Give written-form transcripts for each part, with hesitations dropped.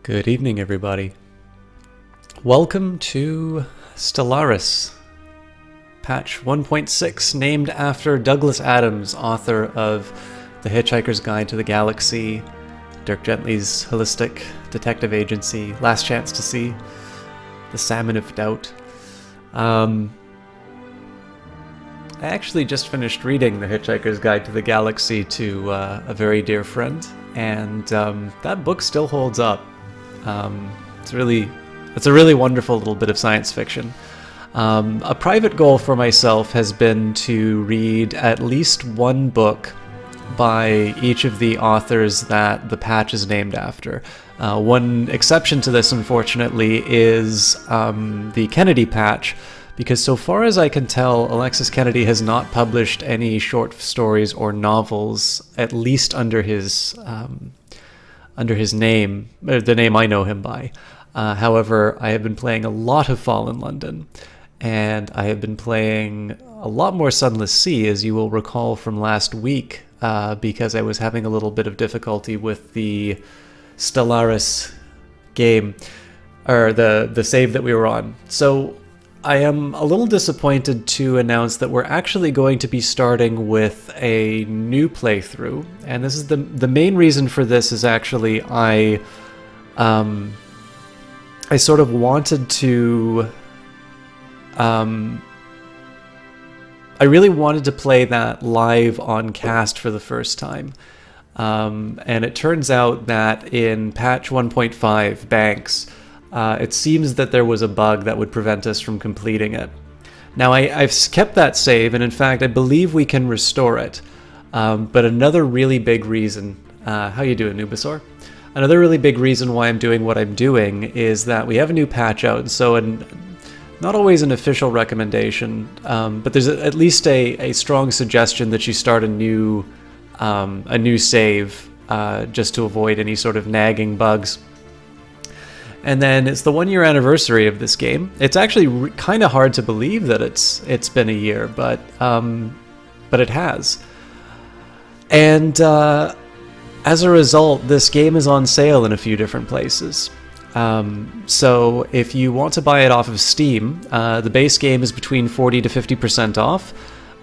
Good evening, everybody. Welcome to Stellaris, patch 1.6, named after Douglas Adams, author of The Hitchhiker's Guide to the Galaxy, Dirk Gently's Holistic Detective Agency, Last Chance to See, The Salmon of Doubt. I actually just finished reading The Hitchhiker's Guide to the Galaxy to a very dear friend, and that book still holds up. It's a really wonderful little bit of science fiction. A private goal for myself has been to read at least one book by each of the authors that the patch is named after. One exception to this, unfortunately, is the Kennedy patch, because so far as I can tell, Alexis Kennedy has not published any short stories or novels, at least under his name, the name I know him by. However, I have been playing a lot of Fallen London, and I have been playing a lot more Sunless Sea, as you will recall from last week, because I was having a little bit of difficulty with the Stellaris game, or the save that we were on. So I am a little disappointed to announce that we're actually going to be starting with a new playthrough, and this is the main reason for this is actually I sort of wanted to I really wanted to play that live on cast for the first time, and it turns out that in patch 1.5 Banks, it seems that there was a bug that would prevent us from completing it. Now, I've kept that save, and in fact, I believe we can restore it. But another really big reason... how you doing, Nubasaur? Another really big reason why I'm doing what I'm doing is that we have a new patch out, so not always an official recommendation, but there's at least a strong suggestion that you start a new save just to avoid any sort of nagging bugs. And then it's the 1-year anniversary of this game. It's actually kind of hard to believe that it's been a year, but it has. And as a result, this game is on sale in a few different places. So if you want to buy it off of Steam, the base game is between 40 to 50% off.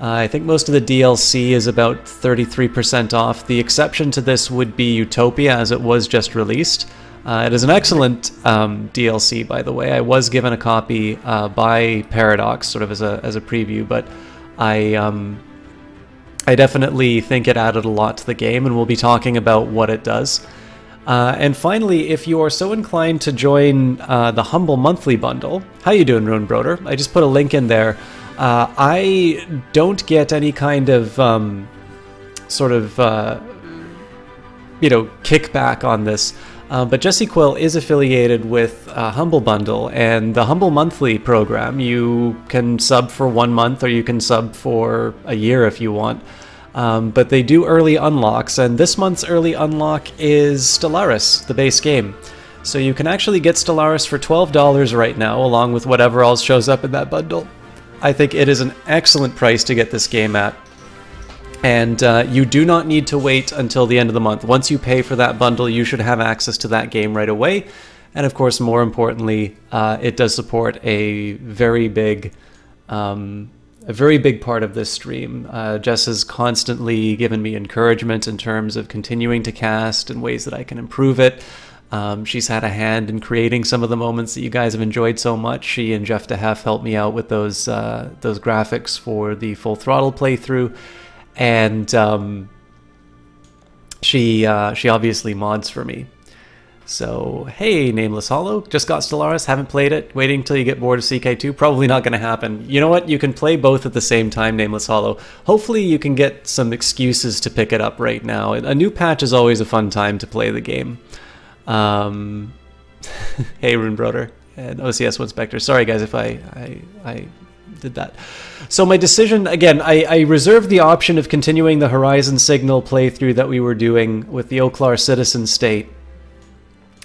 I think most of the DLC is about 33% off. The exception to this would be Utopia, as it was just released. It is an excellent DLC, by the way. I was given a copy by Paradox, sort of as a preview, but I definitely think it added a lot to the game, and we'll be talking about what it does. And finally, if you are so inclined to join the Humble Monthly Bundle, how you doing, Roan Broder? I just put a link in there. I don't get any kind of kickback on this. But Jesse Quill is affiliated with Humble Bundle, and the Humble Monthly program, you can sub for 1 month or you can sub for a year if you want. But they do early unlocks, and this month's early unlock is Stellaris, the base game. So you can actually get Stellaris for $12 right now, along with whatever else shows up in that bundle. I think it is an excellent price to get this game at. And you do not need to wait until the end of the month. Once you pay for that bundle, you should have access to that game right away. And of course, more importantly, it does support a very big part of this stream. Jess has constantly given me encouragement in terms of continuing to cast and ways that I can improve it. She's had a hand in creating some of the moments that you guys have enjoyed so much. She and Jeff DeHeff helped me out with those graphics for the Full Throttle playthrough. And she obviously mods for me. So, hey, Nameless Hollow, just got Stellaris, haven't played it, waiting until you get bored of CK2, probably not going to happen. You know what, you can play both at the same time, Nameless Hollow. Hopefully you can get some excuses to pick it up right now. A new patch is always a fun time to play the game. Hey, Runebroder and OCS Winspector, sorry guys if I did that. So my decision, again, I reserved the option of continuing the Horizon Signal playthrough that we were doing with the Oklar Citizen State.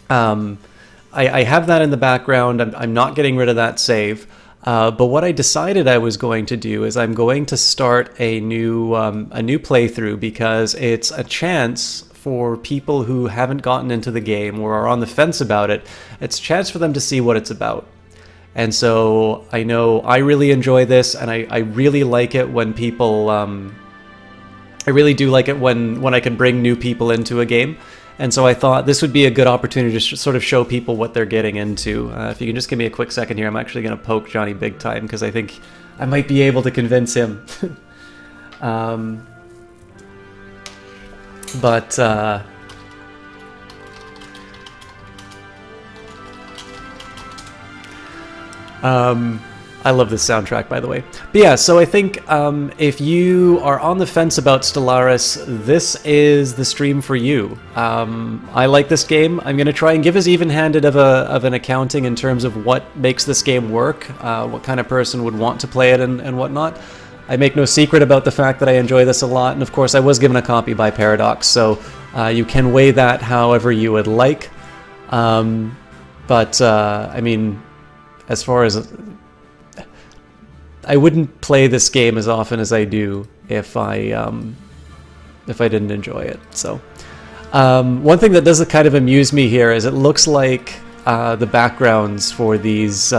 I have that in the background. I'm not getting rid of that save. But what I decided I was going to do is I'm going to start a new playthrough, because it's a chance for people who haven't gotten into the game or are on the fence about it. It's a chance for them to see what it's about. And so I know I really enjoy this, and I really like it when people... I really do like it when I can bring new people into a game. And so I thought this would be a good opportunity to sort of show people what they're getting into. If you can just give me a quick second here, I'm actually going to poke Johnny big time because I think I might be able to convince him. I love this soundtrack, by the way. But yeah, so I think if you are on the fence about Stellaris, this is the stream for you. I like this game. I'm going to try and give as even-handed of an accounting in terms of what makes this game work, what kind of person would want to play it and whatnot. I make no secret about the fact that I enjoy this a lot, and of course I was given a copy by Paradox, so you can weigh that however you would like. I mean, as far as... I wouldn't play this game as often as I do if I didn't enjoy it. So, one thing that does kind of amuse me here is it looks like the backgrounds for these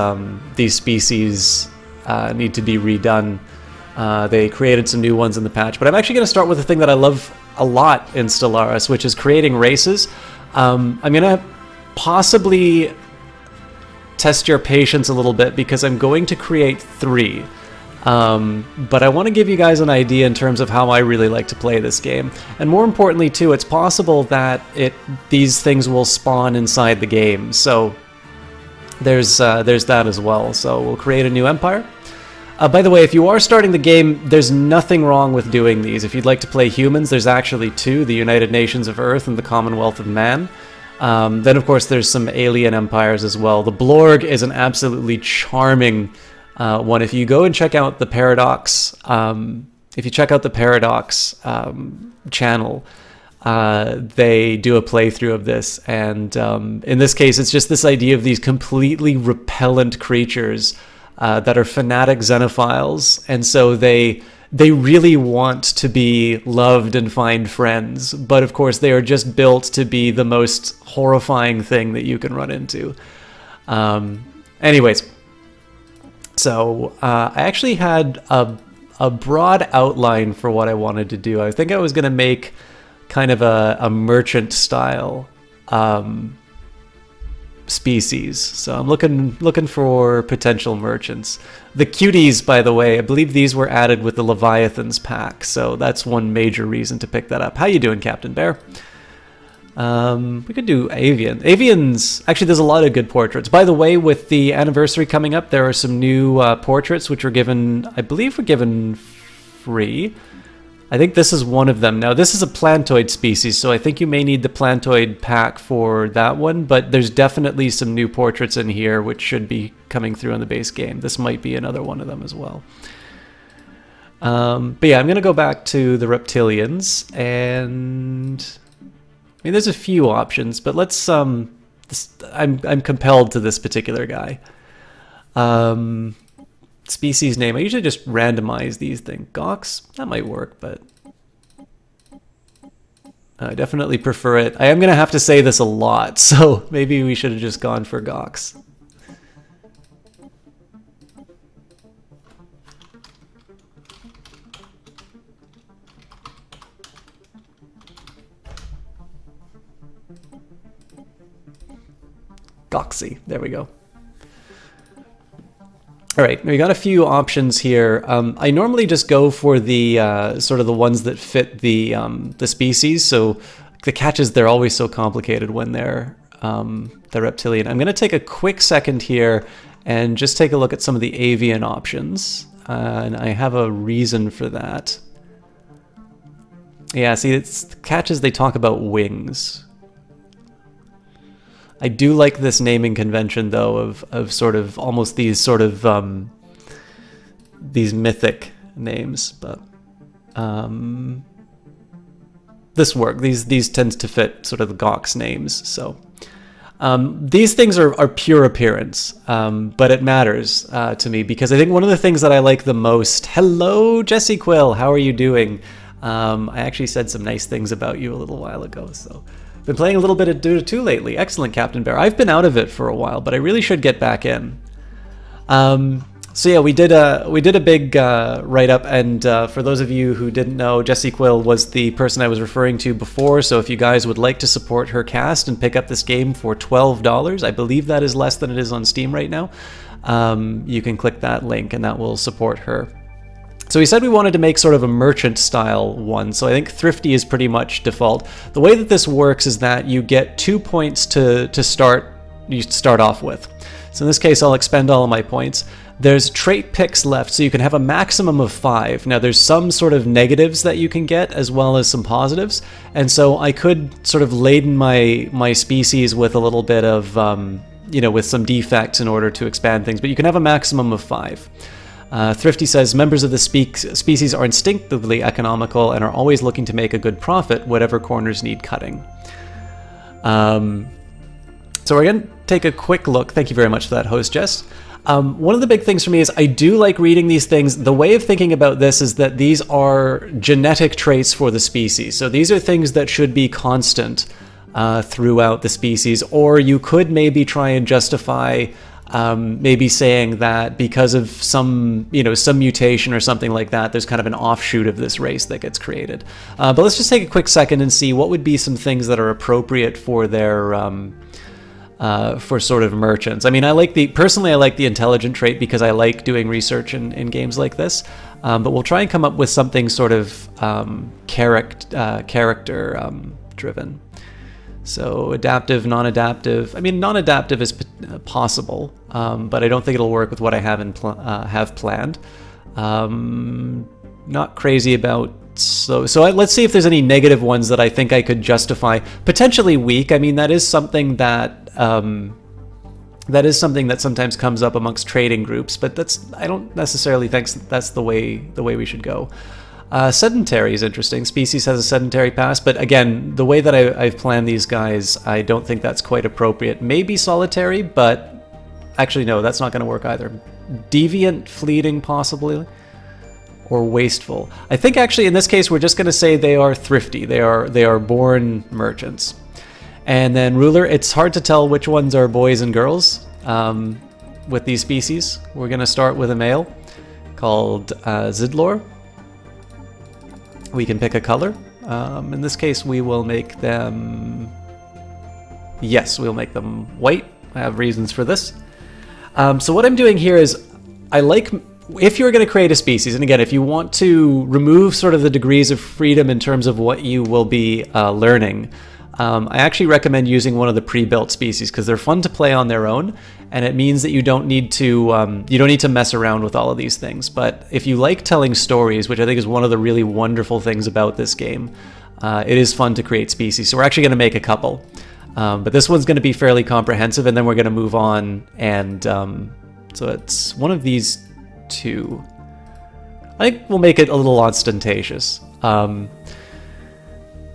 species need to be redone. They created some new ones in the patch, but I'm actually going to start with the thing that I love a lot in Stellaris, which is creating races. I'm going to possibly test your patience a little bit because I'm going to create 3. But I want to give you guys an idea in terms of how I really like to play this game. And more importantly too, it's possible that these things will spawn inside the game. So there's that as well. So we'll create a new empire. By the way, if you are starting the game, there's nothing wrong with doing these. If you'd like to play humans, there's actually 2, the United Nations of Earth and the Commonwealth of Man. Then, of course, there's some alien empires as well. The Blorg is an absolutely charming one. If you go and check out the Paradox, channel, they do a playthrough of this, and in this case, it's just this idea of these completely repellent creatures that are fanatic xenophiles, and so they really want to be loved and find friends, but of course they are just built to be the most horrifying thing that you can run into. Anyways, so I actually had a broad outline for what I wanted to do. I think I was going to make kind of a merchant style species. So I'm looking for potential merchants. The cuties, by the way, I believe these were added with the Leviathans pack, so that's one major reason to pick that up. How you doing, Captain Bear? We could do avian. Avians, actually there's a lot of good portraits. By the way, with the anniversary coming up, there are some new portraits which were given, I believe were given free. I think this is one of them. Now, this is a plantoid species, so I think you may need the plantoid pack for that one, but there's definitely some new portraits in here which should be coming through in the base game. This might be another one of them as well. But yeah, I'm going to go back to the reptilians, and I mean, there's a few options, but let's, I'm compelled to this particular guy. Species name. I usually just randomize these things. Gox, that might work, but I definitely prefer it. I am going to have to say this a lot, so maybe we should have just gone for Gox. Goxy, there we go. All right, we got a few options here. I normally just go for the sort of the ones that fit the species. So the catches, they're always so complicated when they're reptilian. I'm going to take a quick second here and just take a look at some of the avian options. And I have a reason for that. Yeah, see, it's the catches, they talk about wings. I do like this naming convention, though, of sort of almost these sort of these mythic names, but this work. These tend to fit sort of the Gox names. So these things are pure appearance, but it matters to me because I think one of the things that I like the most. Hello, Jesse Quill. How are you doing? I actually said some nice things about you a little while ago, so... Been playing a little bit of Dota 2 lately. Excellent, Captain Bear. I've been out of it for a while, but I really should get back in. So yeah, we did a big write-up, and for those of you who didn't know, Jessie Quill was the person I was referring to before, so if you guys would like to support her cast and pick up this game for $12, I believe that is less than it is on Steam right now, you can click that link and that will support her. So we said we wanted to make sort of a merchant style one, so I think thrifty is pretty much default. The way that this works is that you get 2 points to start off with. So in this case, I'll expend all of my points. There's trait picks left, so you can have a maximum of 5. Now there's some sort of negatives that you can get as well as some positives, and so I could sort of laden my species with a little bit of, you know, with some defects in order to expand things, but you can have a maximum of 5. Thrifty says, members of the species are instinctively economical and are always looking to make a good profit, whatever corners need cutting. So we're going to take a quick look. Thank you very much for that, host Jess. One of the big things for me is I do like reading these things. The way of thinking about this is that these are genetic traits for the species. So these are things that should be constant throughout the species, or you could maybe try and justify maybe saying that because of some, you know, some mutation or something like that, there's kind of an offshoot of this race that gets created. But let's just take a quick second and see what would be some things that are appropriate for their, for sort of merchants. I mean, personally I like the intelligent trait because I like doing research in games like this. But we'll try and come up with something sort of character driven. So adaptive, non-adaptive. I mean, non-adaptive is possible, but I don't think it'll work with what I have planned. Not crazy about let's see if there's any negative ones that I think I could justify. Potentially weak. I mean, that is something that sometimes comes up amongst trading groups, but I don't necessarily think that's the way we should go. Sedentary is interesting. Species has a sedentary past, but again, the way that I've planned these guys, I don't think that's quite appropriate. Maybe solitary, but actually no, that's not going to work either. Deviant, fleeting, possibly, or wasteful. I think actually in this case we're just going to say they are thrifty. They are born merchants. And then ruler, it's hard to tell which ones are boys and girls with these species. We're going to start with a male called Zidlor. We can pick a color. In this case, we will make them... Yes, we'll make them white. I have reasons for this. So what I'm doing here is, if you're going to create a species, and again, if you want to remove sort of the degrees of freedom in terms of what you will be learning, I actually recommend using one of the pre-built species because they're fun to play on their own, and it means that you don't need to mess around with all of these things. But if you like telling stories, which I think is one of the really wonderful things about this game, it is fun to create species. So we're actually going to make a couple, but this one's going to be fairly comprehensive, and then we're going to move on. And so it's one of these two. I think we'll make it a little ostentatious.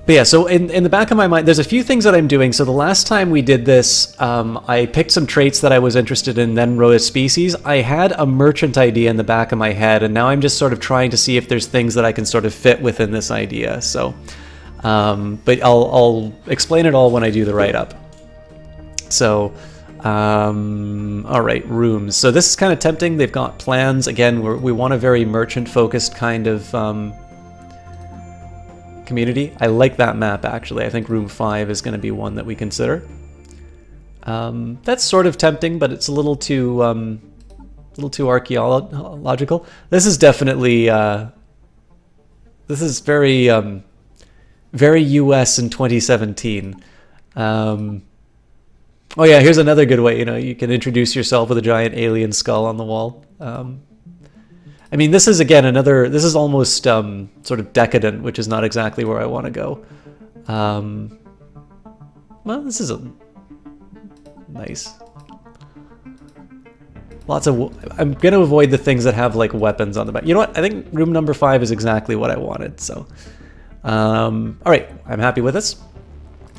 But yeah, so in the back of my mind, there's a few things that I'm doing. So the last time we did this, I picked some traits that I was interested in, then wrote a species. I had a merchant idea in the back of my head, and now I'm just sort of trying to see if there's things that I can sort of fit within this idea. So, but I'll explain it all when I do the write-up. So, all right, rooms. So this is kind of tempting. They've got plans. Again, we want a very merchant-focused kind of... community. I like that map actually. I think room 5 is going to be one that we consider. That's sort of tempting, but it's a little too archaeological. This is definitely this is very very US in 2017. Oh yeah, here's another good way. You know, you can introduce yourself with a giant alien skull on the wall. I mean, this is, again, this is almost sort of decadent, which is not exactly where I want to go. Well, this is nice. I'm going to avoid the things that have, like, weapons on the back. You know what? I think room number 5 is exactly what I wanted, so. All right, I'm happy with this.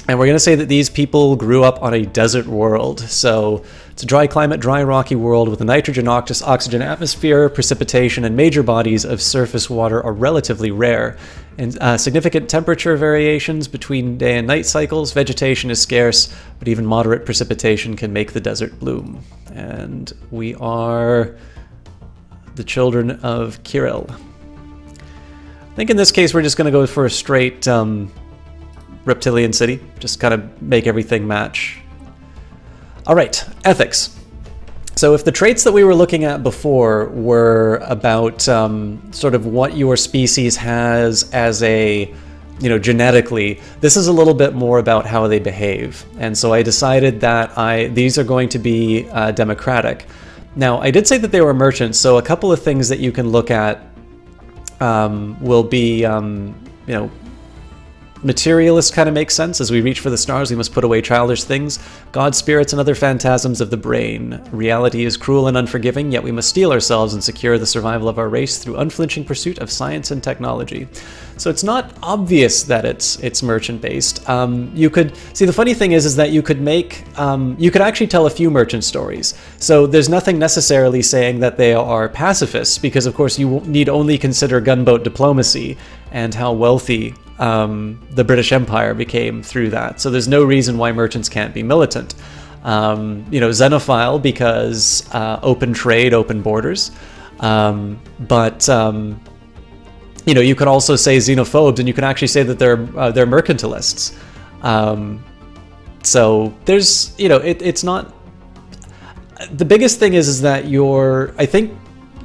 And we're going to say that these people grew up on a desert world. So it's a dry climate, dry rocky world with a nitrogen oxygen atmosphere. Precipitation and major bodies of surface water are relatively rare. And significant temperature variations between day and night cycles. Vegetation is scarce, but even moderate precipitation can make the desert bloom. And we are the children of Kirill. I think in this case we're just going to go for a straight reptilian city, just kind of make everything match. All right, ethics. So if the traits that we were looking at before were about sort of what your species has as a, genetically, this is a little bit more about how they behave. And so I decided that these are going to be democratic. Now, I did say that they were merchants, so a couple of things that you can look at will be, materialist kind of makes sense. As we reach for the stars, we must put away childish things, God, spirits, and other phantasms of the brain. Reality is cruel and unforgiving, yet we must steel ourselves and secure the survival of our race through unflinching pursuit of science and technology. So it's not obvious that it's merchant-based. You could see, the funny thing is that you could make, you could actually tell a few merchant stories. So there's nothing necessarily saying that they are pacifists, because of course you need only consider gunboat diplomacy and how wealthy the British Empire became through that. So there's no reason why merchants can't be militant. Xenophile because open trade, open borders. You could also say xenophobes, and you can actually say that they're mercantilists. So there's, it's not. The biggest thing is that I think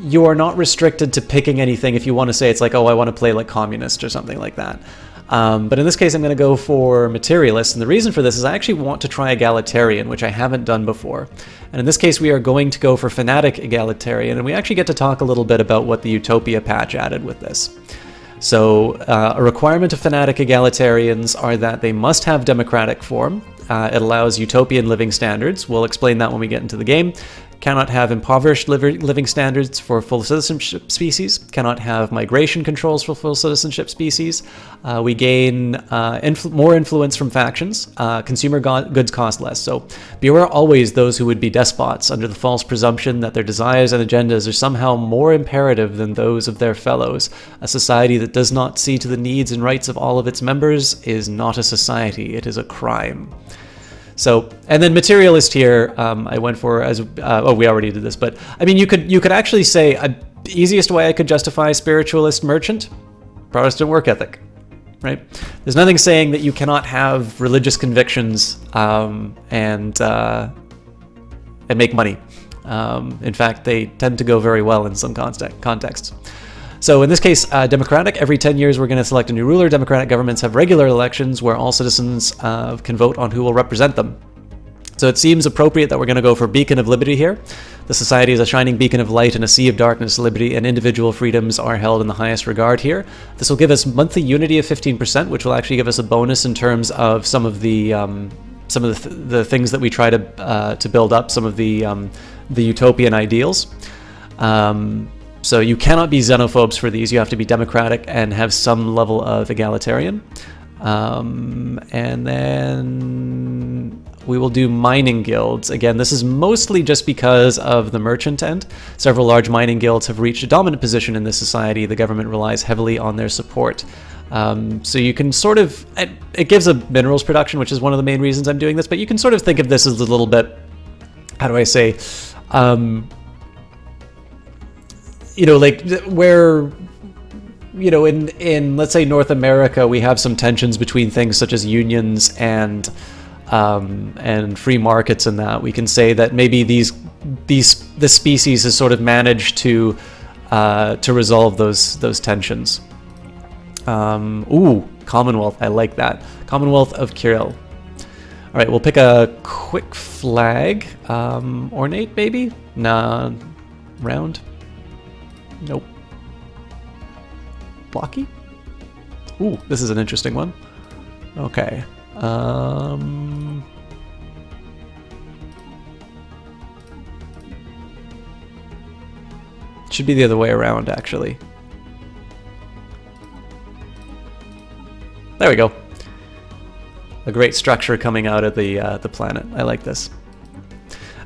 you are not restricted to picking anything if you want to say it's like, oh, I want to play like communist or something like that. But in this case, I'm going to go for materialist, and the reason for this is I actually want to try egalitarian, which I haven't done before. And in this case, we are going to go for fanatic egalitarian, and we actually get to talk a little bit about what the Utopia patch added with this. So a requirement of fanatic egalitarians are that they must have democratic form. It allows utopian living standards. We'll explain that when we get into the game. Cannot have impoverished living standards for full citizenship species, cannot have migration controls for full citizenship species. We gain more influence from factions. Consumer goods cost less. So beware always those who would be despots under the false presumption that their desires and agendas are somehow more imperative than those of their fellows. A society that does not see to the needs and rights of all of its members is not a society, it is a crime. So, and then materialist here, I went for as, we already did this, but I mean, you could actually say the easiest way I could justify spiritualist merchant, Protestant work ethic, right? There's nothing saying that you cannot have religious convictions and make money. In fact, they tend to go very well in some contexts. So in this case, democratic, every 10 years we're going to select a new ruler. Democratic governments have regular elections where all citizens can vote on who will represent them. So it seems appropriate that we're going to go for beacon of liberty here. The society is a shining beacon of light in a sea of darkness. Liberty and individual freedoms are held in the highest regard here. This will give us monthly unity of 15%, which will actually give us a bonus in terms of some of the things that we try to build up, some of the utopian ideals. So you cannot be xenophobes for these. You have to be democratic and have some level of egalitarian. And then we will do mining guilds. Again, this is mostly just because of the merchant end. Several large mining guilds have reached a dominant position in this society. The government relies heavily on their support. So you can sort of, it gives a minerals production, which is one of the main reasons I'm doing this, but you can sort of think of this as a little bit, how do I say, like where, in let's say North America, we have some tensions between things such as unions and free markets, and that we can say that maybe this species has sort of managed to resolve those tensions. Ooh, Commonwealth, I like that. Commonwealth of Kirill. All right, we'll pick a quick flag. Ornate, maybe? Nah, round. Nope. Blocky? Ooh, this is an interesting one. Okay. Should be the other way around, actually. There we go. a great structure coming out of the planet. I like this.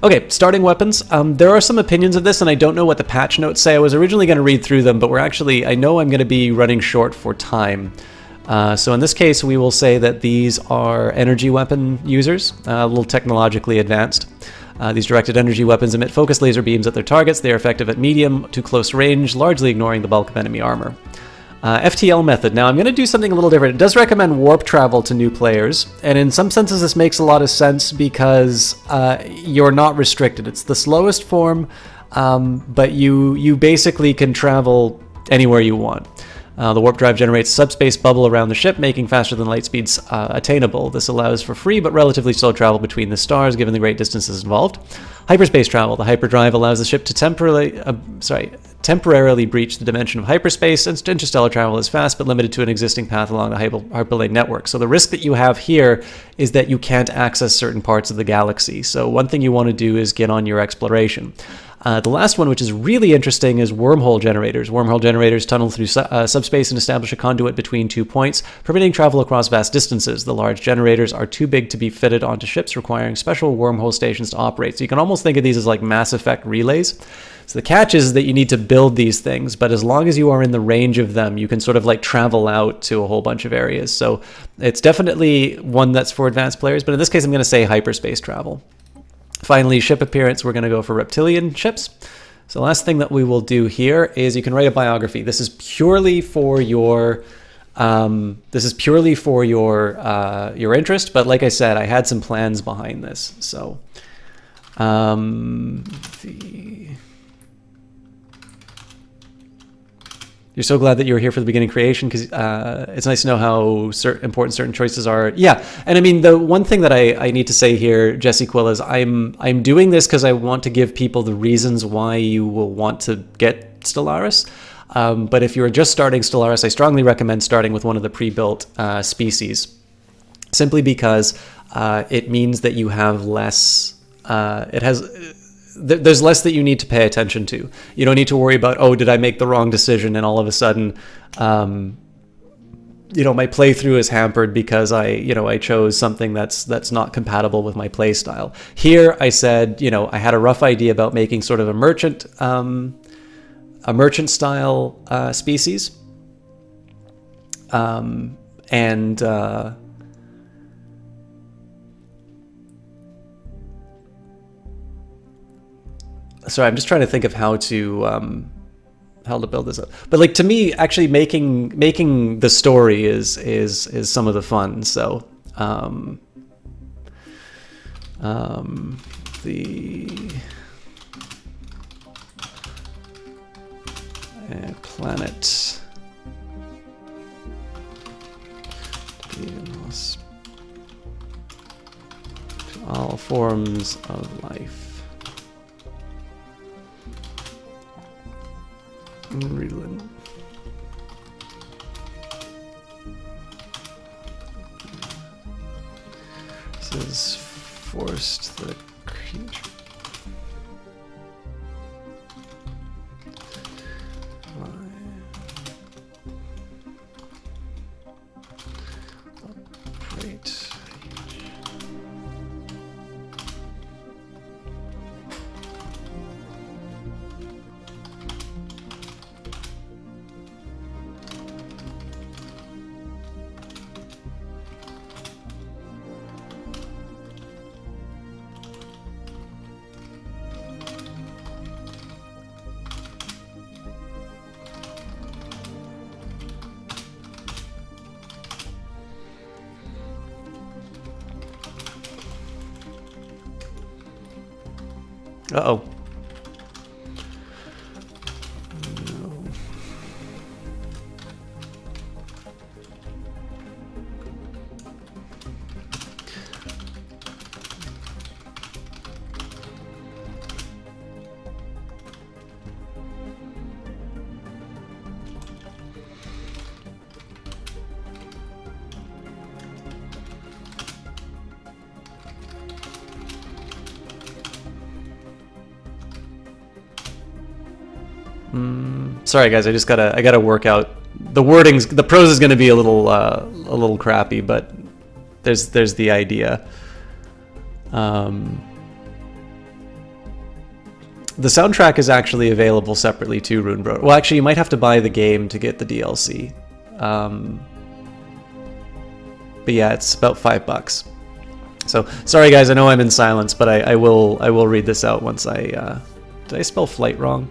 Okay, starting weapons. There are some opinions of this, and I don't know what the patch notes say. I was originally going to read through them, but I know I'm going to be running short for time. So in this case, we will say that these are energy weapon users, a little technologically advanced. These directed energy weapons emit focused laser beams at their targets. They are effective at medium to close range, largely ignoring the bulk of enemy armor. FTL method. Now I'm going to do something a little different. It does recommend warp travel to new players, and in some senses this makes a lot of sense because you're not restricted. It's the slowest form, but you basically can travel anywhere you want. The warp drive generates a subspace bubble around the ship, making faster than light speeds attainable. This allows for free but relatively slow travel between the stars, given the great distances involved. Hyperspace travel. The hyperdrive allows the ship to temporarily breach the dimension of hyperspace, and interstellar travel is fast but limited to an existing path along the hyperlane network. So the risk that you have here is that you can't access certain parts of the galaxy. So one thing you want to do is get on your exploration. The last one, which is really interesting, is wormhole generators. Wormhole generators tunnel through subspace and establish a conduit between 2 points, permitting travel across vast distances. The large generators are too big to be fitted onto ships, requiring special wormhole stations to operate. So you can almost think of these as like Mass Effect relays. So the catch is that you need to build these things, but as long as you are in the range of them, you can sort of like travel out to a whole bunch of areas. So it's definitely one that's for advanced players, but in this case I'm going to say hyperspace travel. Finally, ship appearance, we're going to go for reptilian ships. So the last thing that we will do here is you can write a biography. This is purely for your your interest, but like I said, I had some plans behind this. So you're so glad that you were here for the beginning creation, because it's nice to know how important certain choices are. Yeah, and I mean, the one thing that I need to say here, Jesse Quill, is I'm doing this because I want to give people the reasons why you will want to get Stellaris. But if you're just starting Stellaris, I strongly recommend starting with one of the pre-built species, simply because it means that you have less. There's less that you need to pay attention to. You don't need to worry about, oh, did I make the wrong decision, and all of a sudden, you know, my playthrough is hampered because I chose something that's not compatible with my play style. Here, I said, you know, I had a rough idea about making sort of a merchant style species, sorry, I'm just trying to think of how to build this up. But like, to me, actually making the story is some of the fun. So the planet to all forms of life. Reland. This is forced the creature. Operate. Uh-oh. No. Sorry guys, I gotta work out the wordings. The prose is gonna be a little crappy, but There's the idea. The soundtrack is actually available separately to Runebro. Well, actually, you might have to buy the game to get the DLC. But yeah, it's about $5. So sorry guys, I know I'm in silence, but I will read this out once I. Did I spell flight wrong?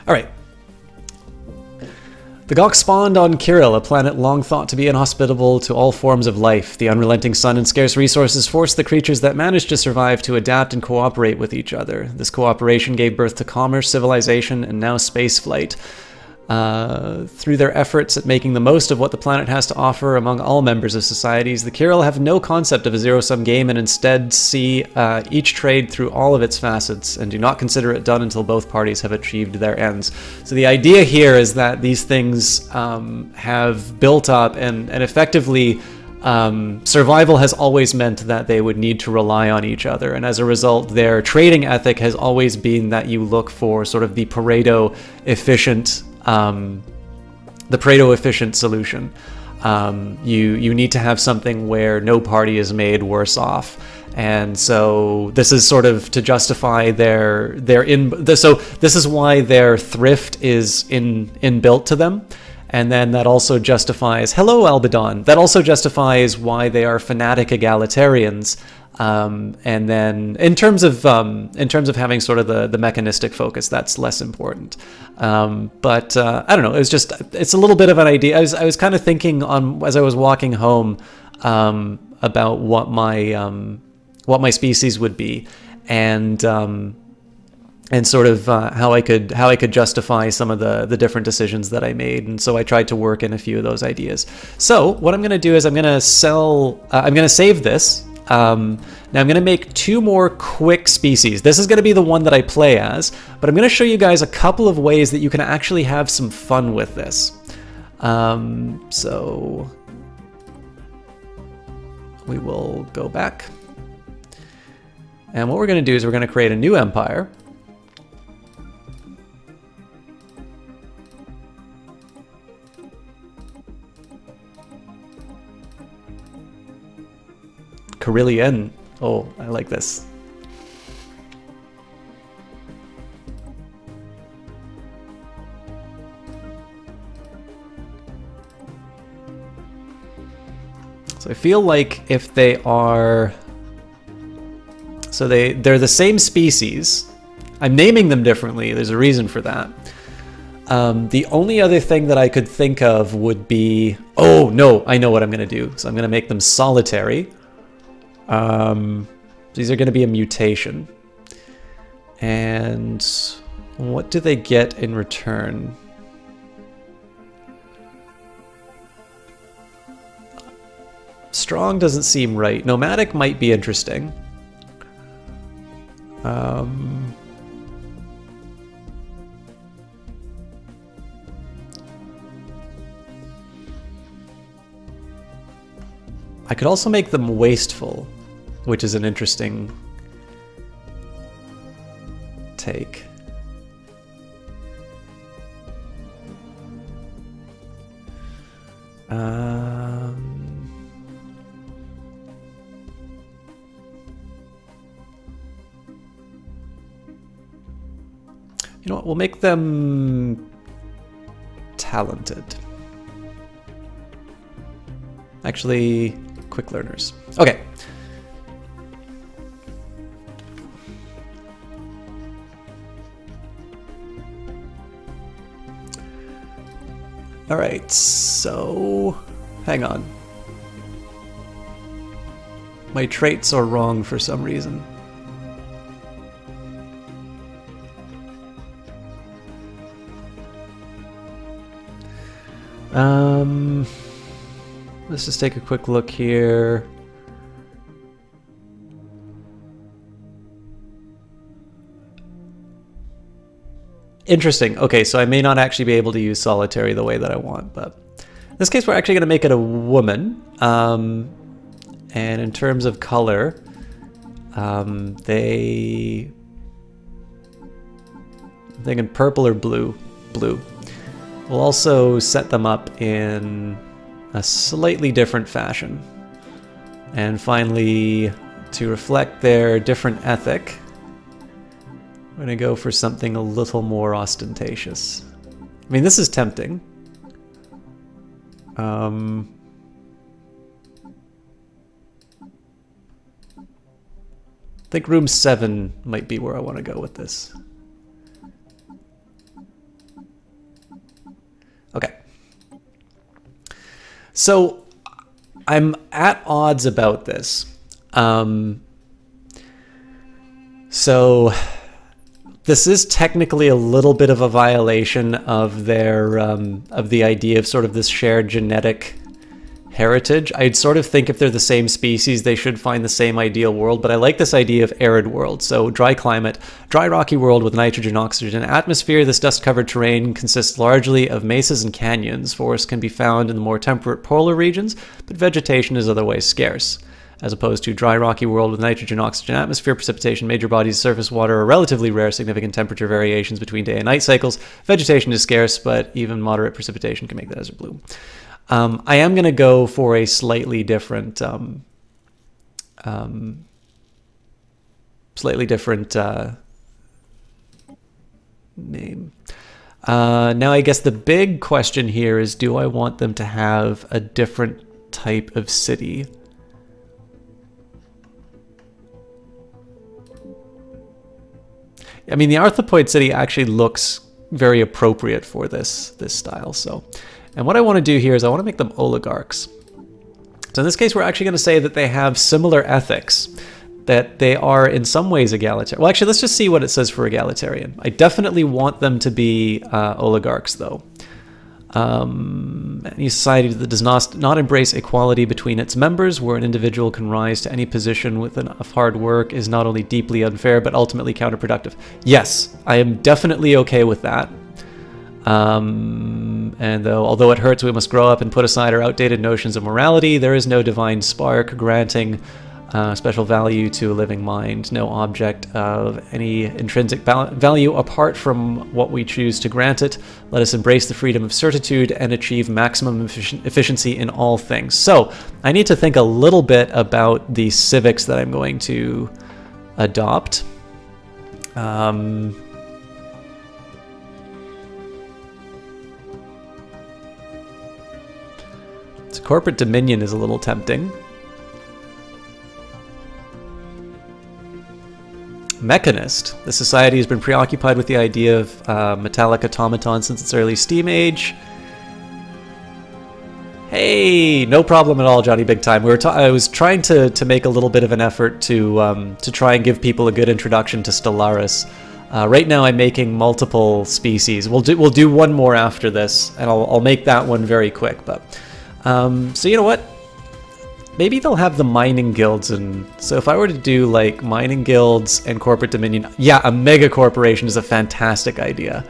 All right. The Gok spawned on Kirill, a planet long thought to be inhospitable to all forms of life. The unrelenting sun and scarce resources forced the creatures that managed to survive to adapt and cooperate with each other. This cooperation gave birth to commerce, civilization, and now spaceflight. Through their efforts at making the most of what the planet has to offer among all members of societies, the Kirill have no concept of a zero-sum game and instead see each trade through all of its facets and do not consider it done until both parties have achieved their ends. So the idea here is that these things have built up and effectively survival has always meant that they would need to rely on each other, and as a result their trading ethic has always been that you look for sort of the Pareto efficient solution. You need to have something where no party is made worse off, and so this is sort of to justify so this is why their thrift is inbuilt to them. And then that also justifies, hello Albidon, that also justifies why they are fanatic egalitarians. And then in terms of having sort of the mechanistic focus, that's less important. But I don't know, it's a little bit of an idea. I was kind of thinking as I was walking home about what my species would be, and sort of how I could justify some of the different decisions that I made, and so I tried to work in a few of those ideas. So what I'm going to do is I'm going to save this. Now I'm going to make 2 more quick species. This is going to be the one that I play as, but I'm going to show you guys a couple of ways that you can actually have some fun with this. So we will go back, and what we're going to do is we're going to create a new empire. Carillion. Oh, I like this. So I feel like if they are... So they're the same species. I'm naming them differently. There's a reason for that. The only other thing that I could think of would be... Oh, no, I know what I'm going to do. So I'm going to make them solitary. These are going to be a mutation. And what do they get in return? Strong doesn't seem right. Nomadic might be interesting. I could also make them wasteful, which is an interesting take. You know what, we'll make them talented. Actually, quick learners. Okay. Alright, so... hang on. My traits are wrong for some reason. Let's just take a quick look here. Interesting. Okay, so I may not actually be able to use solitary the way that I want, but in this case we're actually going to make it a woman. And in terms of color, I'm thinking purple or blue. Blue. We'll also set them up in a slightly different fashion. And finally, to reflect their different ethic, I'm going to go for something a little more ostentatious. I mean, this is tempting. I think room 7 might be where I want to go with this. Okay. So I'm at odds about this. So this is technically a little bit of a violation of their of the idea of sort of this shared genetic heritage. I'd sort of think if they're the same species, they should find the same ideal world, but I like this idea of arid world. So dry climate, dry rocky world with nitrogen, oxygen, atmosphere. This dust-covered terrain consists largely of mesas and canyons. Forests can be found in the more temperate polar regions, but vegetation is otherwise scarce. As opposed to dry rocky world with nitrogen, oxygen, atmosphere, precipitation, major bodies of surface water are relatively rare, significant temperature variations between day and night cycles. Vegetation is scarce, but even moderate precipitation can make the desert bloom. I am going to go for a slightly different, name. Now, I guess the big question here is, do I want them to have a different type of city? I mean, the arthropoid city actually looks very appropriate for this style. So, and what I want to do here is I want to make them oligarchs. So in this case, we're actually going to say that they have similar ethics, that they are in some ways egalitarian. Well, actually, let's just see what it says for egalitarian. I definitely want them to be oligarchs, though. Any society that does not embrace equality between its members, where an individual can rise to any position with enough hard work, is not only deeply unfair, but ultimately counterproductive. Yes, I am definitely okay with that. And although it hurts, we must grow up and put aside our outdated notions of morality. There is no divine spark granting special value to a living mind, no object of any intrinsic value apart from what we choose to grant it. Let us embrace the freedom of certitude and achieve maximum efficiency in all things. So I need to think a little bit about the civics that I'm going to adopt. So corporate dominion is a little tempting. Mechanist. The society has been preoccupied with the idea of metallic automaton since its early steam age. Hey, no problem at all, Johnny Big Time. I was trying to make a little bit of an effort to try and give people a good introduction to Stellaris. Right now, I'm making multiple species. We'll do one more after this, and I'll make that one very quick. But so you know what? Maybe they'll have the mining guilds, and so if I were to do like mining guilds and corporate dominion, yeah, a mega corporation is a fantastic idea.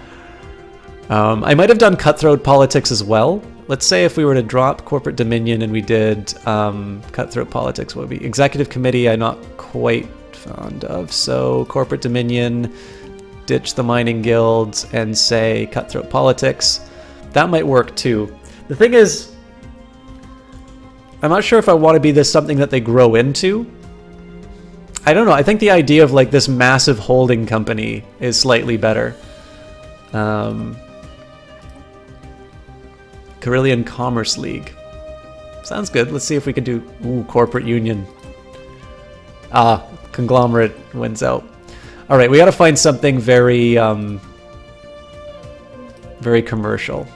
I might have done cutthroat politics as well. Let's say if we were to drop corporate dominion and we did cutthroat politics, what would be executive committee? I'm not quite fond of. So corporate dominion, ditch the mining guilds, and say cutthroat politics. That might work too. The thing is, I'm not sure if I want to be this something that they grow into. I don't know. I think the idea of like this massive holding company is slightly better. Carillion Commerce League. Sounds good. Let's see if we could do corporate union. Ah, conglomerate wins out. All right, we got to find something very, very commercial.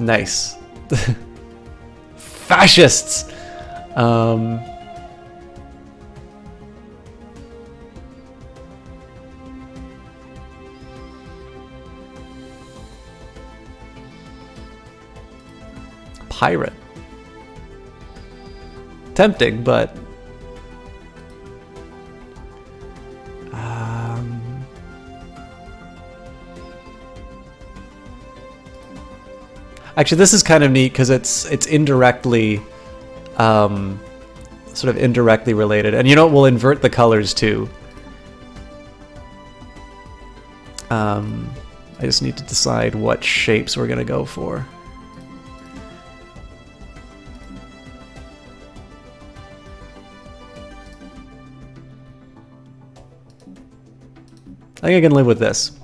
Nice. Fascists! Pirate. Tempting, but... Actually, this is kind of neat because it's indirectly, sort of indirectly related. And you know what? We'll invert the colors too. I just need to decide what shapes we're gonna go for. I think I can live with this.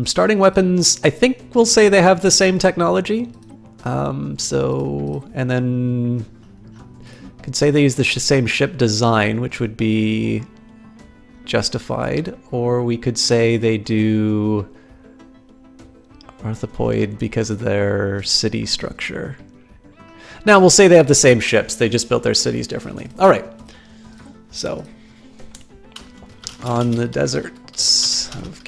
Starting weapons, I think we'll say they have the same technology. And then could say they use the same ship design, which would be justified. Or we could say they do orthopoid because of their city structure. Now we'll say they have the same ships, they just built their cities differently. All right, so on the deserts of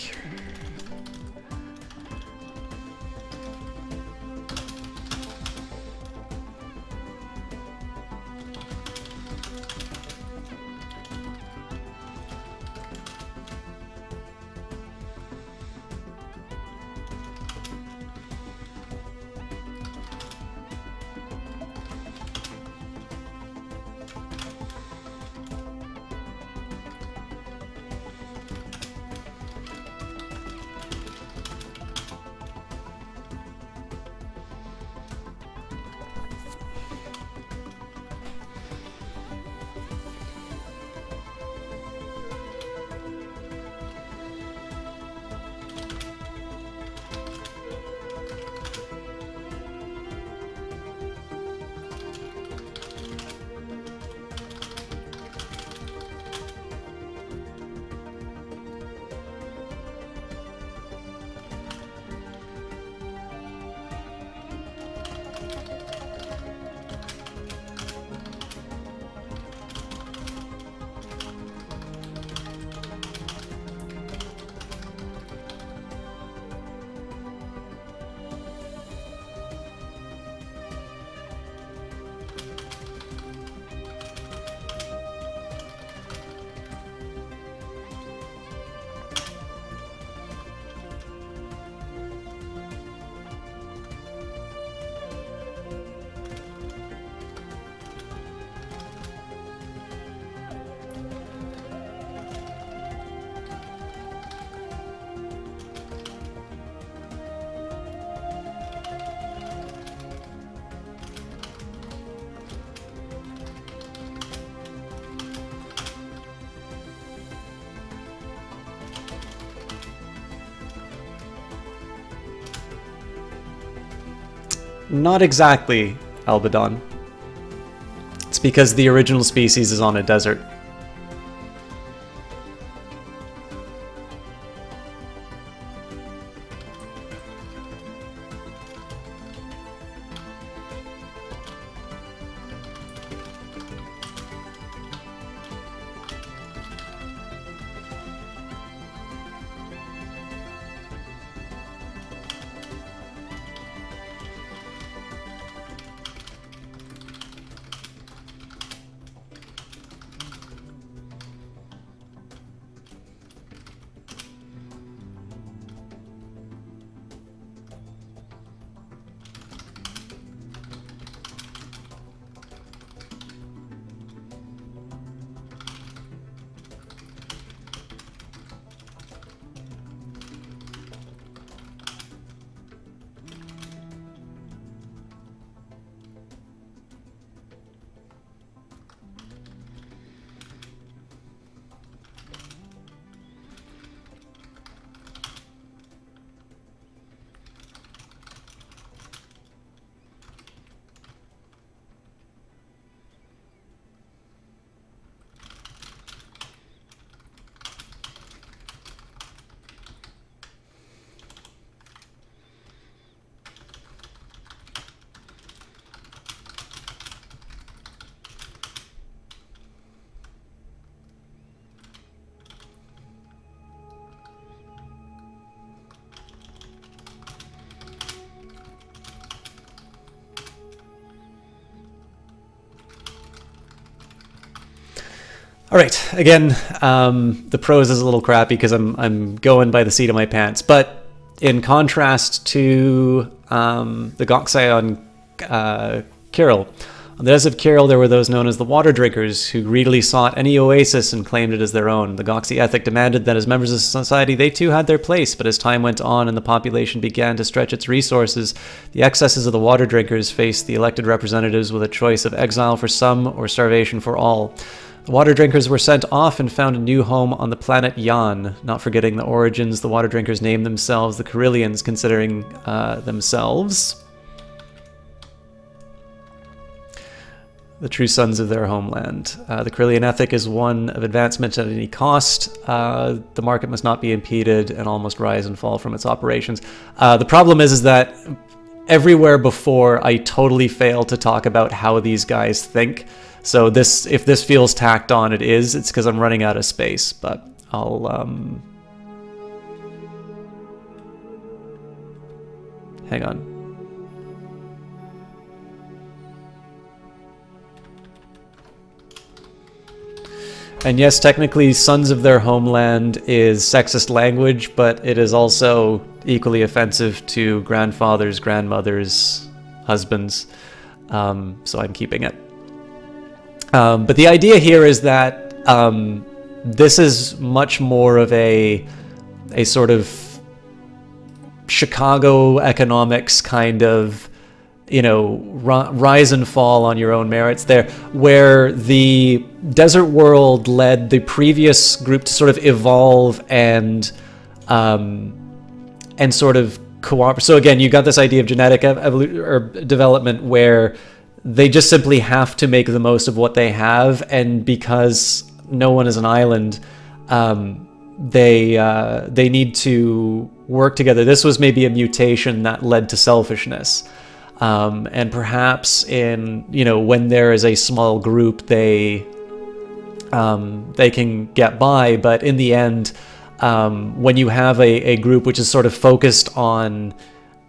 not exactly Albadon. It's because the original species is on a desert. All right, again, the prose is a little crappy because I'm going by the seat of my pants, but in contrast to the Goksai on Kirill, on the desert of Kirill, there were those known as the water drinkers who greedily sought any oasis and claimed it as their own. The Goksi ethic demanded that as members of society they too had their place, but as time went on and the population began to stretch its resources, the excesses of the water drinkers faced the elected representatives with a choice of exile for some or starvation for all. The water drinkers were sent off and found a new home on the planet Yan. Not forgetting the origins, the water drinkers named themselves the Carillians, considering themselves the true sons of their homeland. The Carillion ethic is one of advancement at any cost. The market must not be impeded and all must rise and fall from its operations. The problem is that everywhere before I totally fail to talk about how these guys think. So this, if this feels tacked on, it's because I'm running out of space, but I'll hang on. And yes, technically, sons of their homeland is sexist language, but it is also equally offensive to grandfathers, grandmothers, husbands, so I'm keeping it. But the idea here is that this is much more of a sort of Chicago economics kind of, you know, rise and fall on your own merits there, where the desert world led the previous group to sort of evolve and sort of cooperate. So again, you got this idea of genetic development where they just simply have to make the most of what they have, and because no one is an island, they need to work together. This was maybe a mutation that led to selfishness. And perhaps in, you know, when there is a small group, they can get by, but in the end, when you have a group which is sort of focused on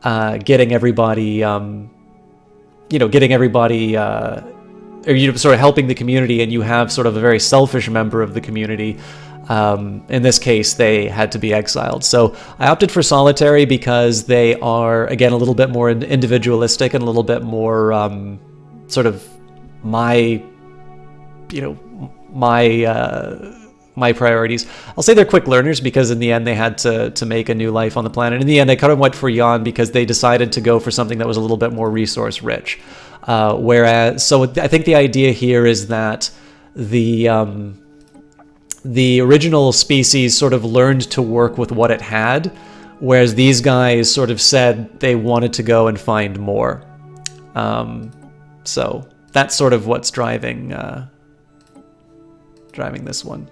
getting everybody, you know, or you know, sort of helping the community, and you have sort of a very selfish member of the community. In this case, they had to be exiled. So I opted for solitary because they are, again, a little bit more individualistic and a little bit more sort of my, you know, my priorities. I'll say they're quick learners because in the end they had to make a new life on the planet. In the end, I kind of went for Yan because they decided to go for something that was a little bit more resource rich. Whereas, so I think the idea here is that the original species sort of learned to work with what it had, whereas these guys sort of said they wanted to go and find more. So that's sort of what's driving this one.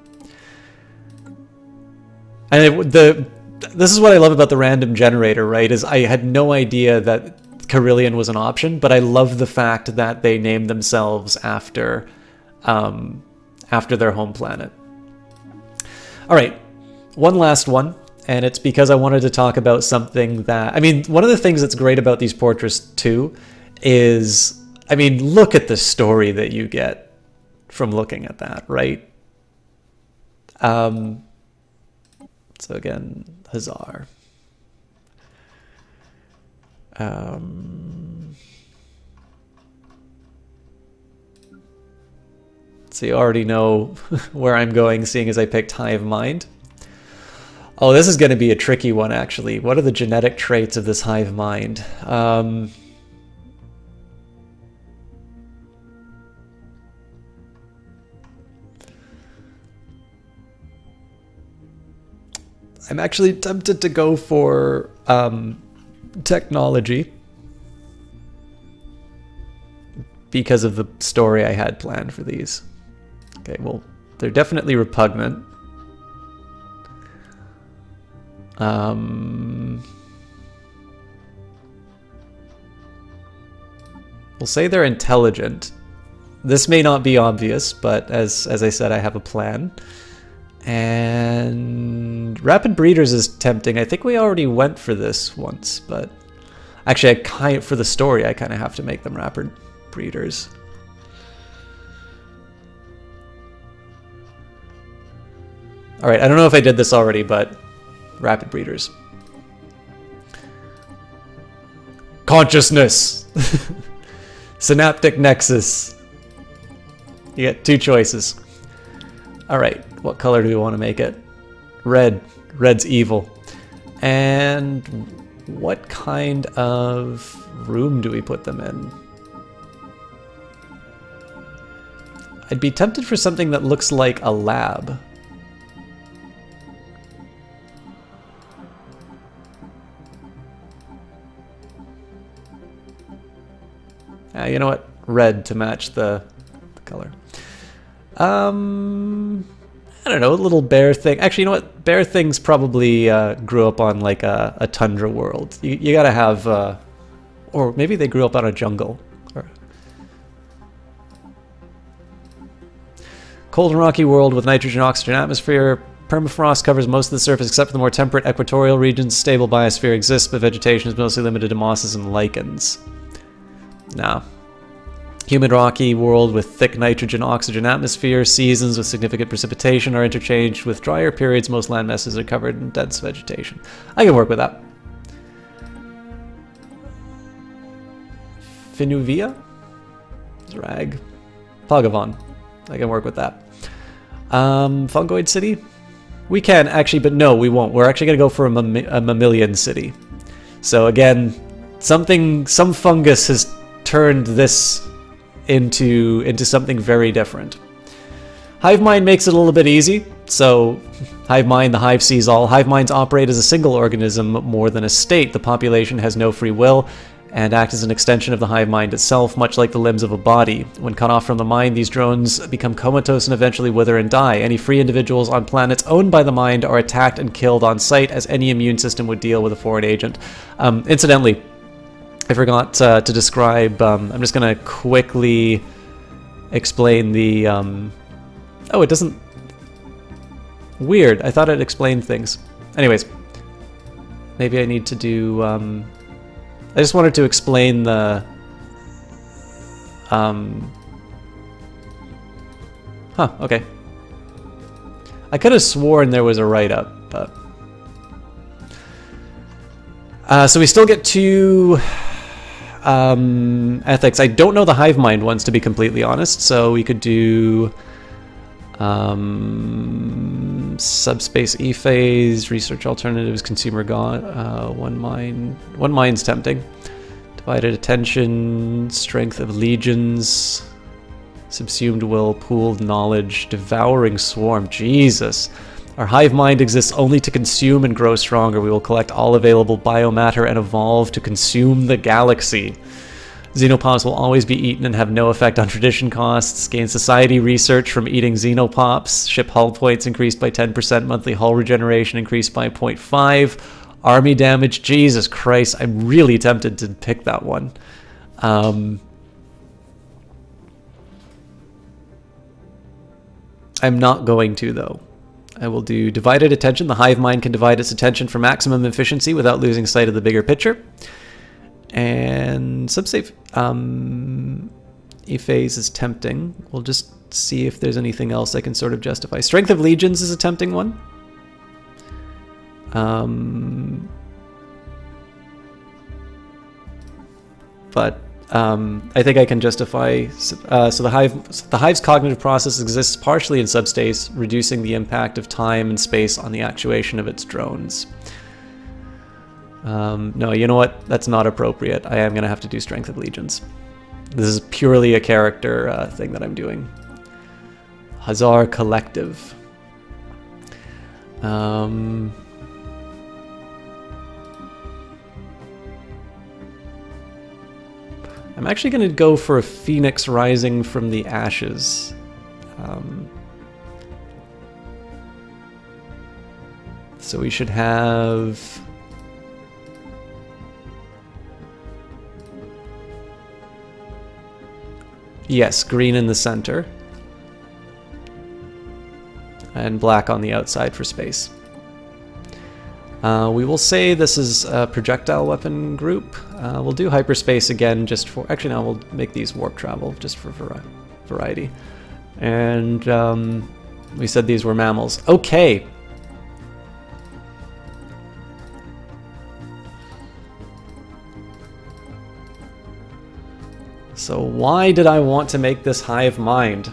And this is what I love about the random generator, right? Is I had no idea that Carillion was an option, but I love the fact that they named themselves after their home planet. All right, one last one, and it's because I wanted to talk about something that, I mean, one of the things that's great about these portraits too is, I mean, look at the story that you get from looking at that, right? So again, Hazar. So you already know where I'm going, seeing as I picked Hive Mind. Oh, this is going to be a tricky one, actually. What are the genetic traits of this Hive Mind? I'm actually tempted to go for technology because of the story I had planned for these. Okay, well, they're definitely repugnant. We'll say they're intelligent. This may not be obvious, but as I said, I have a plan. And Rapid Breeders is tempting. I think we already went for this once, but actually, for the story, I kind of have to make them Rapid Breeders. Alright, I don't know if I did this already, but rapid breeders. Consciousness! Synaptic nexus. You get 2 choices. Alright, what color do we want to make it? Red. Red's evil. And what kind of room do we put them in? I'd be tempted for something that looks like a lab. You know what? Red to match the color. I don't know, a little bear thing. Actually, you know what? Bear things probably grew up on like a tundra world. You gotta have, or maybe they grew up on a jungle. Cold and rocky world with nitrogen oxygen atmosphere. Permafrost covers most of the surface except for the more temperate equatorial regions. Stable biosphere exists, but vegetation is mostly limited to mosses and lichens. Nah. Humid rocky world with thick nitrogen oxygen atmosphere. Seasons with significant precipitation are interchanged with drier periods. Most land masses are covered in dense vegetation. I can work with that. Finuvia? Drag. Pagavon. I can work with that. Fungoid city? We can actually, but no, we won't. We're actually going to go for a mammalian city. So again, some fungus has turned this into something very different. Hive mind makes it a little bit easy. So hive mind, the hive sees all. Hive minds operate as a single organism more than a state. The population has no free will and act as an extension of the hive mind itself, much like the limbs of a body. When cut off from the mind, these drones become comatose and eventually wither and die. Any free individuals on planets owned by the mind are attacked and killed on sight, as any immune system would deal with a foreign agent. Incidentally, I forgot to describe, I'm just going to quickly explain the, oh, it doesn't, weird, I thought it explained things. Anyways, maybe I need to do, I just wanted to explain the, okay. I could have sworn there was a write-up, but, so we still get 2 ethics. I don't know the hive mind ones, to be completely honest, so we could do subspace E-phase, research alternatives, consumer god, one mind's tempting. Divided attention, strength of legions, subsumed will, pooled knowledge, devouring swarm. Jesus. Our hive mind exists only to consume and grow stronger. We will collect all available biomatter and evolve to consume the galaxy. Xenopops will always be eaten and have no effect on tradition costs. Gain society research from eating xenopops. Ship hull points increased by 10%. Monthly hull regeneration increased by 0.5. Army damage. Jesus Christ, I'm really tempted to pick that one. I'm not going to, though. I will do divided attention. The hive mind can divide its attention for maximum efficiency without losing sight of the bigger picture. And subsave. E-phase is tempting. We'll just see if there's anything else I can sort of justify. Strength of legions is a tempting one. But I think I can justify. So the hive's cognitive process exists partially in subspace, reducing the impact of time and space on the actuation of its drones. No, you know what? That's not appropriate. I am going to have to do Strength of Legions. This is purely a character thing that I'm doing. Hazar Collective. I'm actually going to go for a Phoenix rising from the ashes. So we should have... Yes, green in the center. And black on the outside for space. We will say this is a projectile weapon group. We'll do hyperspace again just for... Actually, no, we'll make these warp travel just for variety. And We said these were mammals. Okay. So why did I want to make this hive mind?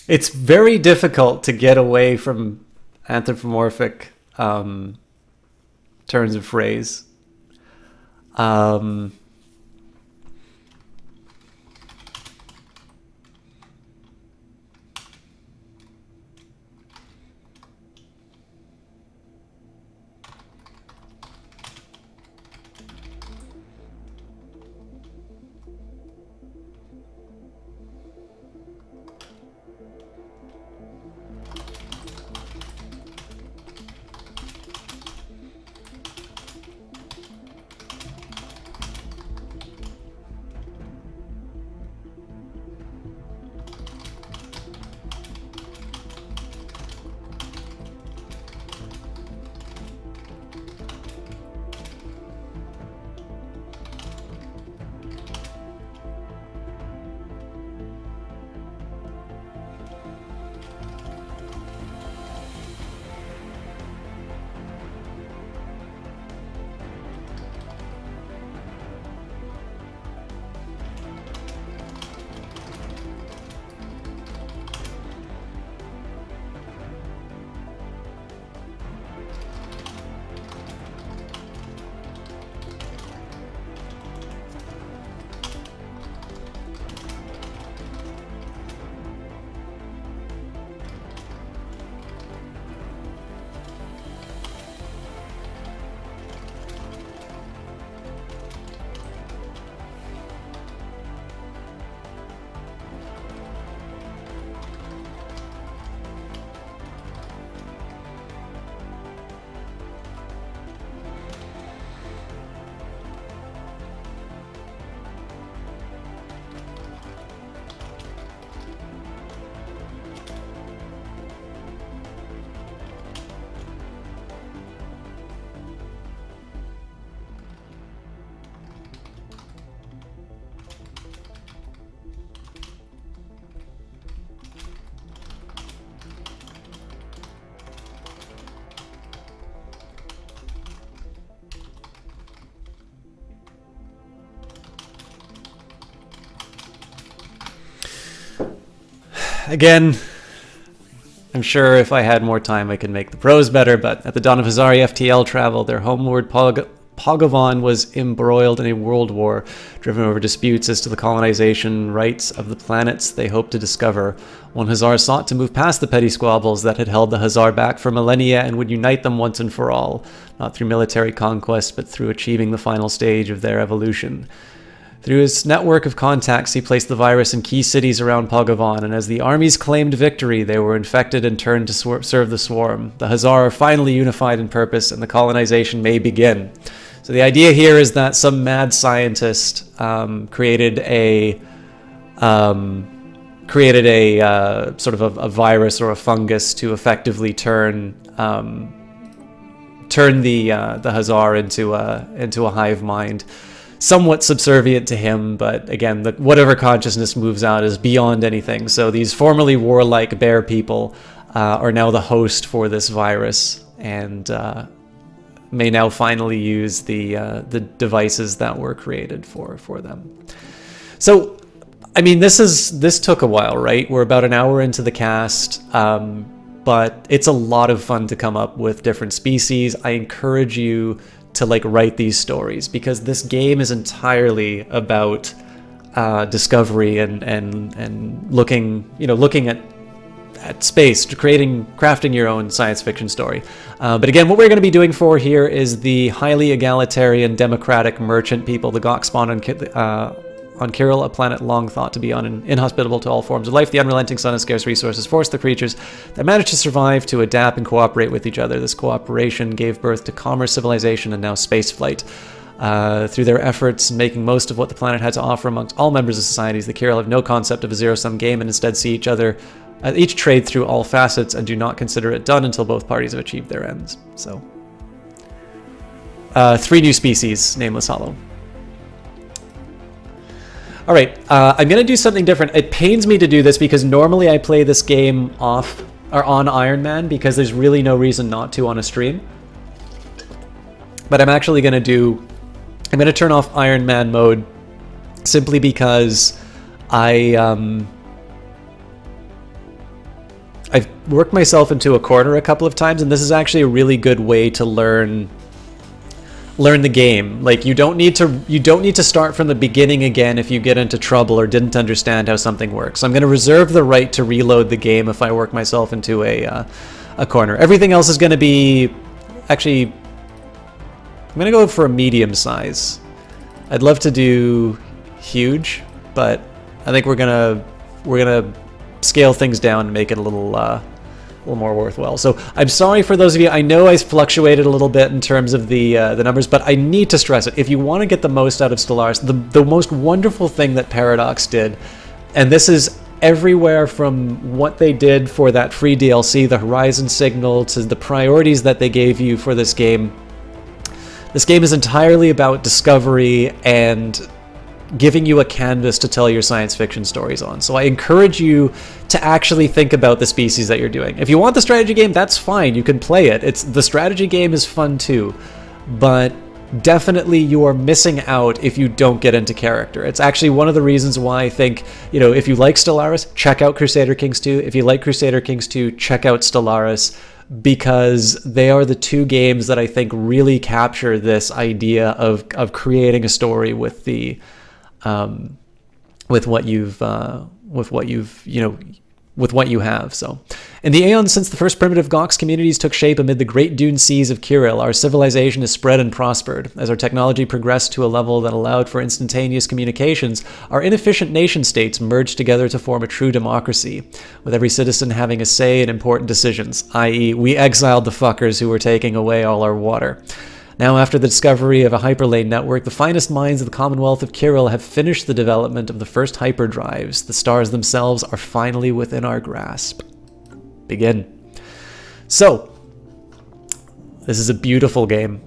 It's very difficult to get away from anthropomorphic turns of phrase. Again, I'm sure if I had more time I could make the prose better, but at the dawn of Hazari FTL travel, their homeward Pogovan was embroiled in a world war, driven over disputes as to the colonization rights of the planets they hoped to discover. One Hazar sought to move past the petty squabbles that had held the Hazar back for millennia and would unite them once and for all, not through military conquest, but through achieving the final stage of their evolution. Through his network of contacts, he placed the virus in key cities around Pogovan, and as the armies claimed victory, they were infected and turned to serve the swarm. The Hazar are finally unified in purpose, and the colonization may begin. So the idea here is that some mad scientist created a sort of a virus or a fungus to effectively turn the Hazar into a hive mind. Somewhat subservient to him, but again, whatever consciousness moves out is beyond anything. So these formerly warlike bear people are now the host for this virus, and may now finally use the devices that were created for them. So I mean, this took a while, right? We're about an hour into the cast, but it's a lot of fun to come up with different species. I encourage you to like write these stories because this game is entirely about discovery and looking, you know, looking at space, crafting your own science fiction story. But again, what we're going to be doing for here is the highly egalitarian, democratic merchant people, the Gok spawn on Kirill, a planet long thought to be inhospitable to all forms of life. The unrelenting sun and scarce resources forced the creatures that managed to survive to adapt and cooperate with each other. This cooperation gave birth to commerce, civilization, and now spaceflight. Through their efforts in making most of what the planet had to offer amongst all members of societies, the Kirill have no concept of a zero-sum game and instead see each trade through all facets and do not consider it done until both parties have achieved their ends. So, 3 new species, Nameless Hollow. All right, I'm gonna do something different. It pains me to do this because normally I play this game off or on Iron Man because there's really no reason not to on a stream. But I'm actually gonna turn off Iron Man mode simply because I've worked myself into a corner a couple of times, and this is actually a really good way to learn the game. Like you don't need to start from the beginning again if you get into trouble or didn't understand how something works. So I'm going to reserve the right to reload the game if I work myself into a corner. Everything else is going to be actually. I'm going to go for a medium size. I'd love to do huge, but I think we're gonna scale things down and make it a little more worthwhile. So I'm sorry for those of you. I know I fluctuated a little bit in terms of the numbers, but I need to stress it. If you want to get the most out of Stellaris, the most wonderful thing that Paradox did, and this is everywhere from what they did for that free DLC, the Horizon Signal, to the priorities that they gave you for this game. This game is entirely about discovery and giving you a canvas to tell your science fiction stories on. So I encourage you to actually think about the species that you're doing. If you want the strategy game, that's fine. You can play it. The strategy game is fun too, but definitely you are missing out if you don't get into character. It's actually one of the reasons why I think, you know, if you like Stellaris, check out Crusader Kings 2. If you like Crusader Kings 2, check out Stellaris, because they are the 2 games that I think really capture this idea of creating a story with the with what you have. So, in the aeons since the first primitive Gox communities took shape amid the great dune seas of Kirill, our civilization has spread and prospered. As our technology progressed to a level that allowed for instantaneous communications, our inefficient nation-states merged together to form a true democracy, with every citizen having a say in important decisions, i.e., we exiled the fuckers who were taking away all our water. Now, after the discovery of a hyperlane network, the finest minds of the Commonwealth of Kirill have finished the development of the first hyperdrives. The stars themselves are finally within our grasp. Begin. So, this is a beautiful game.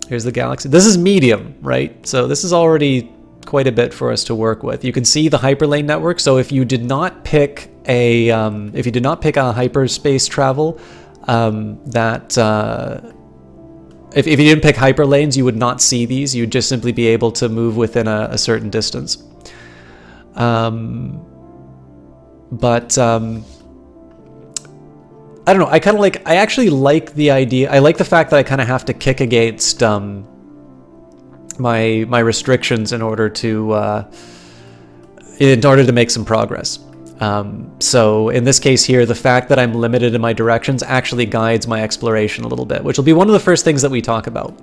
Here's the galaxy. This is medium, right? So this is already quite a bit for us to work with. You can see the hyperlane network. So if you did not pick a hyperspace travel, if you didn't pick hyperlanes, you would not see these. You'd just simply be able to move within a certain distance. I don't know. I actually like the idea. I like the fact that I kind of have to kick against my restrictions in order to make some progress. So in this case here, the fact that I'm limited in my directions actually guides my exploration a little bit, which will be one of the first things that we talk about.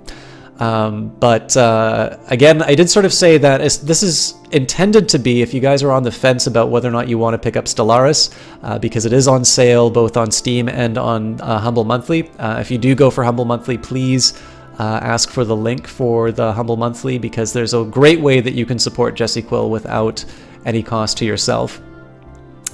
Again, I did sort of say that this is intended to be, if you guys are on the fence about whether or not you want to pick up Stellaris, because it is on sale both on Steam and on Humble Monthly. If you do go for Humble Monthly, please ask for the link for the Humble Monthly, because there's a great way that you can support Jesse Quill without any cost to yourself.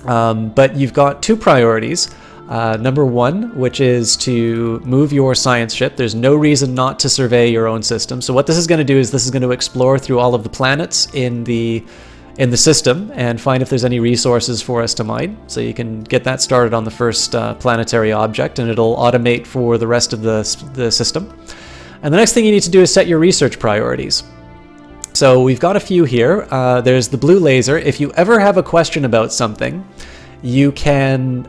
But you've got 2 priorities. Number 1, which is to move your science ship. There's no reason not to survey your own system. So what this is going to do is this is going to explore through all of the planets in the system and find if there's any resources for us to mine. So you can get that started on the first planetary object, and it'll automate for the rest of the system. And the next thing you need to do is set your research priorities. So we've got a few here. There's the blue laser. If you ever have a question about something, you can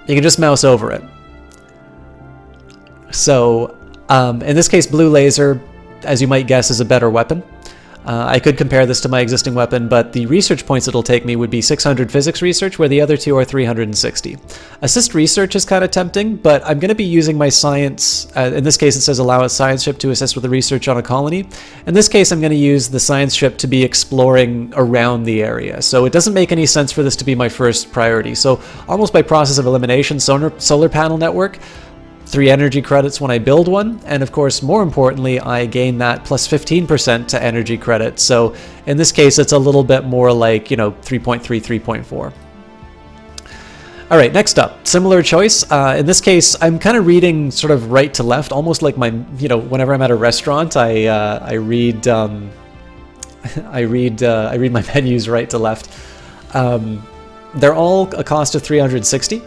just mouse over it. So in this case, blue laser, as you might guess, is a better weapon. I could compare this to my existing weapon, but the research points it'll take me would be 600 physics research, where the other two are 360. Assist research is kind of tempting, but I'm going to be using my science, in this case it says allow a science ship to assist with the research on a colony. In this case I'm going to use the science ship to be exploring around the area, so it doesn't make any sense for this to be my first priority. So almost by process of elimination, solar panel network, 3 energy credits when I build one, and of course, more importantly, I gain that plus 15% to energy credits. So in this case, it's a little bit more like, 3.3, 3.4. All right, next up, similar choice. In this case, I'm kind of reading sort of right to left, almost like my, whenever I'm at a restaurant, I read my menus right to left. They're all a cost of 360.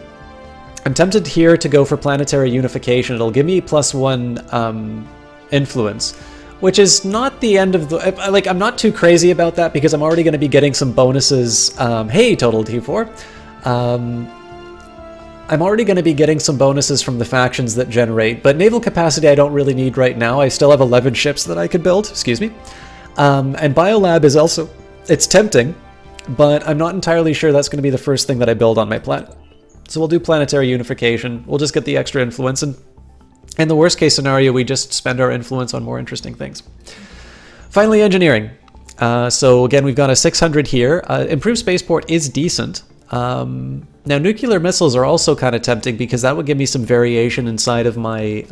I'm tempted here to go for planetary unification. It'll give me +1 influence, which is not the end of the... I'm not too crazy about that because I'm already going to be getting some bonuses. Hey, Total T4. I'm already going to be getting some bonuses from the factions that generate, but naval capacity I don't really need right now. I still have 11 ships that I could build, excuse me. And Biolab is also... It's tempting, but I'm not entirely sure that's going to be the first thing that I build on my planet. So we'll do planetary unification. We'll just get the extra influence, and in the worst case scenario, we just spend our influence on more interesting things. Finally, engineering. So again, we've got a 600 here. Improved spaceport is decent. Now, nuclear missiles are also kind of tempting because that would give me some variation inside of my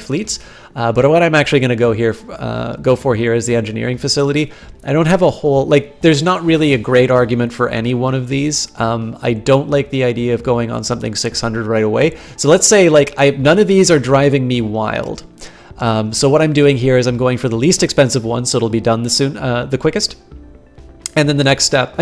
fleets. But what I'm actually going to go for here is the engineering facility. I don't have a whole there's not really a great argument for any one of these. I don't like the idea of going on something 600 right away. So let's say none of these are driving me wild. So what I'm doing here is I'm going for the least expensive one, so it'll be done the quickest. And then the next step,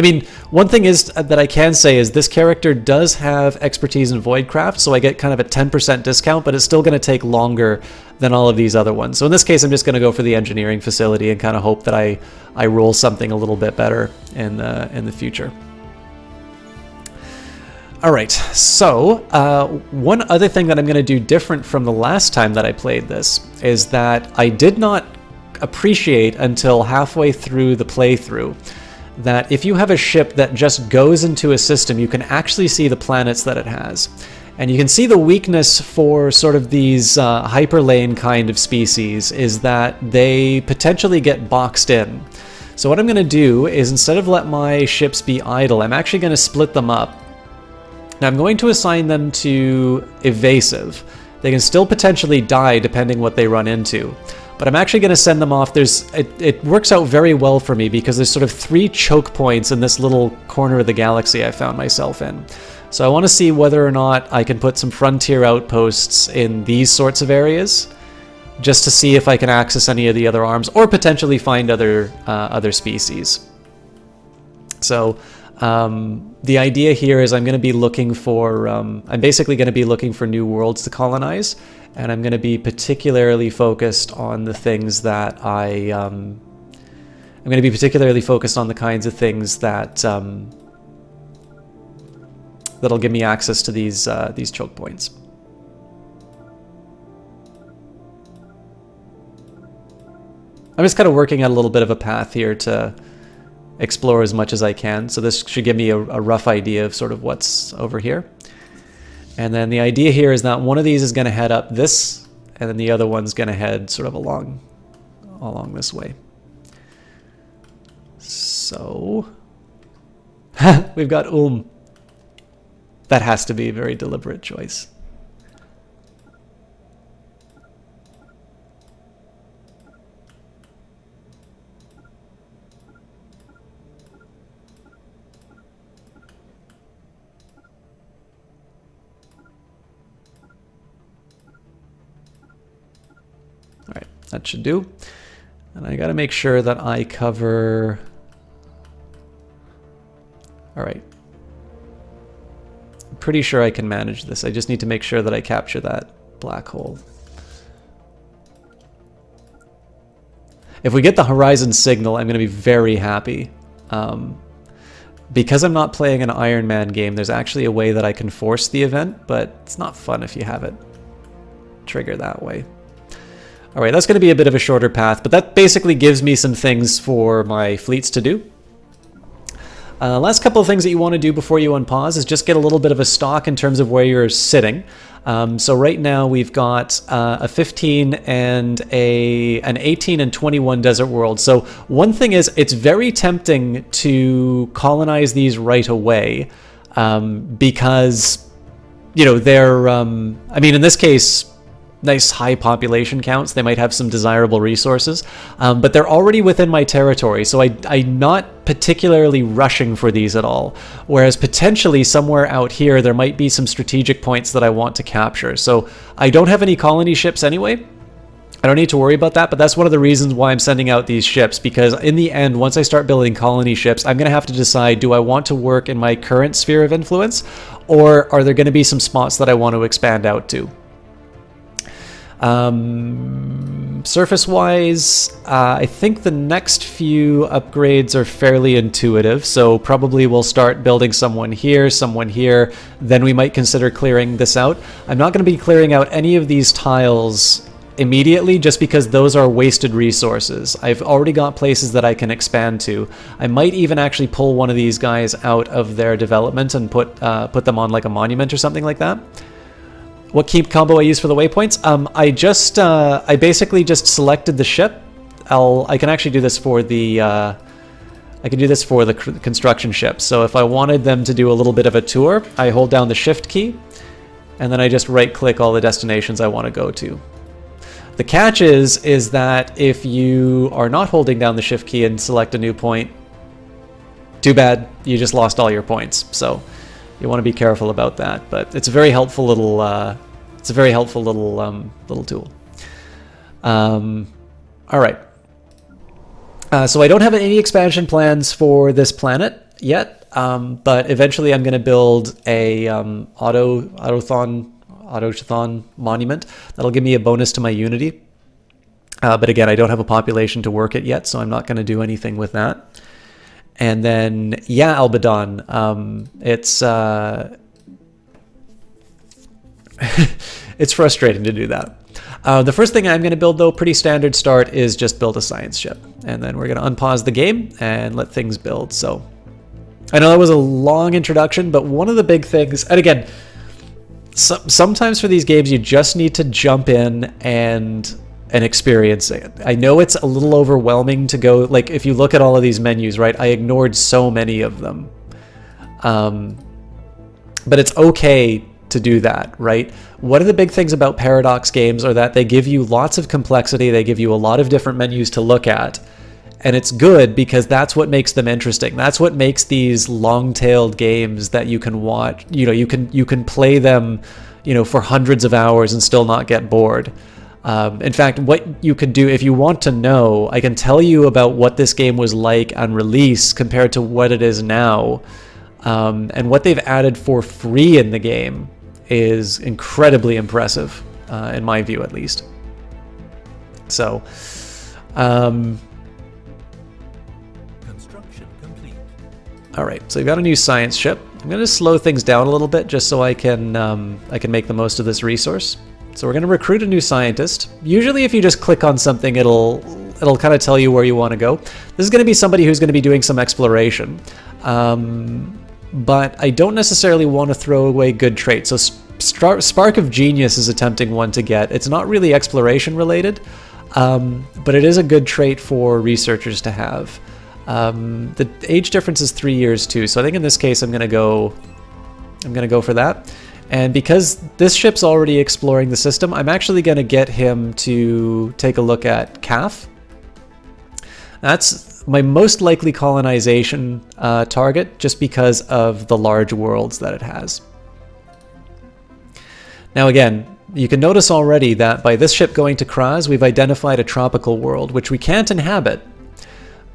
one thing is that I can say is this character does have expertise in Voidcraft, so I get kind of a 10% discount, but it's still going to take longer than all of these other ones. So in this case, I'm just going to go for the engineering facility and kind of hope that I roll something a little bit better in the future. All right, so one other thing that I'm going to do different from the last time that I played this is that I did not appreciate until halfway through the playthrough that if you have a ship that just goes into a system, you can actually see the planets that it has. And you can see the weakness for sort of these hyperlane kind of species is that they potentially get boxed in. So what I'm going to do is instead of let my ships be idle, I'm actually going to split them up. Now I'm going to assign them to evasive. They can still potentially die depending what they run into. But I'm actually going to send them off. It works out very well for me because there's sort of 3 choke points in this little corner of the galaxy I found myself in. So I want to see whether or not I can put some frontier outposts in these sorts of areas, just to see if I can access any of the other arms or potentially find other species. So the idea here is I'm going to be looking for, I'm basically going to be looking for new worlds to colonize, and I'm going to be particularly focused on the things that I'm going to be particularly focused on the kinds of things that that'll give me access to these choke points. I'm just kind of working out a little bit of a path here to explore as much as I can. So this should give me a rough idea of sort of what's over here. And then the idea here is that one of these is going to head up this, and then the other one's going to head sort of along this way. So we've got That has to be a very deliberate choice. All right, that should do. And I got to make sure that I cover... All right. I'm pretty sure I can manage this. I just need to make sure that I capture that black hole. If we get the Horizon signal, I'm going to be very happy. Because I'm not playing an Iron Man game, there's actually a way that I can force the event, but it's not fun if you have it trigger that way. All right, that's going to be a bit of a shorter path, but that basically gives me some things for my fleets to do. Last couple of things that you want to do before you unpause is just get a little bit of a stock in terms of where you're sitting. So right now we've got a 15 and an 18 and 21 desert world. So one thing is, it's very tempting to colonize these right away because, you know, they're, I mean, in this case, nice high population counts. They might have some desirable resources, but they're already within my territory, so I'm not particularly rushing for these at all. Whereas potentially somewhere out here, there might be some strategic points that I want to capture. So I don't have any colony ships anyway. I don't need to worry about that, but that's one of the reasons why I'm sending out these ships, because in the end, once I start building colony ships, I'm going to have to decide, do I want to work in my current sphere of influence, or are there going to be some spots that I want to expand out to? Surface-wise, I think the next few upgrades are fairly intuitive, so probably we'll start building someone here, then we might consider clearing this out. I'm not going to be clearing out any of these tiles immediately, just because those are wasted resources. I've already got places that I can expand to. I might even actually pull one of these guys out of their development and put them on like a monument or something like that. What keep combo I use for the waypoints? I basically just selected the ship. I can actually do this for the construction ship. So if I wanted them to do a little bit of a tour, I hold down the shift key, and then I just right click all the destinations I want to go to. The catch is that if you are not holding down the shift key and select a new point, too bad, you just lost all your points. So you want to be careful about that, but it's a very helpful little little tool. All right. So I don't have any expansion plans for this planet yet, but eventually I'm going to build a autochthon monument that'll give me a bonus to my unity. But again, I don't have a population to work it yet, so I'm not going to do anything with that. And then, yeah, Albadan, it's it's frustrating to do that. The first thing I'm going to build, though, pretty standard start, is just build a science ship. And then we're going to unpause the game and let things build. So I know that was a long introduction, but one of the big things, and again, sometimes for these games, you just need to jump in and experience it. I know it's a little overwhelming to go, like, if you look at all of these menus, right, I ignored so many of them. But it's okay to do that, right? One of the big things about Paradox games are that they give you lots of complexity, they give you a lot of different menus to look at, and it's good because that's what makes them interesting. That's what makes these long-tailed games that you can watch, you know, you can play them, you know, for hundreds of hours and still not get bored. In fact, what you could do, if you want to know, I can tell you about what this game was like on release compared to what it is now. And what they've added for free in the game is incredibly impressive, in my view at least. So, construction complete. All right, so we've got a new science ship. I'm going to slow things down a little bit just so I can make the most of this resource. So we're going to recruit a new scientist. Usually if you just click on something, it'll kind of tell you where you want to go. This is going to be somebody who's going to be doing some exploration. But I don't necessarily want to throw away good traits. So Spark of Genius is a tempting one to get. It's not really exploration related, but it is a good trait for researchers to have. The age difference is 3 years too, so I think in this case I'm gonna go for that. And because this ship's already exploring the system, I'm actually gonna get him to take a look at CAF. That's my most likely colonization target, just because of the large worlds that it has. Now again, you can notice already that by this ship going to Kraz, we've identified a tropical world, which we can't inhabit.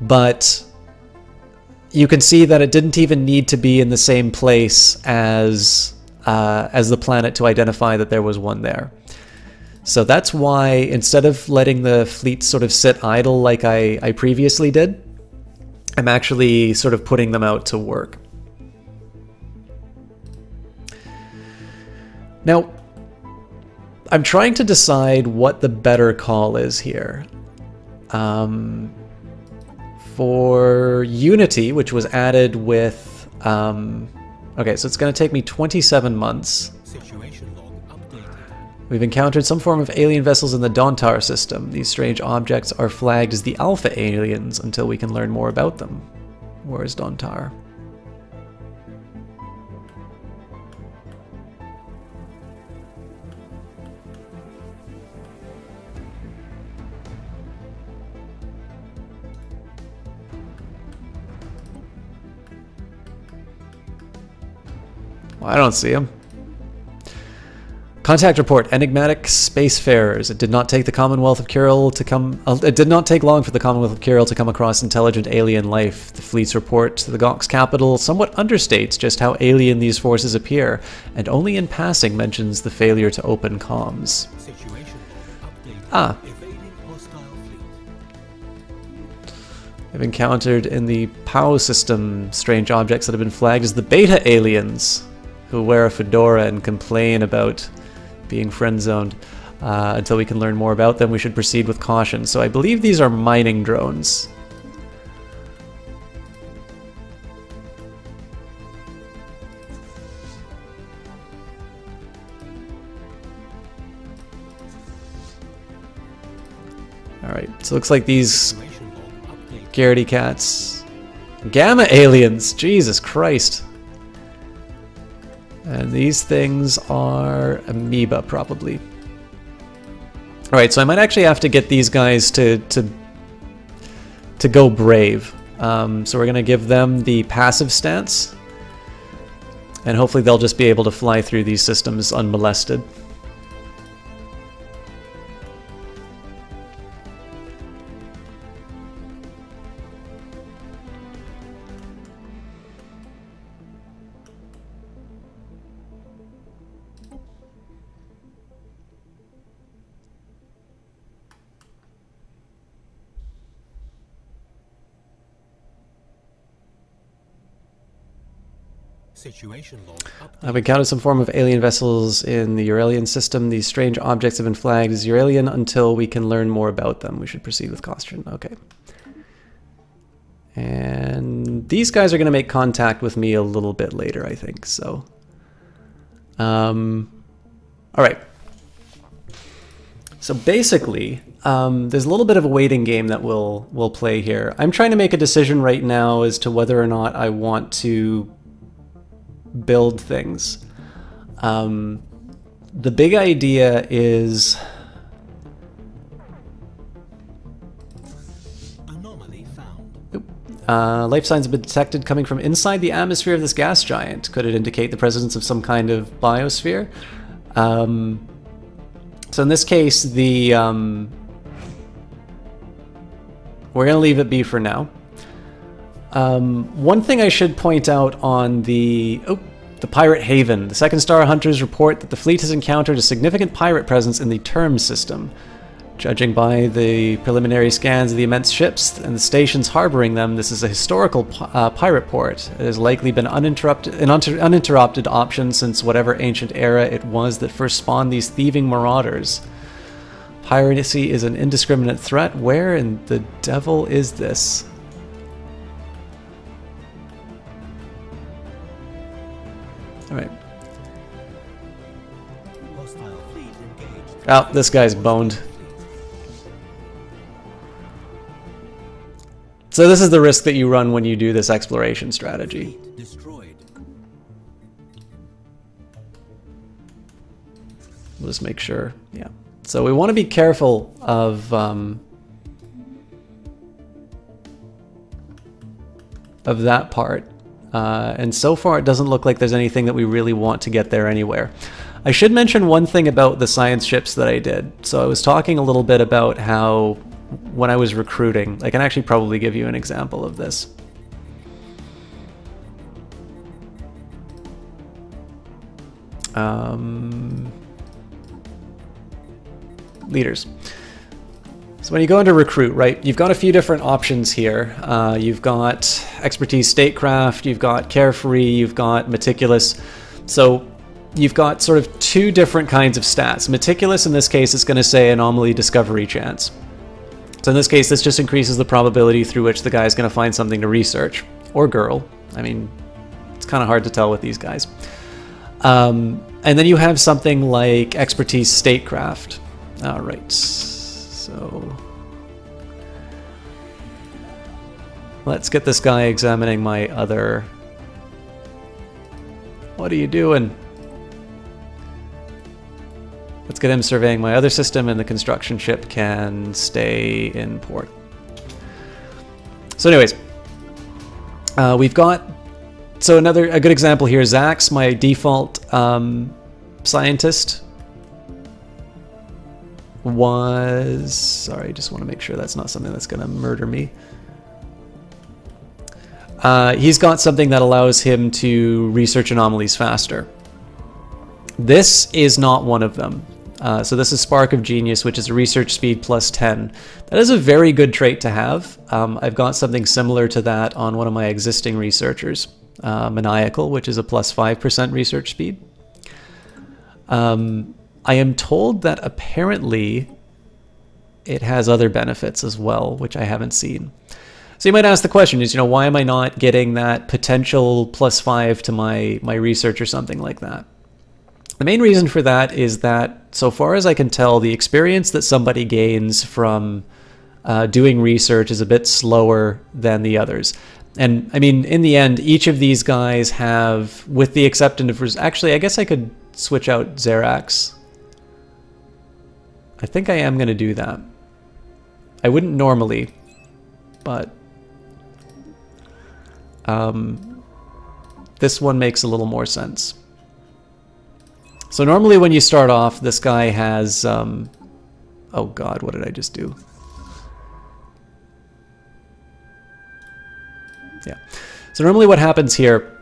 But you can see that it didn't even need to be in the same place as the planet to identify that there was one there. So that's why instead of letting the fleet sort of sit idle like I previously did, I'm actually sort of putting them out to work. Now, I'm trying to decide what the better call is here. For Unity, which was added with... okay, so it's going to take me 27 months. We've encountered some form of alien vessels in the Dontar system. These strange objects are flagged as the Alpha aliens until we can learn more about them. Where is Dontar? Well, I don't see him. Contact report: enigmatic spacefarers. It did not take the Commonwealth of Kirill to come. It did not take long for the Commonwealth of Kirill to come across intelligent alien life. The fleet's report to the Gox capital somewhat understates just how alien these forces appear, and only in passing mentions the failure to open comms. Ah. They've encountered in the POW system strange objects that have been flagged as the Beta aliens, who wear a fedora and complain about being friend-zoned. Until we can learn more about them, we should proceed with caution. So I believe these are mining drones. Alright, so it looks like these Garrity cats. Gamma aliens! Jesus Christ! And these things are amoeba, probably. Alright, so I might actually have to get these guys to go brave. So we're going to give them the passive stance. And hopefully they'll just be able to fly through these systems unmolested. Situation log update. I've encountered some form of alien vessels in the Euralian system. These strange objects have been flagged as Euralian until we can learn more about them. We should proceed with caution. Okay. And these guys are going to make contact with me a little bit later, I think. So, all right. So basically, there's a little bit of a waiting game that we'll play here. I'm trying to make a decision right now as to whether or not I want to build things. The big idea is Anomaly found. life signs have been detected coming from inside the atmosphere of this gas giant. Could it indicate the presence of some kind of biosphere? So in this case, the we're gonna leave it be for now. One thing I should point out on the Pirate Haven. The Second Star Hunters report that the fleet has encountered a significant pirate presence in the Term system. Judging by the preliminary scans of the immense ships and the stations harboring them, this is a historical pirate port. It has likely been an uninterrupted option since whatever ancient era it was that first spawned these thieving marauders. Piracy is an indiscriminate threat. Where in the devil is this? Alright. Hostile fleet engaged. Oh, this guy's boned. So this is the risk that you run when you do this exploration strategy. Fleet destroyed. We'll just make sure, yeah. So we want to be careful of that part. And so far it doesn't look like there's anything that we really want to get there anywhere. I should mention one thing about the science ships that I did. So I was talking a little bit about how when I was recruiting, I can actually probably give you an example of this. leaders. So when you go into recruit, right, you've got a few different options here. You've got expertise statecraft, you've got carefree, you've got meticulous. So you've got sort of two different kinds of stats. Meticulous in this case is going to say anomaly discovery chance. So in this case, this just increases the probability through which the guy is going to find something to research. Or girl. I mean, it's kind of hard to tell with these guys. And then you have something like expertise statecraft. All right. So let's get this guy examining my other... What are you doing? Let's get him surveying my other system, and the construction ship can stay in port. So anyways, we've got... So a good example here, Zax, my default scientist, was... Sorry, I just want to make sure that's not something that's going to murder me. He's got something that allows him to research anomalies faster. This is not one of them. So this is Spark of Genius, which is a research speed plus 10. That is a very good trait to have. I've got something similar to that on one of my existing researchers, Maniacal, which is a plus 5% research speed. I am told that apparently it has other benefits as well, which I haven't seen. So you might ask the question is, why am I not getting that potential plus 5 to my research or something like that? The main reason for that is that, so far as I can tell, the experience that somebody gains from doing research is a bit slower than the others. And I mean, in the end, each of these guys have, with the exception of... Actually, I guess I could switch out Xerax. I think I am going to do that. I wouldn't normally, but this one makes a little more sense. So normally when you start off, this guy has... oh god, what did I just do? Yeah. So normally what happens here,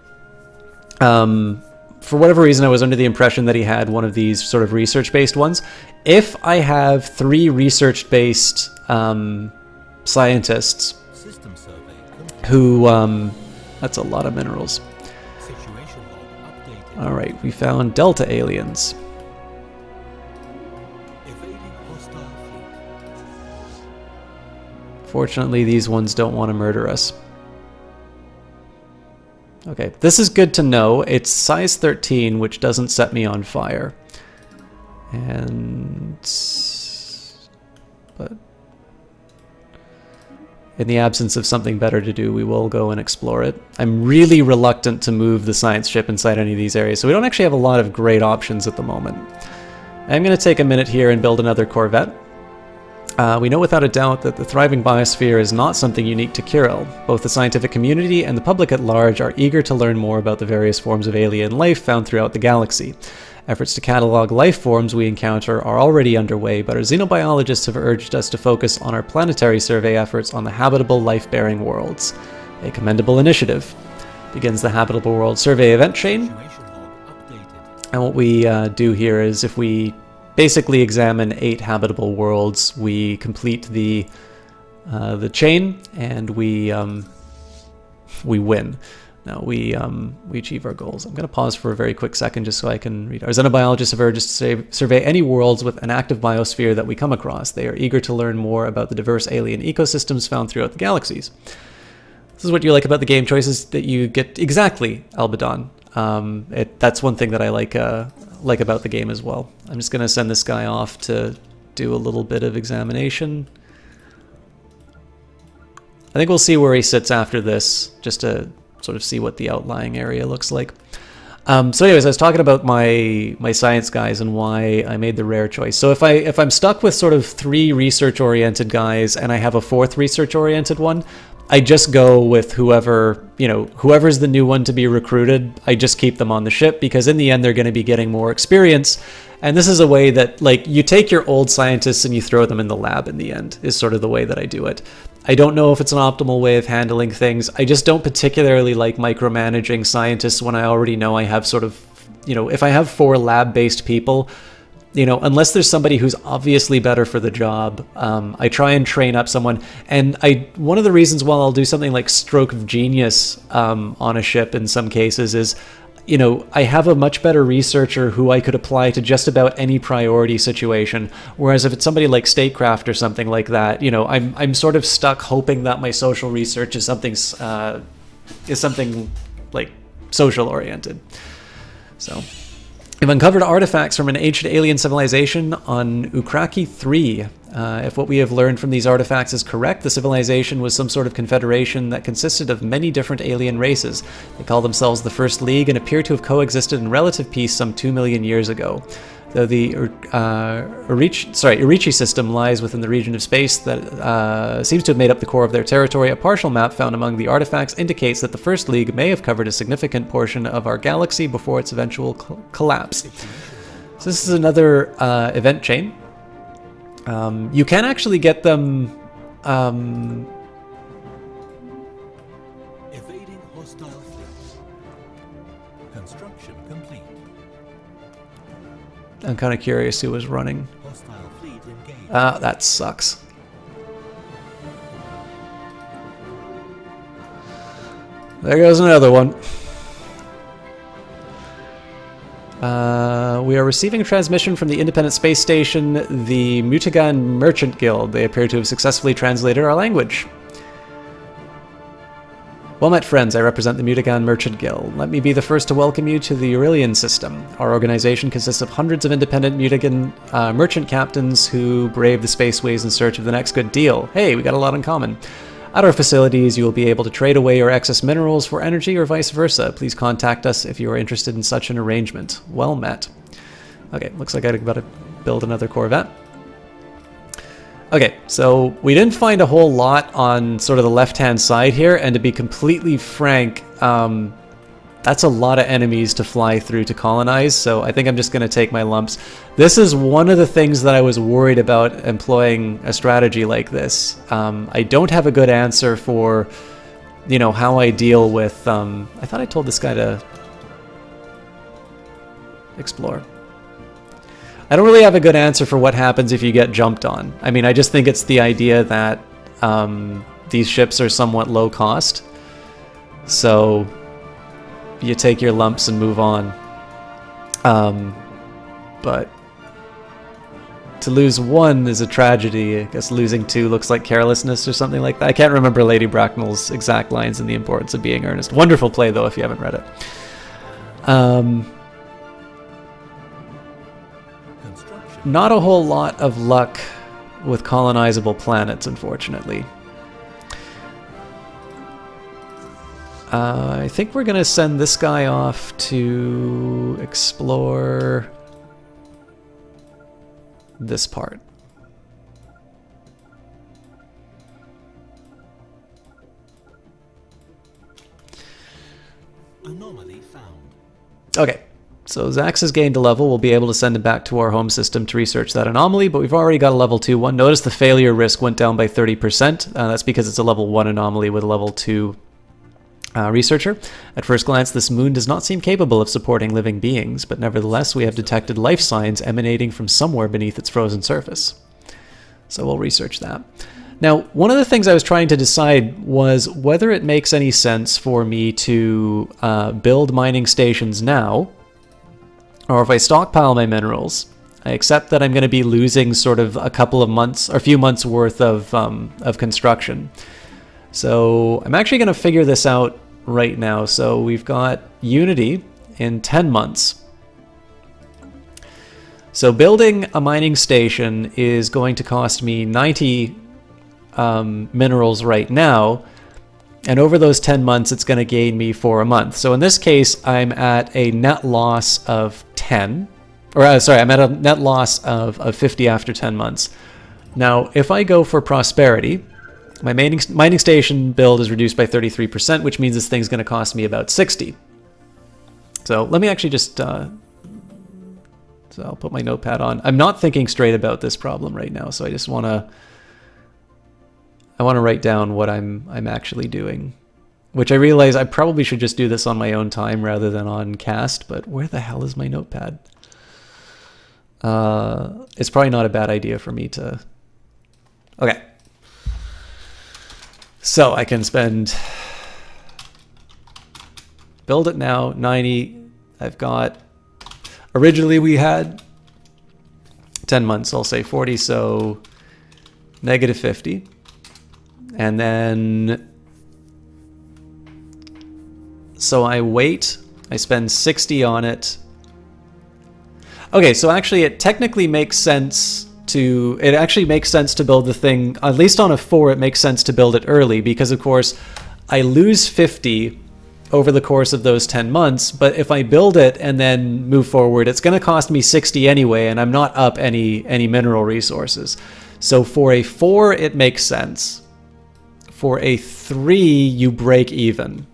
for whatever reason I was under the impression that he had one of these sort of research-based ones. If I have 3 research-based scientists who... that's a lot of minerals. Alright, we found Delta aliens. Fortunately, these ones don't want to murder us. Okay, this is good to know. It's size 13, which doesn't set me on fire. And... but... in the absence of something better to do, we will go and explore it. I'm really reluctant to move the science ship inside any of these areas, so we don't actually have a lot of great options at the moment. I'm going to take a minute here and build another Corvette. We know without a doubt that the thriving biosphere is not something unique to Kirill. Both the scientific community and the public at large are eager to learn more about the various forms of alien life found throughout the galaxy. Efforts to catalog life forms we encounter are already underway, but our xenobiologists have urged us to focus on our planetary survey efforts on the habitable life-bearing worlds. A commendable initiative. Begins the habitable world survey event chain. And what we do here is, if we basically examine 8 habitable worlds, we complete the chain, and we win. Now we achieve our goals. I'm going to pause for a very quick second just so I can read. Our xenobiologists have urged us to survey any worlds with an active biosphere that we come across. They are eager to learn more about the diverse alien ecosystems found throughout the galaxies. This is what you like about the game choices that you get. Exactly, Albadan. That's one thing that I like about the game as well. I'm just going to send this guy off to do a little bit of examination. I think we'll see where he sits after this, just to sort of see what the outlying area looks like. So anyways, I was talking about my science guys and why I made the rare choice. So if I'm stuck with sort of 3 research-oriented guys and I have a 4th research-oriented one, I just go with whoever's the new one to be recruited. I just keep them on the ship, because in the end they're going to be getting more experience. And this is a way that, like, you take your old scientists and you throw them in the lab in the end, is sort of the way that I do it. I don't know if it's an optimal way of handling things. I just don't particularly like micromanaging scientists when I already know I have sort of, if I have 4 lab-based people, you know, unless there's somebody who's obviously better for the job, I try and train up someone. And one of the reasons why I'll do something like Stroke of Genius on a ship in some cases is, you know, I have a much better researcher who I could apply to just about any priority situation. Whereas if it's somebody like Statecraft or something like that, you know, I'm sort of stuck hoping that my social research is something like social oriented. So we've uncovered artifacts from an ancient alien civilization on Ukraki 3. If what we have learned from these artifacts is correct, the civilization was some sort of confederation that consisted of many different alien races. They call themselves the First League and appear to have coexisted in relative peace some 2 million years ago. Though the Urichi system lies within the region of space that seems to have made up the core of their territory, a partial map found among the artifacts indicates that the First League may have covered a significant portion of our galaxy before its eventual collapse. So this is another event chain. You can actually get them... Evading hostile fleets. Construction complete. I'm kind of curious who was running. Hostile fleet engaged. Ah, that sucks. There goes another one. We are receiving a transmission from the independent space station, the Mutagan Merchant Guild. They appear to have successfully translated our language. Well met, friends. I represent the Mutagan Merchant Guild. Let me be the first to welcome you to the Aurelian system. Our organization consists of hundreds of independent Mutagan merchant captains who brave the spaceways in search of the next good deal. Hey, we got a lot in common. At our facilities, you will be able to trade away your excess minerals for energy or vice versa. Please contact us if you are interested in such an arrangement. Well met. Okay, looks like I'm about to build another Corvette. Okay, so we didn't find a whole lot on sort of the left-hand side here, and to be completely frank, that's a lot of enemies to fly through to colonize, so I think I'm just going to take my lumps. This is one of the things that I was worried about employing a strategy like this. I don't have a good answer for, you know, how I deal with... I thought I told this guy to explore. I don't really have a good answer for what happens if you get jumped on. I mean, I just think it's the idea that these ships are somewhat low cost. So you take your lumps and move on. But to lose one is a tragedy. I guess losing two looks like carelessness or something like that. I can't remember Lady Bracknell's exact lines in The Importance of Being Earnest. Wonderful play, though, if you haven't read it. Not a whole lot of luck with colonizable planets, unfortunately. I think we're going to send this guy off to explore this part. Anomaly found. Okay. So Zax has gained a level. We'll be able to send him back to our home system to research that anomaly, but we've already got a level 2 one. Notice the failure risk went down by 30%. That's because it's a level 1 anomaly with a level 2 researcher. At first glance, this moon does not seem capable of supporting living beings, but nevertheless, we have detected life signs emanating from somewhere beneath its frozen surface. So we'll research that. Now, one of the things I was trying to decide was whether it makes any sense for me to build mining stations now, or if I stockpile my minerals. I accept that I'm going to be losing sort of a couple of months, or a few months worth of construction. So I'm actually going to figure this out right now. So we've got Unity in 10 months. So building a mining station is going to cost me 90 minerals right now. And over those 10 months, it's going to gain me for a month. So in this case, I'm at a net loss of 10. Or sorry, I'm at a net loss of 50 after 10 months. Now, if I go for prosperity, my mining station build is reduced by 33%, which means this thing's going to cost me about 60. So let me actually just... so I'll put my notepad on. I'm not thinking straight about this problem right now, so I just want to... I want to write down what I'm actually doing, which I realize I probably should just do this on my own time rather than on cast, but where the hell is my notepad? it's probably not a bad idea for me to... Okay. So I can spend... Build it now, 90. I've got... Originally we had 10 months, I'll say 40, so negative 50. And then... So I wait, I spend 60 on it. Okay, so actually it technically makes sense to, it actually makes sense to build the thing, at least on a 4 it makes sense to build it early, because of course I lose 50 over the course of those 10 months, but if I build it and then move forward, it's going to cost me 60 anyway, and I'm not up any mineral resources. So for a 4 it makes sense. For a 3 you break even.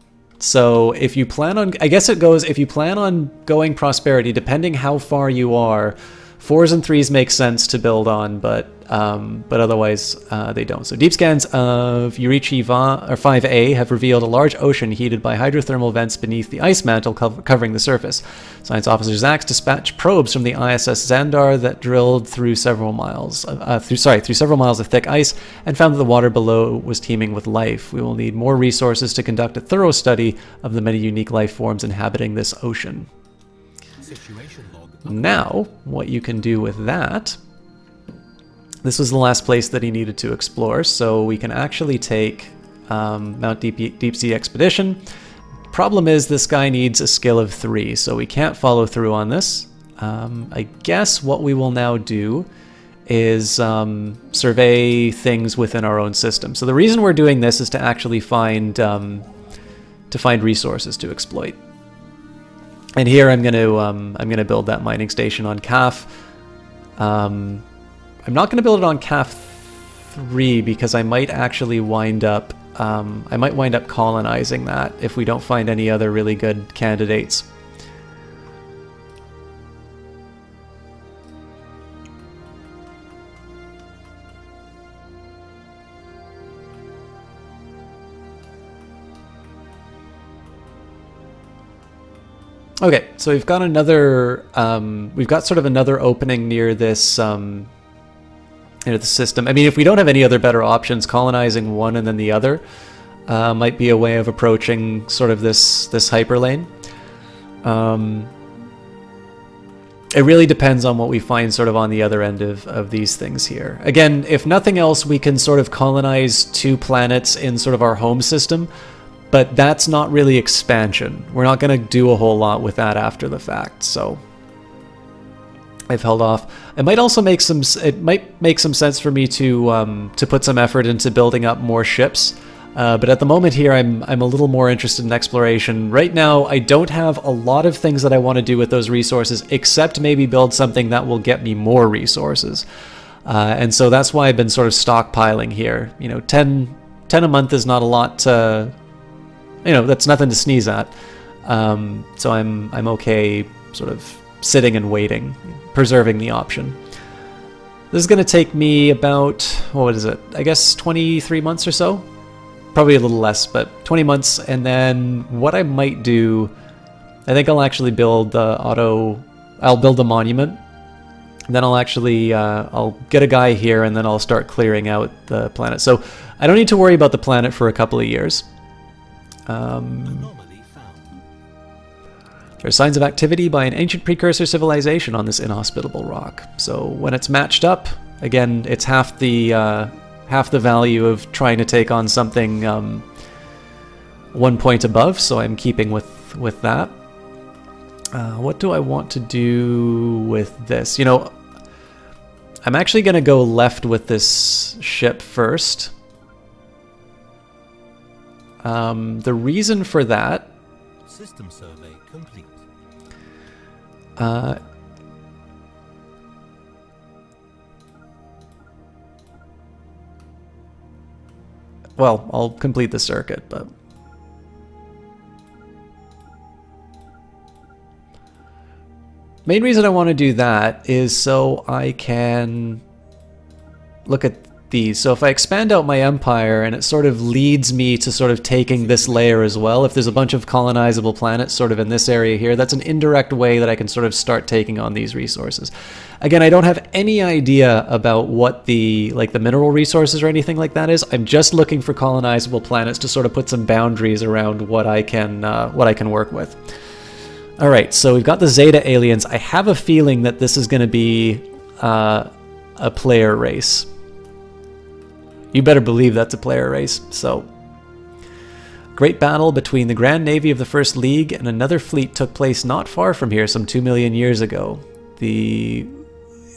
So if you plan on, I guess it goes, if you plan on going prosperity, depending how far you are, 4s and 3s make sense to build on, but otherwise they don't. So deep scans of Yurichi 5A have revealed a large ocean heated by hydrothermal vents beneath the ice mantle covering the surface. Science officer Zax dispatched probes from the ISS Xandar that drilled through several miles through several miles of thick ice and found that the water below was teeming with life. We will need more resources to conduct a thorough study of the many unique life forms inhabiting this ocean. Situation log. Now, what you can do with that, this was the last place that he needed to explore, so we can actually take Mount Deep Sea Expedition. Problem is this guy needs a skill of 3, so we can't follow through on this. I guess what we will now do is survey things within our own system. So the reason we're doing this is to actually find resources to exploit. And here I'm gonna build that mining station on CAF. I'm not gonna build it on CAF 3 because I might actually wind up colonizing that if we don't find any other really good candidates. Okay, so we've got another, we've got sort of another opening near this, the system. I mean, if we don't have any other better options, colonizing one and then the other might be a way of approaching sort of this hyperlane. It really depends on what we find sort of on the other end of these things here. Again, if nothing else, we can sort of colonize 2 planets in sort of our home system. But that's not really expansion. We're not going to do a whole lot with that after the fact, so I've held off. It might also make some. It might make some sense for me to put some effort into building up more ships. But at the moment here, I'm a little more interested in exploration. Right now, I don't have a lot of things that I want to do with those resources, except maybe build something that will get me more resources. And so that's why I've been sort of stockpiling here. You know, 10 a month is not a lot to. You know, that's nothing to sneeze at. So I'm okay sort of sitting and waiting, preserving the option. This is going to take me about, what is it? I guess 23 months or so? Probably a little less, but 20 months. And then what I might do, I think I'll actually build I'll build a monument. And then I'll actually, I'll get a guy here and then I'll start clearing out the planet. So I don't need to worry about the planet for a couple of years. Anomaly found. There are signs of activity by an ancient precursor civilization on this inhospitable rock. So when it's matched up, again, it's half the value of trying to take on something 1 point above. So I'm keeping with that. What do I want to do with this? You know, I'm actually going to go left with this ship first. The reason for that... System survey complete. Well, I'll complete the circuit, but... Main reason I want to do that is so I can look at these. So if I expand out my empire and it sort of leads me to sort of taking this layer as well, if there's a bunch of colonizable planets sort of in this area here, that's an indirect way that I can sort of start taking on these resources. Again, I don't have any idea about what the mineral resources or anything like that is. I'm just looking for colonizable planets to sort of put some boundaries around what I can work with. All right, so we've got the Zeta aliens. I have a feeling that this is going to be a player race. You better believe that's a player race. So, great battle between the Grand Navy of the First League and another fleet took place not far from here, some 2 million years ago.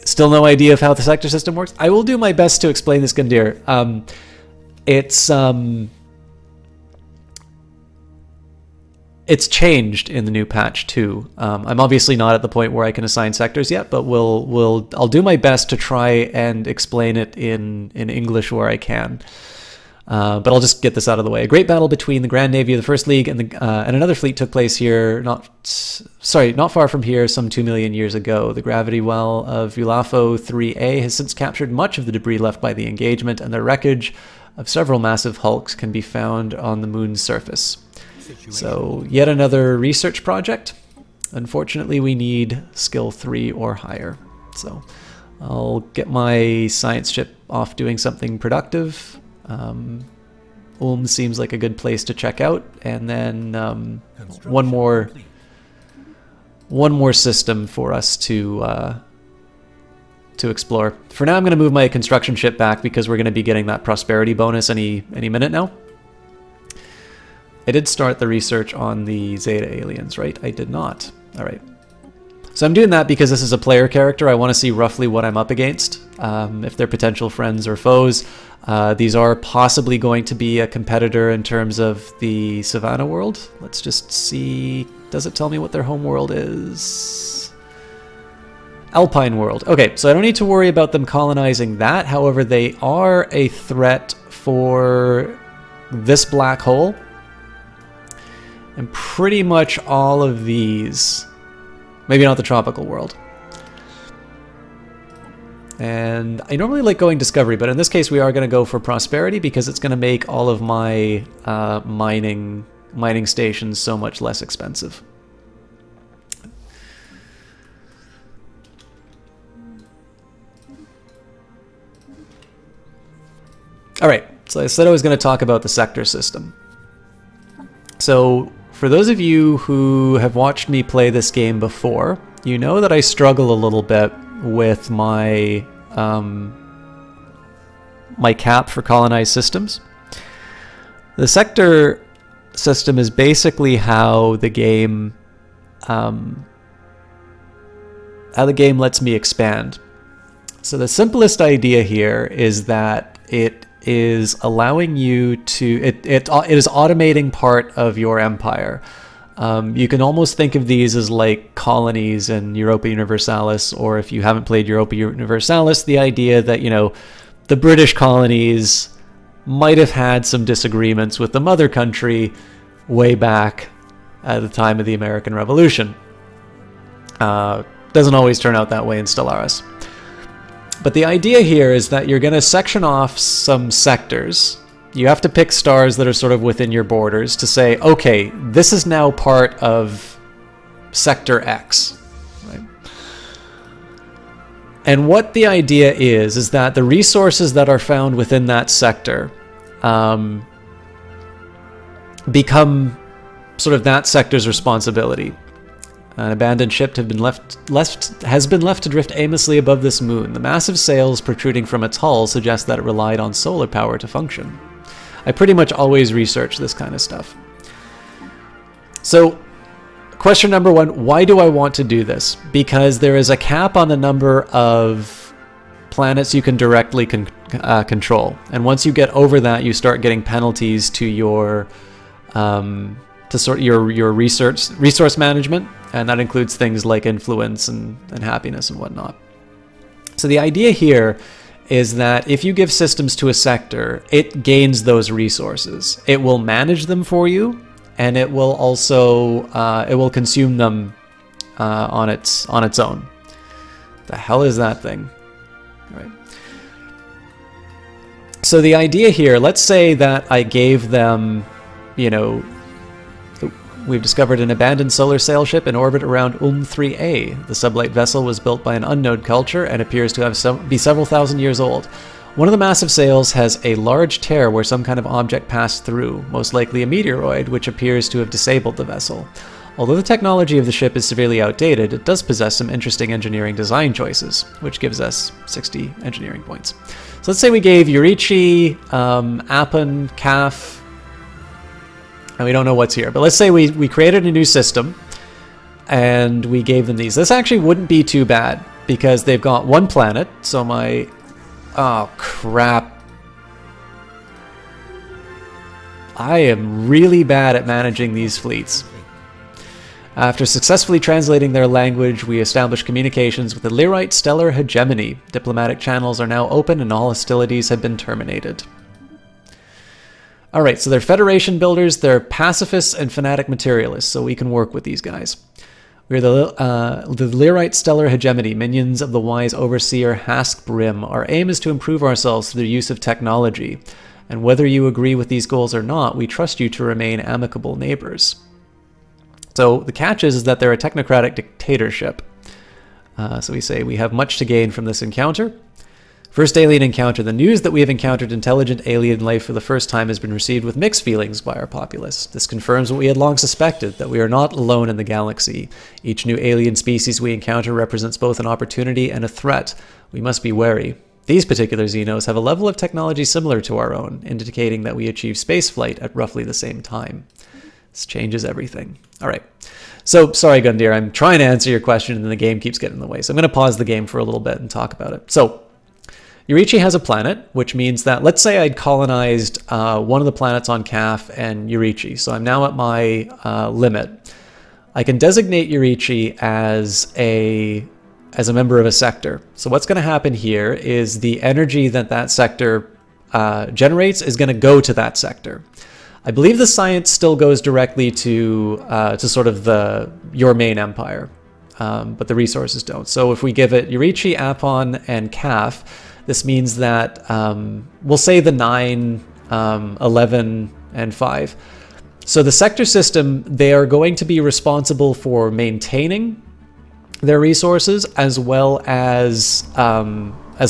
Still no idea of how the sector system works? I will do my best to explain this, Gundir. It's changed in the new patch too. I'm obviously not at the point where I can assign sectors yet, but I'll do my best to try and explain it in English where I can. But I'll just get this out of the way. A great battle between the Grand Navy of the First League and another fleet took place here, not far from here, some 2 million years ago. The gravity well of Ulafo 3A has since captured much of the debris left by the engagement, and the wreckage of several massive hulks can be found on the moon's surface. So, yet another research project. Unfortunately, we need skill 3 or higher. So, I'll get my science ship off doing something productive. Ulm seems like a good place to check out, and then one more system for us to explore. For now, I'm going to move my construction ship back because we're going to be getting that prosperity bonus any minute now. I did start the research on the Zeta aliens, right? I did not. All right. So I'm doing that because this is a player character. I want to see roughly what I'm up against, if they're potential friends or foes. These are possibly going to be a competitor in terms of the Savannah world. Let's just see. Does it tell me what their home world is? Alpine world. Okay, so I don't need to worry about them colonizing that. However, they are a threat for this black hole. And pretty much all of these. Maybe not the tropical world. And I normally like going discovery, but in this case we are going to go for prosperity because it's going to make all of my mining stations so much less expensive. Alright, so I said I was going to talk about the sector system. So, for those of you who have watched me play this game before, you know that I struggle a little bit with my my cap for colonized systems. The sector system is basically how the game lets me expand. So the simplest idea here is that it is allowing you to it is automating part of your empire. You can almost think of these as like colonies in Europa Universalis, or if you haven't played Europa Universalis, the idea that, you know, the British colonies might have had some disagreements with the mother country way back at the time of the American Revolution. Doesn't always turn out that way in Stellaris. But the idea here is that you're going to section off some sectors. You have to pick stars that are sort of within your borders to say, okay, this is now part of Sector X. Right? And what the idea is that the resources that are found within that sector become sort of that sector's responsibility. An abandoned ship has been left to drift aimlessly above this moon. The massive sails protruding from its hull suggest that it relied on solar power to function. I pretty much always research this kind of stuff. So, question number one, why do I want to do this? Because there is a cap on the number of planets you can directly control. And once you get over that, you start getting penalties to your your resource management, and that includes things like influence and happiness and whatnot. So the idea here is that if you give systems to a sector, it gains those resources. It will manage them for you, and it will also it will consume them on its own. The hell is that thing? All right. So the idea here, let's say that I gave them, you know, we've discovered an abandoned solar sail ship in orbit around 3A. The sublight vessel was built by an unknown culture and appears to have be several thousand years old. One of the massive sails has a large tear where some kind of object passed through, most likely a meteoroid, which appears to have disabled the vessel. Although the technology of the ship is severely outdated, it does possess some interesting engineering design choices, which gives us 60 engineering points. So let's say we gave Yurichi, Appen, Kaf, and we don't know what's here, but let's say we created a new system and we gave them these. This actually wouldn't be too bad because they've got one planet, so my... Oh, crap. I am really bad at managing these fleets. After successfully translating their language, we established communications with the Lyrite stellar hegemony. Diplomatic channels are now open and all hostilities have been terminated. Alright, so they're Federation builders, they're pacifists and fanatic materialists, so we can work with these guys. We're the Lyrite stellar hegemony, minions of the wise overseer Haskbrim. Our aim is to improve ourselves through the use of technology, and whether you agree with these goals or not, we trust you to remain amicable neighbors. So the catch is that they're a technocratic dictatorship. So we say we have much to gain from this encounter. First alien encounter. The news that we have encountered intelligent alien life for the first time has been received with mixed feelings by our populace. This confirms what we had long suspected, that we are not alone in the galaxy. Each new alien species we encounter represents both an opportunity and a threat. We must be wary. These particular Xenos have a level of technology similar to our own, indicating that we achieve spaceflight at roughly the same time. This changes everything. All right. So, sorry, Gundir, I'm trying to answer your question and the game keeps getting in the way. So I'm going to pause the game for a little bit and talk about it. So, Yurichi has a planet, which means that, let's say I'd colonized one of the planets on Kaf and Yurichi. So I'm now at my limit. I can designate Yurichi as a member of a sector. So what's going to happen here is the energy that that sector generates is going to go to that sector. I believe the science still goes directly to sort of your main empire, but the resources don't. So if we give it Yurichi, Apon, and Kaf, this means that we'll say the 9, 11, and 5. So the sector system, they are going to be responsible for maintaining their resources as well as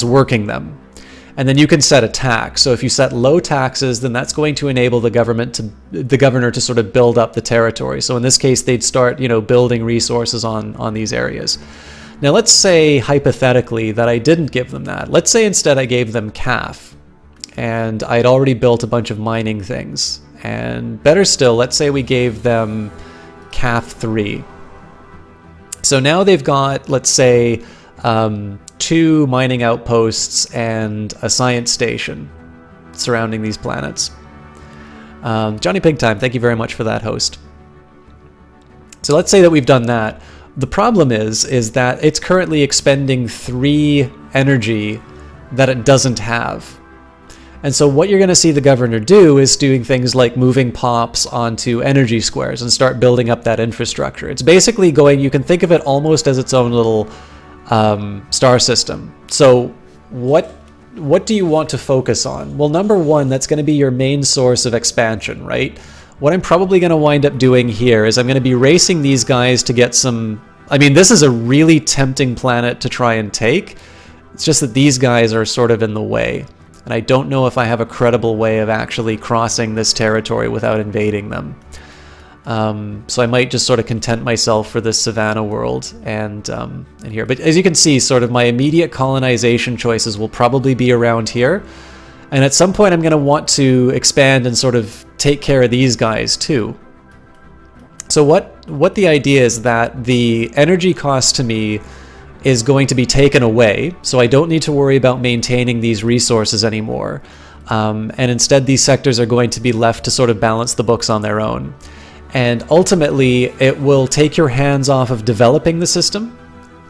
working them. And then you can set a tax. So if you set low taxes, then that's going to enable the governor to sort of build up the territory. So in this case, they'd start, you know, building resources on these areas. Now let's say hypothetically that I didn't give them that. Let's say instead I gave them Kaf, and I'd already built a bunch of mining things. And better still, let's say we gave them Kaf 3. So now they've got, let's say, 2 mining outposts and a science station surrounding these planets. Johnny Pigtime, thank you very much for that, host. So let's say that we've done that. The problem is that it's currently expending 3 energy that it doesn't have. And so what you're going to see the governor do is doing things like moving pops onto energy squares and start building up that infrastructure. It's basically going, you can think of it almost as its own little star system. So what do you want to focus on? Well, number one, that's going to be your main source of expansion, right? What I'm probably going to wind up doing here is I'm going to be racing these guys to get some... I mean, this is a really tempting planet to try and take. It's just that these guys are sort of in the way. And I don't know if I have a credible way of actually crossing this territory without invading them. So I might just sort of content myself for this Savannah world and here. But as you can see, sort of my immediate colonization choices will probably be around here. And at some point I'm going to want to expand and sort of take care of these guys too. So what the idea is that the energy cost to me is going to be taken away, so I don't need to worry about maintaining these resources anymore. And instead these sectors are going to be left to sort of balance the books on their own. And ultimately it will take your hands off of developing the system.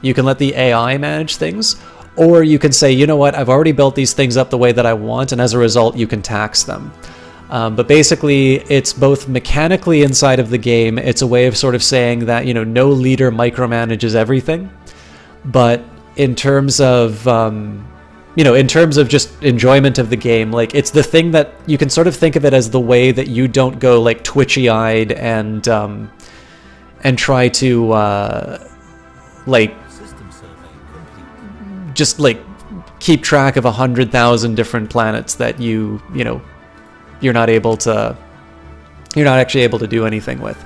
You can let the AI manage things. Or you can say, you know what, I've already built these things up the way that I want, and as a result, you can tax them. But basically, it's both mechanically inside of the game, it's a way of sort of saying that, you know, no leader micromanages everything. But in terms of you know, in terms of just enjoyment of the game, like it's the thing that you can sort of think of it as the way that you don't go like twitchy-eyed and try to like just like keep track of 100,000 different planets that you know you're not actually able to do anything with.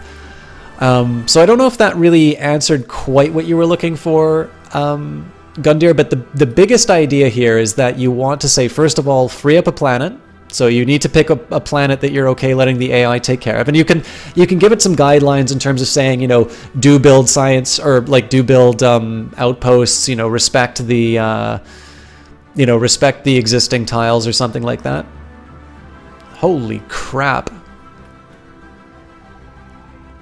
So I don't know if that really answered quite what you were looking for, Gundyr, but the biggest idea here is that you want to say, first of all, free up a planet. So you need to pick up a planet that you're okay letting the AI take care of, and you can give it some guidelines in terms of saying, you know, do build science, or like do build outposts, you know, respect the respect the existing tiles or something like that. Holy crap!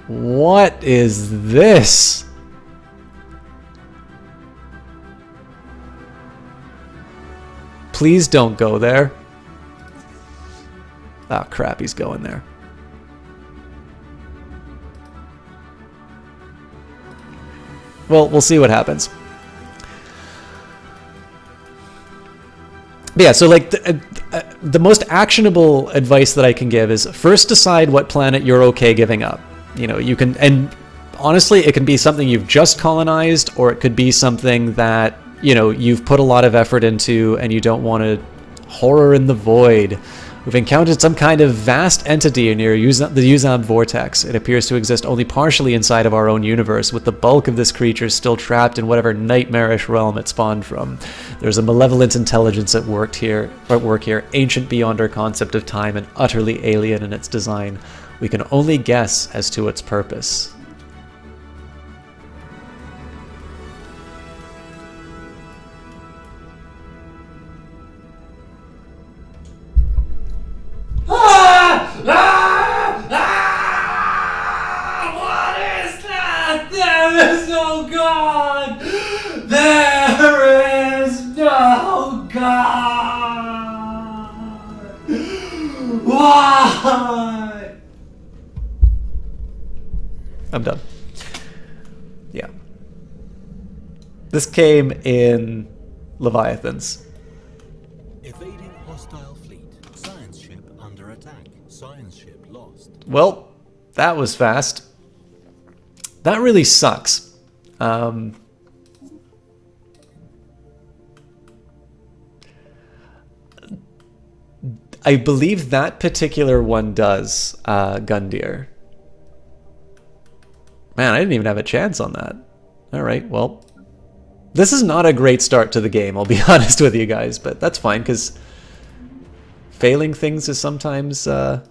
What is this? Please don't go there. Oh crap, he's going there. Well, we'll see what happens. But yeah, so like the most actionable advice that I can give is first decide what planet you're okay giving up. You know, you can, and honestly, it can be something you've just colonized, or it could be something that, you know, you've put a lot of effort into and you don't want to. Horror in the void. We've encountered some kind of vast entity near the Uzab vortex. It appears to exist only partially inside of our own universe, with the bulk of this creature still trapped in whatever nightmarish realm it spawned from. There's a malevolent intelligence at work here, ancient beyond our concept of time and utterly alien in its design. We can only guess as to its purpose. What is that? There is no God! There is no God! Why? I'm done. Yeah. This came in Leviathans. Evading hostile fleet. Science ship under attack. Science ship lost. Well, that was fast. That really sucks. I believe that particular one does, Gundyr. Man, I didn't even have a chance on that. Alright, well. This is not a great start to the game, I'll be honest with you guys, but that's fine, because failing things is sometimes fun.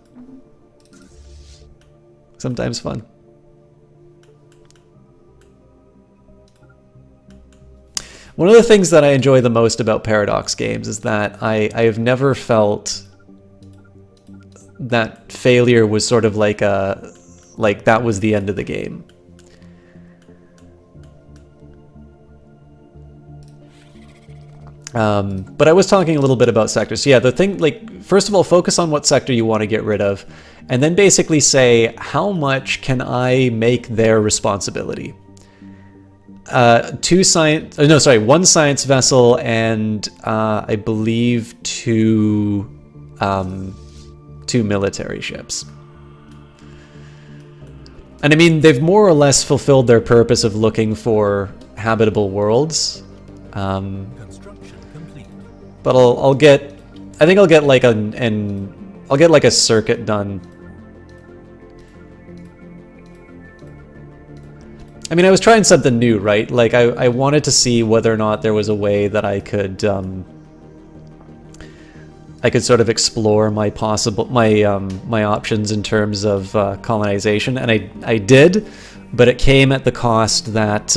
One of the things that I enjoy the most about Paradox games is that I have never felt that failure was sort of like that was the end of the game. But I was talking a little bit about sectors. So yeah, the thing, like, first of all, focus on what sector you want to get rid of, and then basically say, how much can I make their responsibility? One science vessel and I believe two military ships. And I mean, they've more or less fulfilled their purpose of looking for habitable worlds. Construction complete. But I'll get like a circuit done. I mean, I was trying something new, right? Like I wanted to see whether or not there was a way that I could sort of explore my my options in terms of colonization, and I did, but it came at the cost that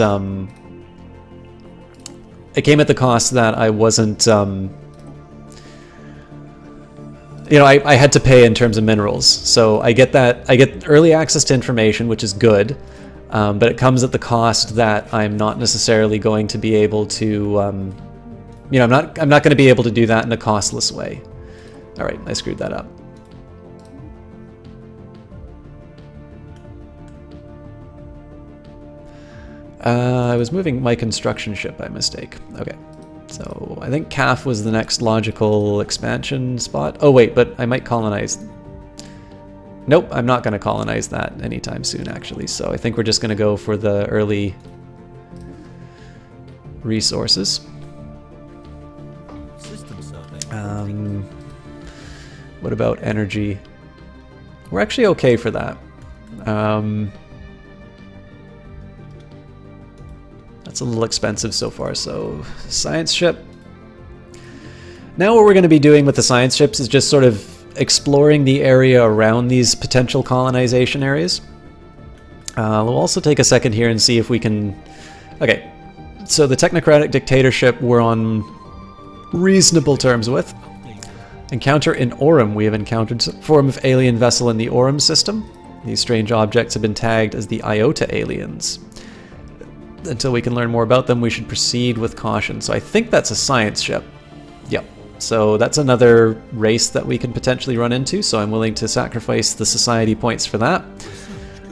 I wasn't you know, I had to pay in terms of minerals. So I get early access to information, which is good, but it comes at the cost that I'm not necessarily going to be able to you know, I'm not going to be able to do that in a costless way. All right, I screwed that up. I was moving my construction ship by mistake. Okay. So I think CAF was the next logical expansion spot. Oh wait, but I might colonize. Nope, I'm not going to colonize that anytime soon, actually. So I think we're just going to go for the early resources. What about energy? We're actually okay for that. That's a little expensive so far, so science ship. Now what we're going to be doing with the science ships is just sort of exploring the area around these potential colonization areas. We'll also take a second here and see if we can... Okay, so the technocratic dictatorship we're on reasonable terms with. Encounter in Aurum. We have encountered some form of alien vessel in the Aurum system. These strange objects have been tagged as the Iota aliens. Until we can learn more about them, we should proceed with caution. So I think that's a science ship. Yep. So that's another race that we can potentially run into, so I'm willing to sacrifice the society points for that.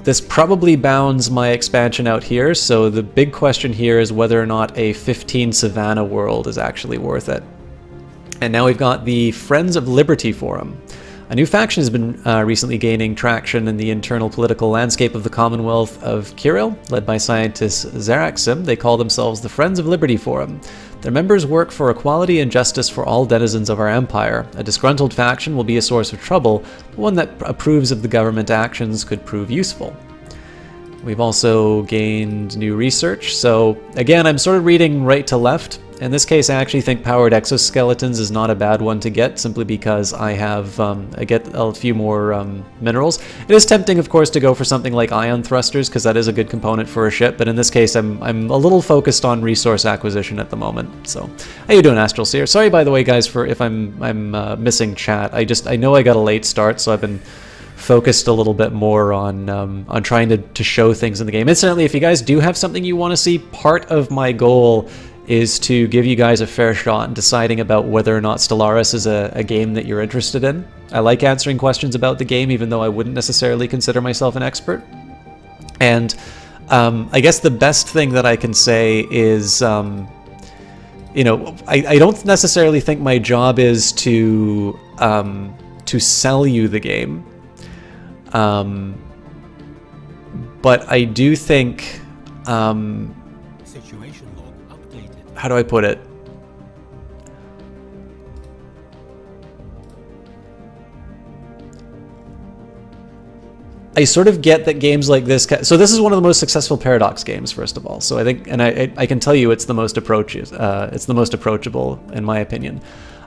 This probably bounds my expansion out here, so the big question here is whether or not a 15 Savannah world is actually worth it. And now we've got the Friends of Liberty Forum. A new faction has been recently gaining traction in the internal political landscape of the Commonwealth of Kiril, led by scientist Zaraxim. They call themselves the Friends of Liberty Forum. Their members work for equality and justice for all denizens of our empire. A disgruntled faction will be a source of trouble, but one that approves of the government actions could prove useful. We've also gained new research, so again, I'm sort of reading right to left. In this case, I actually think powered exoskeletons is not a bad one to get, simply because I have I get a few more minerals. It is tempting, of course, to go for something like ion thrusters, because that is a good component for a ship, but in this case, I'm a little focused on resource acquisition at the moment. So, how you doing, Astral Seer? Sorry, by the way, guys, for if I'm missing chat. I know I got a late start, so I've been focused a little bit more on trying to show things in the game. Incidentally, if you guys do have something you want to see, part of my goal is to give you guys a fair shot in deciding about whether or not Stellaris is a game that you're interested in. I like answering questions about the game, even though I wouldn't necessarily consider myself an expert. And I guess the best thing that I can say is, you know, I don't necessarily think my job is to sell you the game. But I do think... how do I put it? I sort of get that games like this... So this is one of the most successful Paradox games, first of all. So I think, and I can tell you it's the most approachable, in my opinion.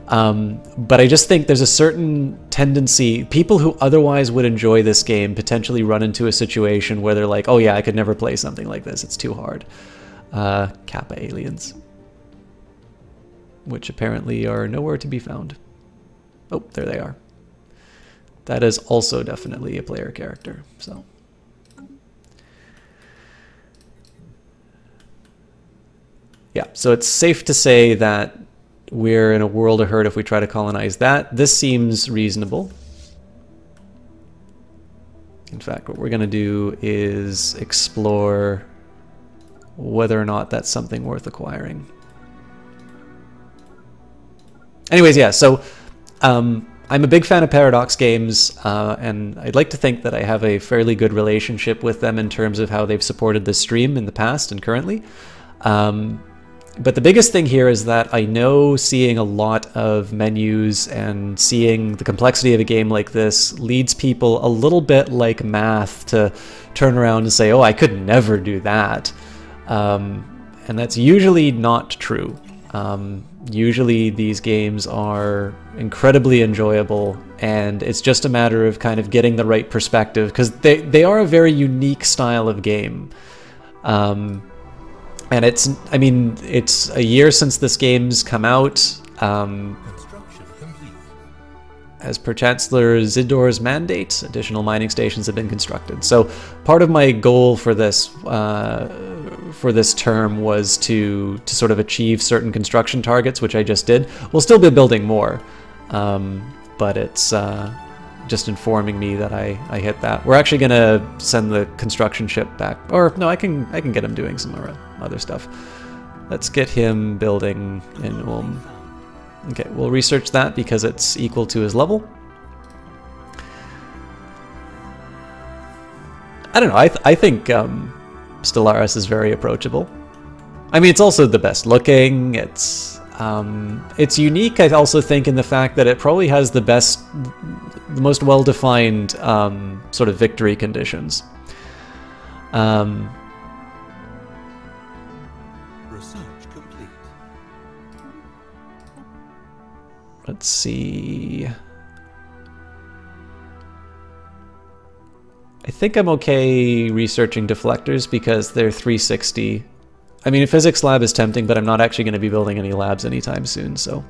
But I just think there's a certain tendency... People who otherwise would enjoy this game potentially run into a situation where they're like, oh yeah, I could never play something like this. It's too hard. Kappa aliens. Which apparently are nowhere to be found. Oh, there they are. That is also definitely a player character, so. Yeah, so it's safe to say that we're in a world of hurt if we try to colonize that. This seems reasonable. In fact, what we're going to do is explore whether or not that's something worth acquiring. Anyways, yeah, so I'm a big fan of Paradox games, and I'd like to think that I have a fairly good relationship with them in terms of how they've supported this stream in the past and currently. But the biggest thing here is that I know seeing a lot of menus and seeing the complexity of a game like this leads people a little bit like math to turn around and say, oh, I could never do that. And that's usually not true. Usually these games are incredibly enjoyable, and it's just a matter of kind of getting the right perspective, because they are a very unique style of game. And it's, I mean, it's a year since this game's come out. Construction complete. As per Chancellor Zidor's mandate, additional mining stations have been constructed. So part of my goal for this term was to sort of achieve certain construction targets, which I just did. We'll still be building more, but it's just informing me that I hit that. We're actually going to send the construction ship back, or no, I can get him doing some other stuff. Let's get him building in Ulm. Okay, we'll research that because it's equal to his level. I don't know, I think Stellaris is very approachable. I mean, it's also the best looking, it's unique, I also think, in the fact that it probably has the most well-defined sort of victory conditions. Research complete. Let's see. I think I'm okay researching deflectors because they're 360. I mean, a physics lab is tempting, but I'm not actually going to be building any labs anytime soon, so.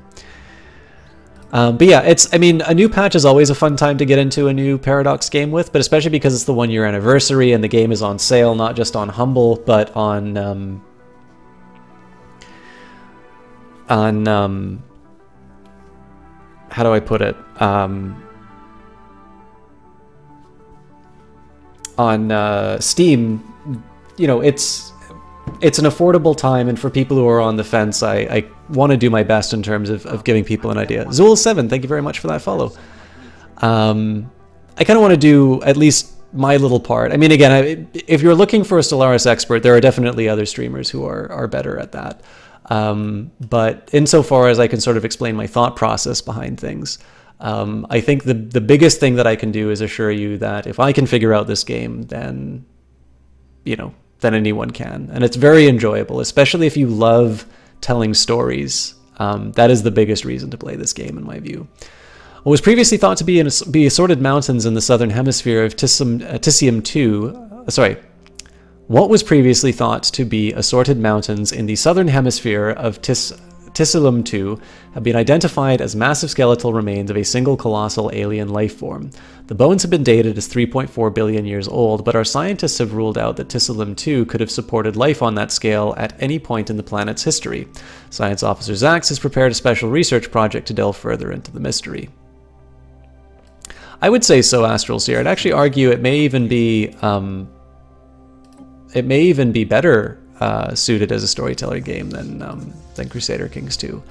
But yeah, I mean, a new patch is always a fun time to get into a new Paradox game with, but especially because it's the 1-year anniversary and the game is on sale, not just on Humble, but on how do I put it? On Steam, you know, it's an affordable time, and for people who are on the fence, I want to do my best in terms of giving people an idea. Zool7, thank you very much for that follow. I kind of want to do at least my little part. I mean, again, if you're looking for a Stellaris expert, there are definitely other streamers who are better at that. But insofar as I can sort of explain my thought process behind things, I think the biggest thing that I can do is assure you that if I can figure out this game, then, you know, then anyone can. And it's very enjoyable, especially if you love telling stories. That is the biggest reason to play this game, in my view. What was previously thought to be assorted mountains in the southern hemisphere of Tisium 2, what was previously thought to be assorted mountains in the southern hemisphere of Tisilum 2 have been identified as massive skeletal remains of a single colossal alien life form. The bones have been dated as 3.4 billion years old, but our scientists have ruled out that Tisilum 2 could have supported life on that scale at any point in the planet's history. Science Officer Zax has prepared a special research project to delve further into the mystery. I would say so, Astral Seer. I'd actually argue it may even be better suited as a storytelling game than Crusader Kings 2.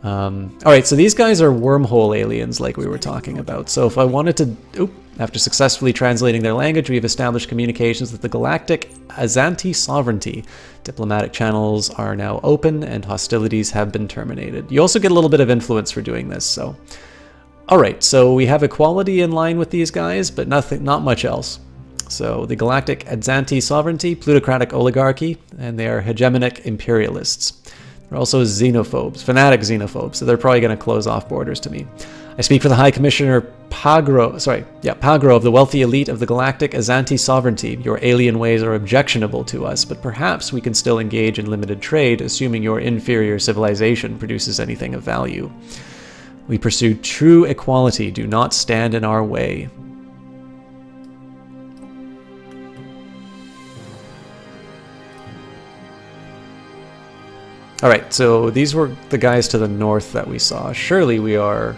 Alright, so these guys are wormhole aliens like we were talking about. So if I wanted to... after successfully translating their language, we have established communications with the galactic Azanti sovereignty. Diplomatic channels are now open and hostilities have been terminated. You also get a little bit of influence for doing this, so... Alright, so we have equality in line with these guys, but not much else. So the galactic Azanti sovereignty, plutocratic oligarchy, and they are hegemonic imperialists. They're also xenophobes, fanatic xenophobes, so they're probably going to close off borders to me. I speak for the High Commissioner Pagro of the wealthy elite of the galactic Azanti sovereignty. Your alien ways are objectionable to us, but perhaps we can still engage in limited trade, assuming your inferior civilization produces anything of value. We pursue true equality. Do not stand in our way. Alright, so these were the guys to the north that we saw. Surely we are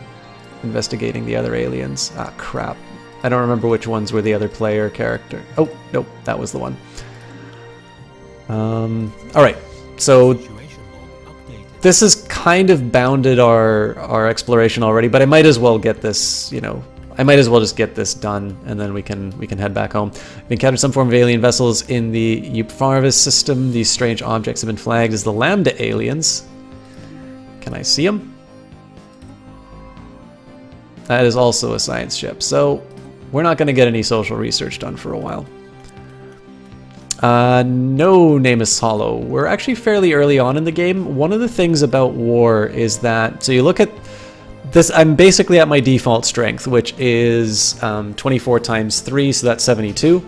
investigating the other aliens. Ah, crap. I don't remember which ones were the other player character. Oh, nope, that was the one. Alright, so this has kind of bounded our exploration already, but I might as well get this, you know, I might as well just get this done, and then we can head back home. We've encountered some form of alien vessels in the Euphravis system. These strange objects have been flagged as the Lambda aliens. Can I see them? That is also a science ship, so we're not going to get any social research done for a while. No, Namus Hollow. We're actually fairly early on in the game. One of the things about war is that, so you look at this, I'm basically at my default strength, which is 24 times 3, so that's 72.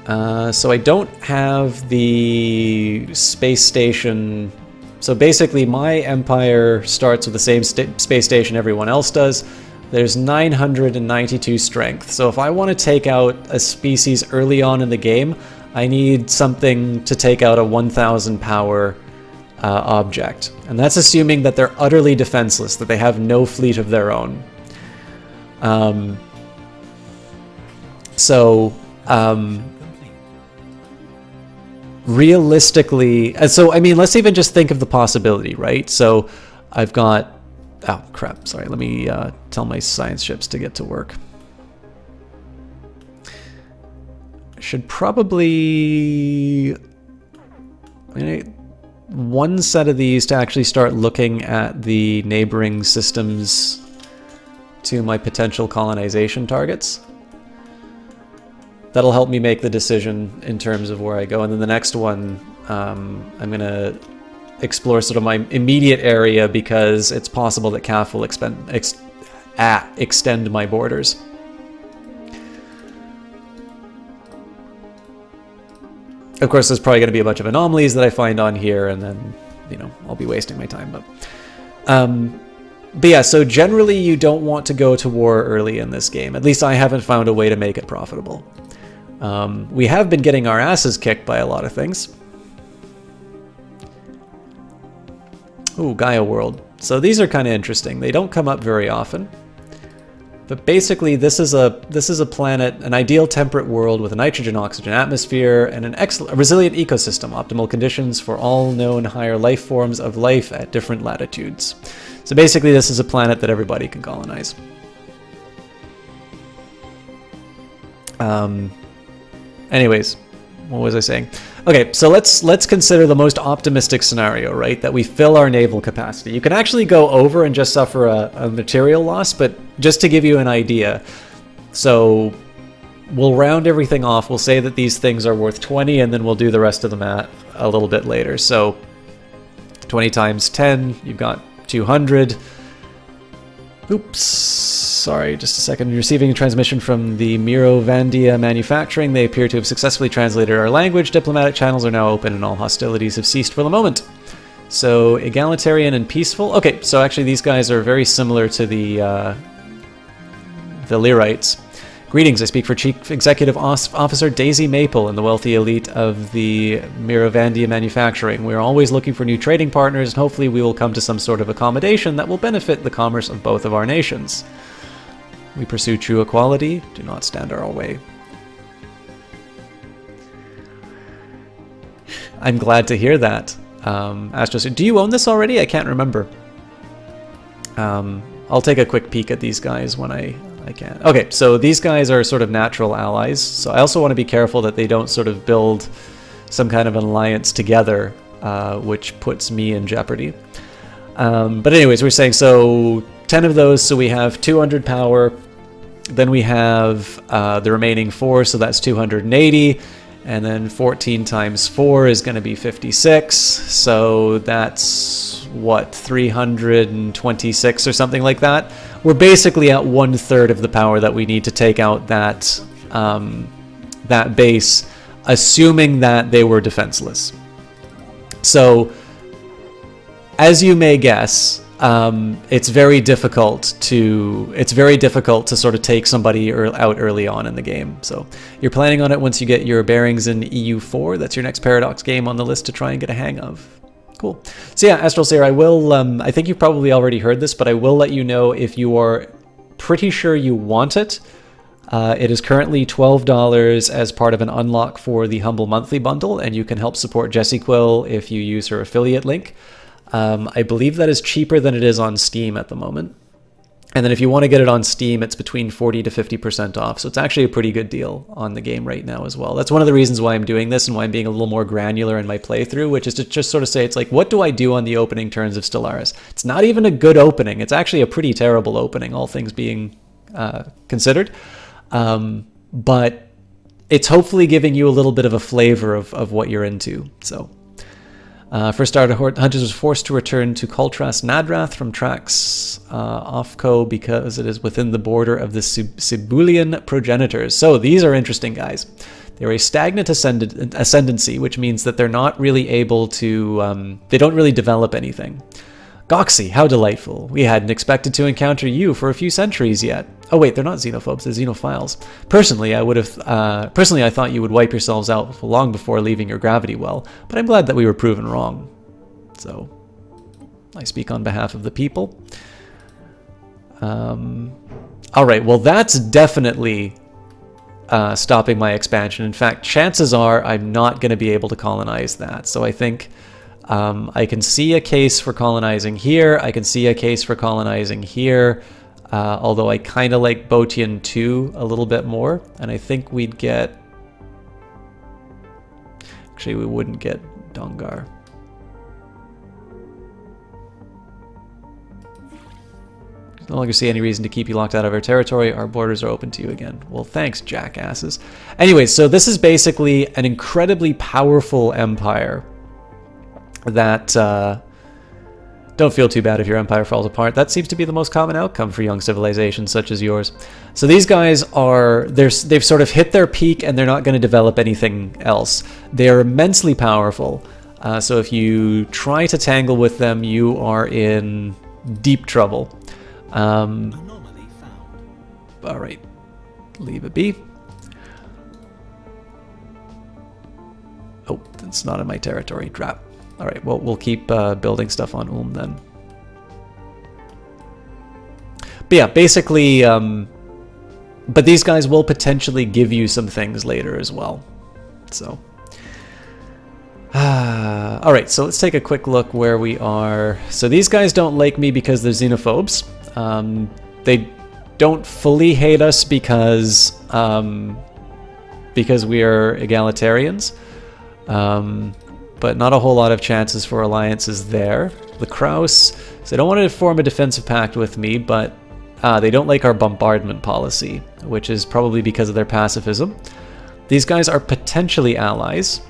So I don't have the space station. So basically my empire starts with the same space station everyone else does. There's 992 strength. So if I want to take out a species early on in the game, I need something to take out a 1000 power object. And that's assuming that they're utterly defenseless, that they have no fleet of their own. realistically, so I mean, let's even just think of the possibility, right? So I've got, oh crap, sorry, let me tell my science ships to get to work. I should probably, I mean, one set of these to actually start looking at the neighboring systems to my potential colonization targets. That'll help me make the decision in terms of where I go. And then the next one, I'm going to explore sort of my immediate area because it's possible that CAF will extend my borders. Of course, there's probably going to be a bunch of anomalies that I find on here, and then, you know, I'll be wasting my time. But yeah, so generally you don't want to go to war early in this game. At least I haven't found a way to make it profitable. We have been getting our asses kicked by a lot of things. Ooh, Gaia World. So these are kind of interesting. They don't come up very often. But basically, this is a planet, an ideal temperate world with a nitrogen-oxygen atmosphere and a resilient ecosystem, optimal conditions for all known higher life forms of life at different latitudes. So basically, this is a planet that everybody can colonize. Anyways, what was I saying? Okay, so let's consider the most optimistic scenario, right? That we fill our naval capacity. You can actually go over and just suffer a material loss, but just to give you an idea, so we'll round everything off. We'll say that these things are worth 20, and then we'll do the rest of the math a little bit later. So 20 times 10, you've got 200. Oops, sorry, just a second. Receiving a transmission from the Mirovandia Manufacturing. They appear to have successfully translated our language. Diplomatic channels are now open and all hostilities have ceased for the moment. So, egalitarian and peaceful. Okay, so actually these guys are very similar to the Lyrites. Greetings, I speak for Chief Executive Officer Daisy Maple and the wealthy elite of the Mirovandia Manufacturing. We're always looking for new trading partners, and hopefully we will come to some sort of accommodation that will benefit the commerce of both of our nations. We pursue true equality. Do not stand our way. I'm glad to hear that. Astros, do you own this already? I can't remember. I'll take a quick peek at these guys when I can. Okay, so these guys are sort of natural allies. So I also want to be careful that they don't sort of build some kind of an alliance together, which puts me in jeopardy. But anyways, we're saying so 10 of those, so we have 200 power. Then we have the remaining 4, so that's 280. And then 14 times 4 is going to be 56. So that's, what, 326 or something like that. We're basically at 1/3 of the power that we need to take out that, that base, assuming that they were defenseless. So, as you may guess, it's very difficult to sort of take somebody out early on in the game. So you're planning on it once you get your bearings in EU4. That's your next Paradox game on the list to try and get a hang of. Cool. So yeah, Astral Sayer, I will, I think you've probably already heard this, but I will let you know if you are pretty sure you want it. It is currently $12 as part of an unlock for the Humble Monthly Bundle, and you can help support Jessie Quill if you use her affiliate link. I believe that is cheaper than it is on Steam at the moment. And then if you want to get it on Steam, it's between 40 to 50% off. So it's actually a pretty good deal on the game right now as well. That's one of the reasons why I'm doing this and why I'm being a little more granular in my playthrough, which is to just sort of say, it's like, what do I do on the opening turns of Stellaris? It's not even a good opening. It's actually a pretty terrible opening, all things being considered. But it's hopefully giving you a little bit of a flavor of what you're into. So first starter, Hunters was forced to return to Kultras Nadrath from Trax Offco because it is within the border of the Sibulian progenitors. So these are interesting guys. They're a stagnant ascendancy, which means that they're not really able to, they don't really develop anything. Goxie, how delightful. We hadn't expected to encounter you for a few centuries yet. Oh wait, they're not xenophobes, they're xenophiles. Personally, I thought you would wipe yourselves out long before leaving your gravity well, but I'm glad that we were proven wrong. So, I speak on behalf of the people. Alright, well that's definitely stopping my expansion. In fact, chances are I'm not going to be able to colonize that. So I think I can see a case for colonizing here. I can see a case for colonizing here. Although I kind of like Botian 2 a little bit more. And I think we'd get... Actually, we wouldn't get Dongar. No longer see any reason to keep you locked out of our territory. Our borders are open to you again. Well, thanks, jackasses. Anyways, so this is basically an incredibly powerful empire that... don't feel too bad if your empire falls apart. That seems to be the most common outcome for young civilizations such as yours. So these guys are... they've sort of hit their peak and they're not going to develop anything else. They are immensely powerful. So if you try to tangle with them, you are in deep trouble. Anomaly found. All right, leave it be. Oh, it's not in my territory. Drop. All right, well, we'll keep building stuff on Ulm then. But yeah, basically, but these guys will potentially give you some things later as well. So, all right, so let's take a quick look where we are. So these guys don't like me because they're xenophobes. They don't fully hate us because we are egalitarians. But not a whole lot of chances for alliances there. The Kraus, so they don't want to form a defensive pact with me, but they don't like our bombardment policy, which is probably because of their pacifism. These guys are potentially allies.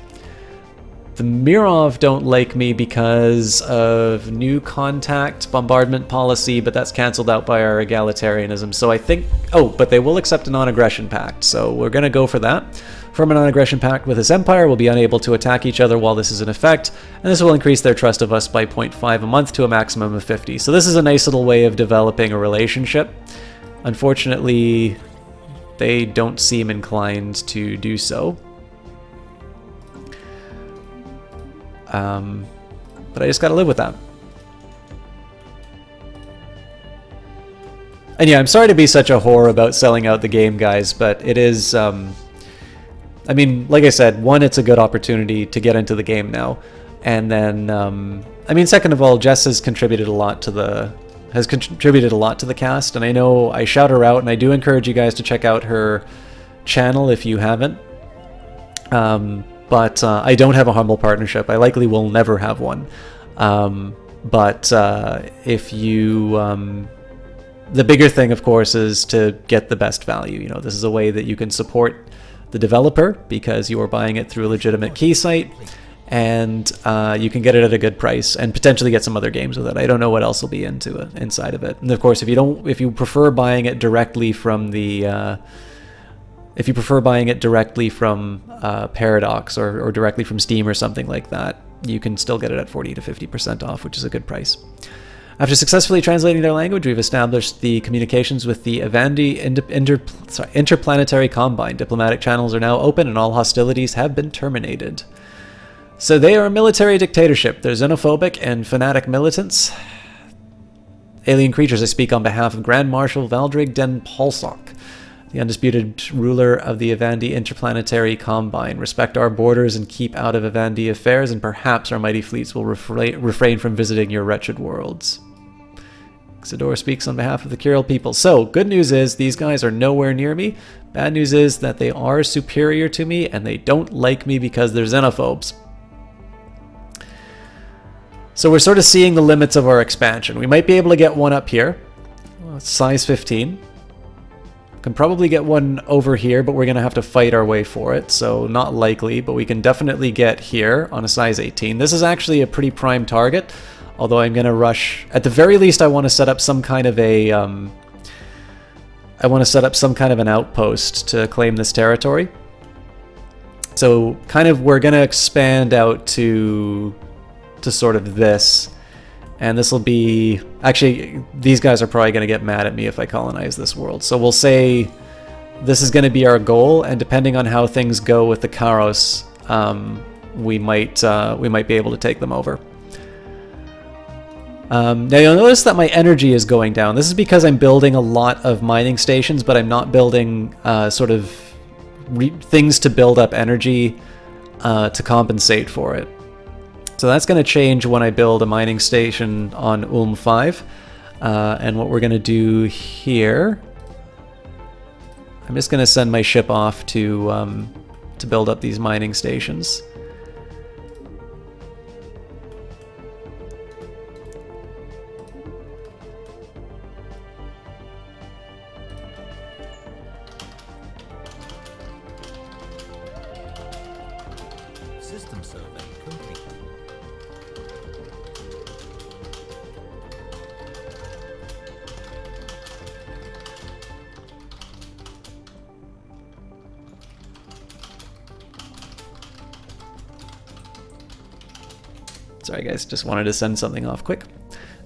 The Mirov don't like me because of new contact bombardment policy, but that's cancelled out by our egalitarianism. So I think... Oh, but they will accept a non-aggression pact, so we're going to go for that. From a non-aggression pact with this empire, we'll be unable to attack each other while this is in effect, and this will increase their trust of us by 0.5 a month to a maximum of 50. So this is a nice little way of developing a relationship. Unfortunately, they don't seem inclined to do so. But I just gotta live with that. And yeah, I'm sorry to be such a whore about selling out the game, guys, but it is, I mean, like I said, one, it's a good opportunity to get into the game now. And then, I mean, second of all, Jess has contributed a lot to the cast, and I know I shout her out, and I do encourage you guys to check out her channel if you haven't. But I don't have a humble partnership. I likely will never have one. But if you... the bigger thing, of course, is to get the best value. You know, this is a way that you can support the developer because you are buying it through a legitimate key site, and you can get it at a good price and potentially get some other games with it. I don't know what else will be inside of it. And of course, if you prefer buying it directly from the Paradox or directly from Steam or something like that, you can still get it at 40 to 50% off, which is a good price. After successfully translating their language, we've established the communications with the Avandi Interplanetary Combine. Diplomatic channels are now open and all hostilities have been terminated. So they are a military dictatorship. They're xenophobic and fanatic militants. Alien creatures, I speak on behalf of Grand Marshal Valdrig den Polsok, the undisputed ruler of the Avandi Interplanetary Combine. Respect our borders and keep out of Avandi affairs, and perhaps our mighty fleets will refrain from visiting your wretched worlds. Xador speaks on behalf of the Kirill people. So, good news is these guys are nowhere near me. Bad news is that they are superior to me, and they don't like me because they're xenophobes. So we're sort of seeing the limits of our expansion. We might be able to get one up here. Well, size 15. Can probably get one over here, but we're going to have to fight our way for it, so not likely, but we can definitely get here on a size 18. This is actually a pretty prime target, although I'm going to rush... At the very least, I want to set up some kind of a... an outpost to claim this territory. So, kind of, we're going to expand out to sort of this. And this will be... Actually, these guys are probably going to get mad at me if I colonize this world. So we'll say this is going to be our goal, and depending on how things go with the Karos, we might be able to take them over. Now you'll notice that my energy is going down. This is because I'm building a lot of mining stations, but I'm not building sort of things to build up energy to compensate for it. So that's going to change when I build a mining station on Ulm 5. And what we're going to do here, I'm just going to send my ship off to build up these mining stations. System survey complete. Sorry guys, just wanted to send something off quick.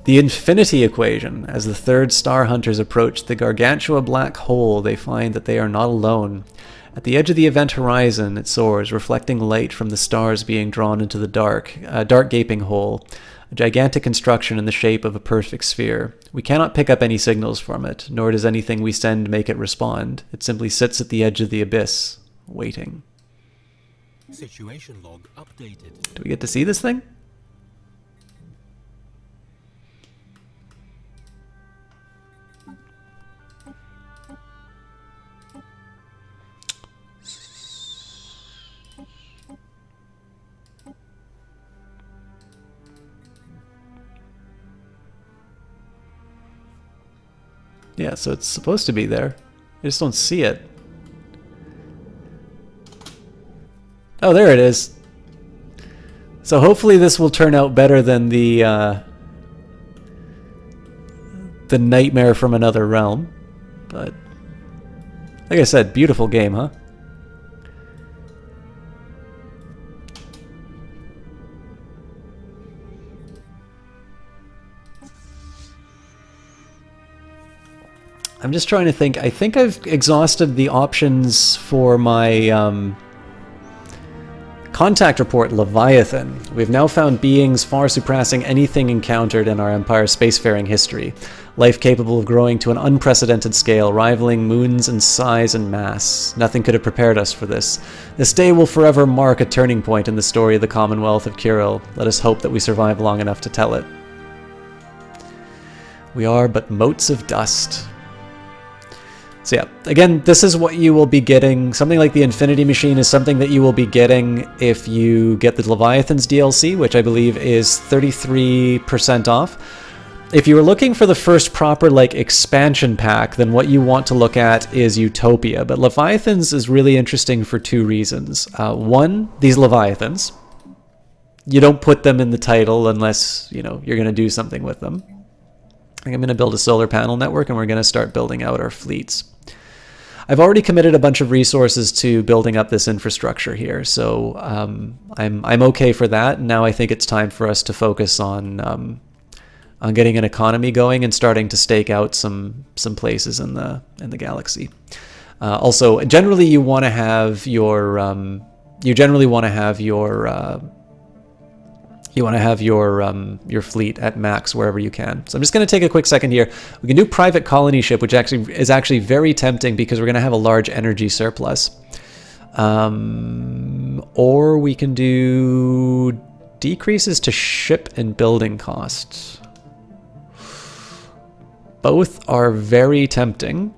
The infinity equation. As the third star hunters approach the Gargantua black hole, they find that they are not alone. At the edge of the event horizon, it soars, reflecting light from the stars being drawn into the dark gaping hole, a gigantic construction in the shape of a perfect sphere. We cannot pick up any signals from it, nor does anything we send make it respond. It simply sits at the edge of the abyss, waiting. Situation log updated. Do we get to see this thing? Yeah, so it's supposed to be there. I just don't see it. Oh, there it is. So hopefully this will turn out better than the Nightmare from Another Realm. But like I said, beautiful game, huh? I'm just trying to think. I think I've exhausted the options for my contact report, Leviathan. We've now found beings far surpassing anything encountered in our Empire's spacefaring history. Life capable of growing to an unprecedented scale, rivaling moons in size and mass. Nothing could have prepared us for this. This day will forever mark a turning point in the story of the Commonwealth of Kirill. Let us hope that we survive long enough to tell it. We are but motes of dust. So yeah, again, this is what you will be getting. Something like the Infinity Machine is something that you will be getting if you get the Leviathans DLC, which I believe is 33% off. If you were looking for the first proper like expansion pack, then what you want to look at is Utopia. But Leviathans is really interesting for two reasons. One, these Leviathans. You don't put them in the title unless, you know, you're going to do something with them. I'm going to build a solar panel network and we're going to start building out our fleets. I've already committed a bunch of resources to building up this infrastructure here, so I'm okay for that. Now I think it's time for us to focus on getting an economy going and starting to stake out some places in the galaxy. Also, generally you want to have your your fleet at max wherever you can. So I'm just going to take a quick second here. We can do private colony ship, which actually is very tempting because we're going to have a large energy surplus. Or we can do decreases to ship and building costs. Both are very tempting.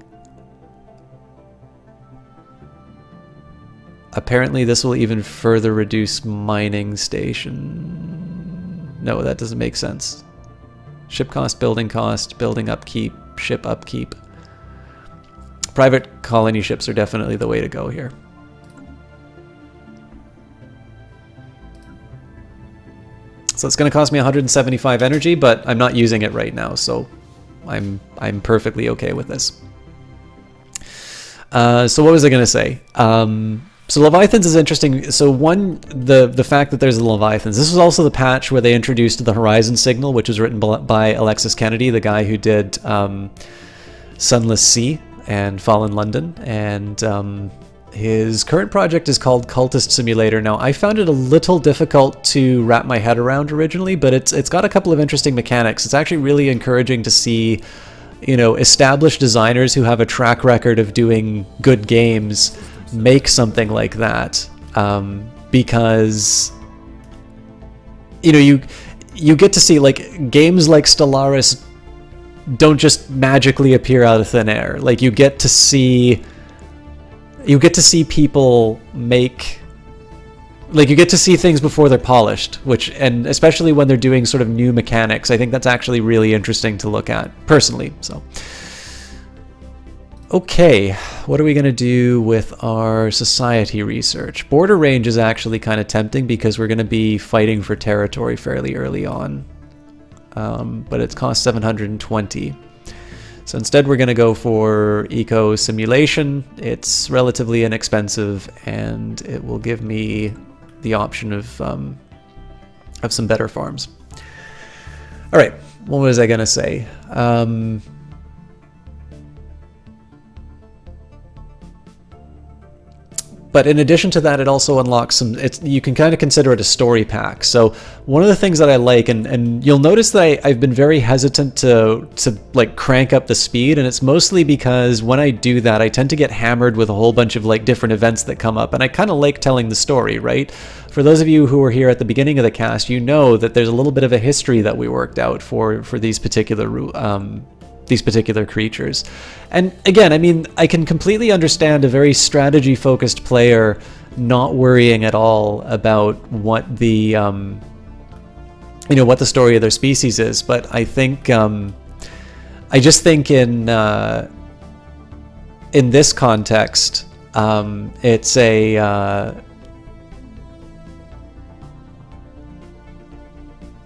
Apparently this will even further reduce mining station. No, that doesn't make sense. Ship cost, building upkeep, ship upkeep. Private colony ships are definitely the way to go here. So it's going to cost me 175 energy, but I'm not using it right now, so I'm perfectly okay with this. So what was I going to say? So Leviathans is interesting. So one, the fact that there's the Leviathans. This was also the patch where they introduced the Horizon Signal, which was written by Alexis Kennedy, the guy who did Sunless Sea and Fallen London. And his current project is called Cultist Simulator. Now, I found it a little difficult to wrap my head around originally, but it's got a couple of interesting mechanics. It's actually really encouraging to see, you know, established designers who have a track record of doing good games make something like that, because you get to see, like, games like Stellaris don't just magically appear out of thin air. Like, you get to see people make, like, you get to see things before they're polished, and especially when they're doing sort of new mechanics, I think that's actually really interesting to look at, personally. So, okay, what are we going to do with our society research? Border range is actually kind of tempting because we're going to be fighting for territory fairly early on. But it costs 720. So instead we're going to go for eco simulation. It's relatively inexpensive and it will give me the option of some better farms. All right, what was I going to say? But in addition to that, it also unlocks some, you can kind of consider it a story pack. So one of the things that I like, and you'll notice that I've been very hesitant to like crank up the speed, and it's mostly because when I do that, I tend to get hammered with a whole bunch of like different events that come up, and I kind of like telling the story, right? For those of you who were here at the beginning of the cast, you know that there's a little bit of a history that we worked out for these particular creatures. And again, I mean, I can completely understand a very strategy-focused player not worrying at all about what the what the story of their species is. But I think I just think in this context, it's a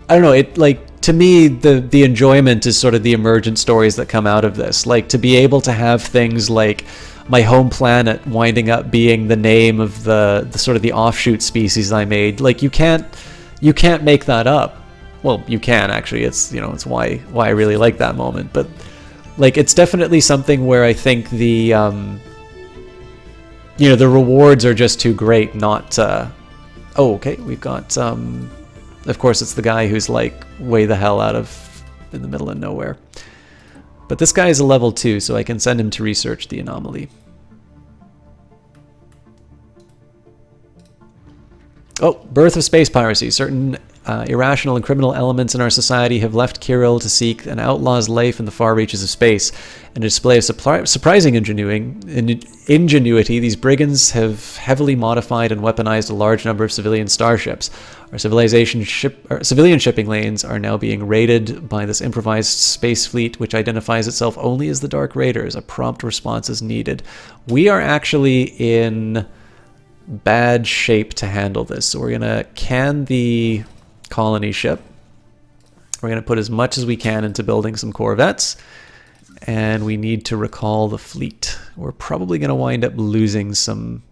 I don't know, it, like, to me, the enjoyment is sort of the emergent stories that come out of this. Like, to be able to have things like my home planet winding up being the name of the sort of the offshoot species I made. Like, you can't make that up. Well, you can actually. It's, it's why I really like that moment. But like, it's definitely something where I think the the rewards are just too great not to. Oh, okay, we've got of course, it's the guy who's like way the hell out of in the middle of nowhere. But this guy is a level 2, so I can send him to research the anomaly. Oh, birth of space piracy. Certain irrational and criminal elements in our society have left Kirill to seek an outlaw's life in the far reaches of space. In a display of surprising ingenuity, these brigands have heavily modified and weaponized a large number of civilian starships. Our civilian shipping lanes are now being raided by this improvised space fleet, which identifies itself only as the Dark Raiders. A prompt response is needed. We are actually in bad shape to handle this, so we're going to can the colony ship. We're going to put as much as we can into building some corvettes, and we need to recall the fleet. We're probably going to wind up losing some.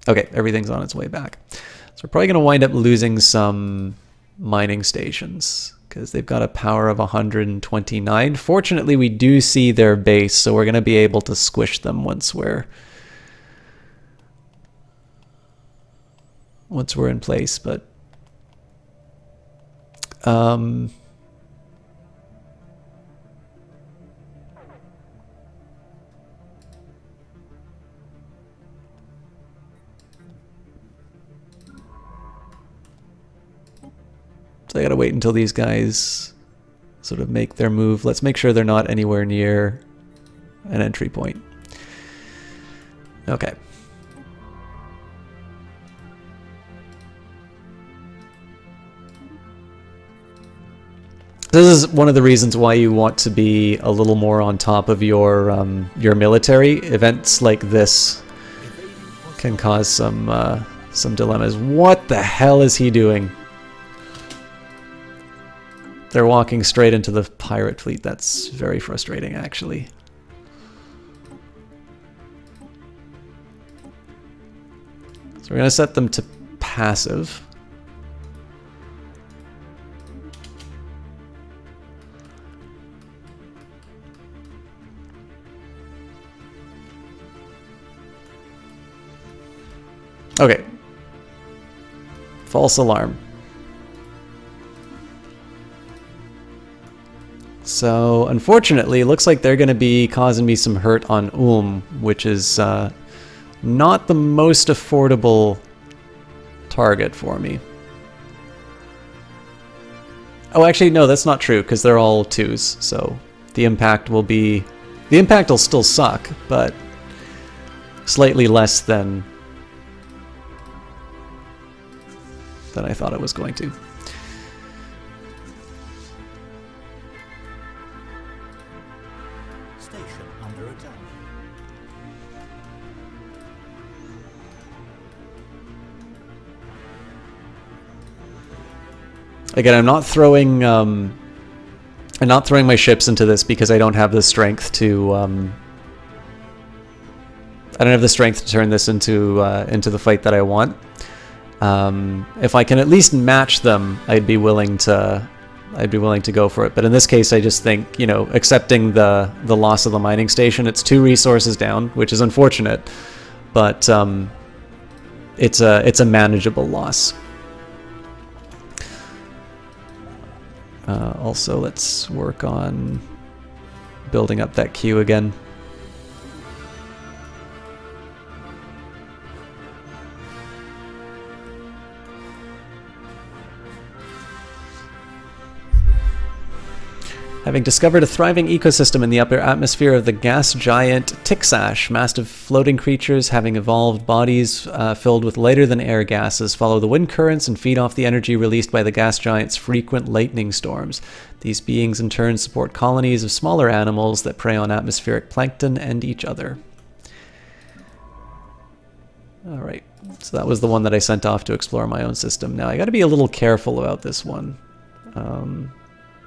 Okay, everything's on its way back. So we're probably going to wind up losing some mining stations because they've got a power of 129. Fortunately, we do see their base, so we're going to be able to squish them once we're in place. But so I gotta wait until these guys sort of make their move. Let's make sure they're not anywhere near an entry point. Okay. This is one of the reasons why you want to be a little more on top of your military. Events like this can cause some dilemmas. What the hell is he doing? They're walking straight into the pirate fleet. That's very frustrating, actually. So we're going to set them to passive. Okay. False alarm. So, unfortunately, it looks like they're going to be causing me some hurt on Ulm, which is not the most affordable target for me. Oh, actually, no, that's not true, because they're all 2s, so the impact will be... The impact will still suck, but slightly less than I thought it was going to. Station under attack. Again, I'm not throwing my ships into this because I don't have the strength to turn this into the fight that I want. If I can at least match them, I'd be willing to go for it. But in this case, I just think, you know, accepting the loss of the mining station, it's 2 resources down, which is unfortunate, but it's a manageable loss. Also, let's work on building up that queue again. Having discovered a thriving ecosystem in the upper atmosphere of the gas giant Tixash, massive floating creatures having evolved bodies filled with lighter-than-air gases follow the wind currents and feed off the energy released by the gas giant's frequent lightning storms. These beings in turn support colonies of smaller animals that prey on atmospheric plankton and each other. Alright, so that was the one that I sent off to explore my own system. Now I gotta be a little careful about this one.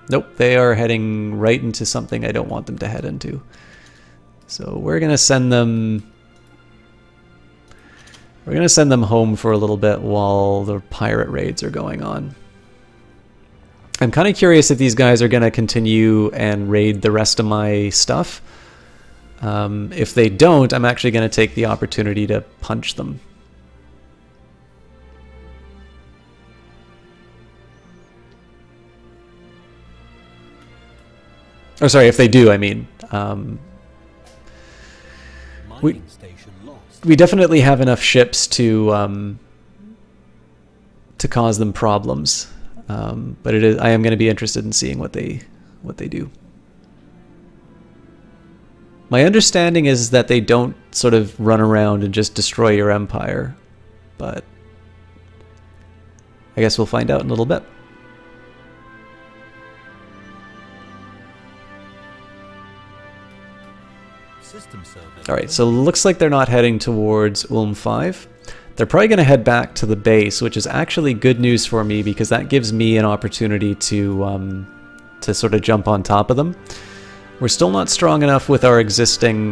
Nope, they are heading right into something I don't want them to head into. So we're gonna send them home for a little bit while the pirate raids are going on. I'm kind of curious if these guys are gonna continue and raid the rest of my stuff. If they don't, I'm actually gonna take the opportunity to punch them. Oh, sorry, if they do, I mean. We definitely have enough ships to cause them problems, but I am going to be interested in seeing what they do. My understanding is that they don't sort of run around and just destroy your empire, but I guess we'll find out in a little bit. Alright, so looks like they're not heading towards Ulm 5. They're probably going to head back to the base, which is actually good news for me because that gives me an opportunity to sort of jump on top of them. We're still not strong enough with our existing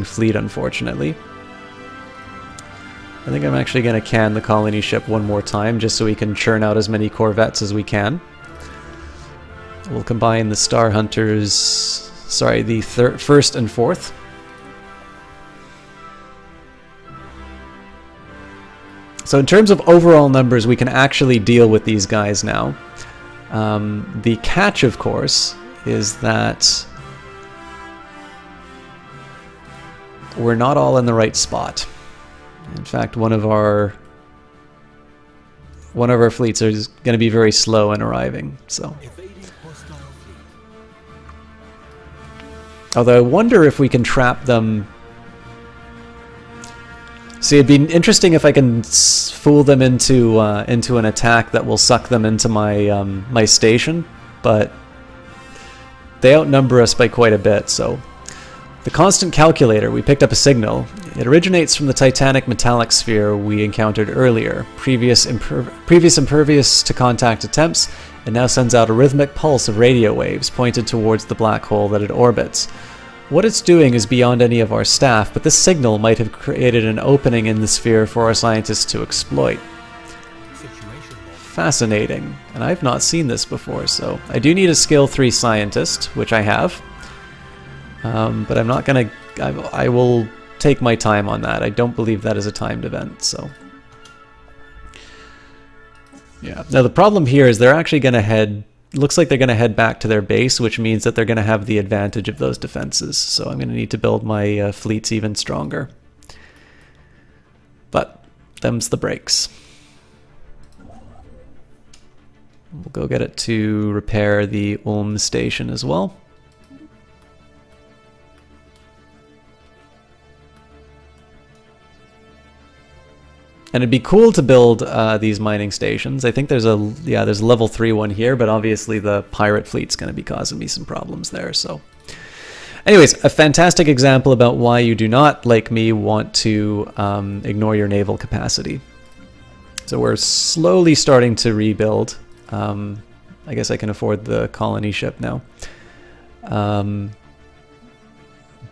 fleet, unfortunately. I think I'm actually going to can the colony ship one more time just so we can churn out as many corvettes as we can. We'll combine the Star Hunters... Sorry, the first and fourth. So in terms of overall numbers, we can actually deal with these guys now. The catch, of course, is that we're not all in the right spot. In fact, one of our fleets is going to be very slow in arriving. So. Although I wonder if we can trap them. See, it'd be interesting if I can fool them into an attack that will suck them into my my station, but they outnumber us by quite a bit. So, the constant calculator. We picked up a signal. It originates from the titanic metallic sphere we encountered earlier. Previous impervious to contact attempts. It now sends out a rhythmic pulse of radio waves pointed towards the black hole that it orbits. What it's doing is beyond any of our staff, but this signal might have created an opening in the sphere for our scientists to exploit. Fascinating, and I've not seen this before, so I do need a skill 3 scientist, which I have, but I'm not gonna... I will take my time on that. I don't believe that is a timed event, so... Yeah. Now the problem here is they're actually going to head looks like they're going to head back to their base, which means that they're going to have the advantage of those defenses. So I'm going to need to build my fleets even stronger. But them's the breaks. We'll go get it to repair the Ulm station as well. And it'd be cool to build these mining stations. I think there's a level 3 one here, but obviously the pirate fleet's going to be causing me some problems there. So, anyways, a fantastic example about why you do not, like me, want to ignore your naval capacity. So we're slowly starting to rebuild. I guess I can afford the colony ship now.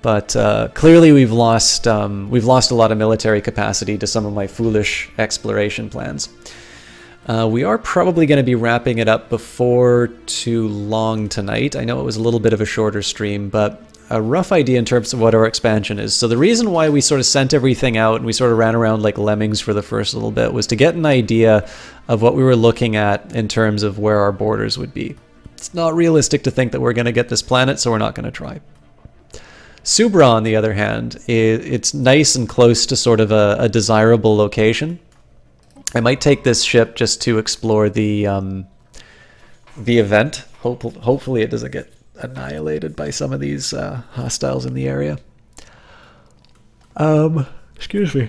But clearly we've lost a lot of military capacity to some of my foolish exploration plans. We are probably going to be wrapping it up before too long tonight. I know it was a little bit of a shorter stream, but a rough idea in terms of what our expansion is. So the reason why we sort of sent everything out and we sort of ran around like lemmings for the first little bit was to get an idea of what we were looking at in terms of where our borders would be. It's not realistic to think that we're going to get this planet, so we're not going to try. Subra, on the other hand, it's nice and close to sort of a desirable location. I might take this ship just to explore the event. Hopefully it doesn't get annihilated by some of these hostiles in the area. Excuse me.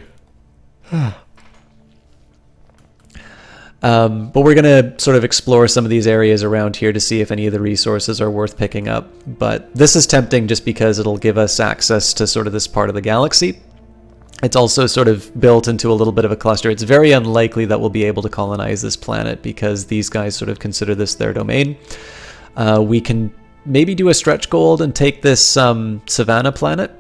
But we're going to sort of explore some of these areas around here to see if any of the resources are worth picking up. But this is tempting just because it'll give us access to sort of this part of the galaxy. It's also sort of built into a little bit of a cluster. It's very unlikely that we'll be able to colonize this planet because these guys sort of consider this their domain. We can maybe do a stretch gold and take this Savannah planet.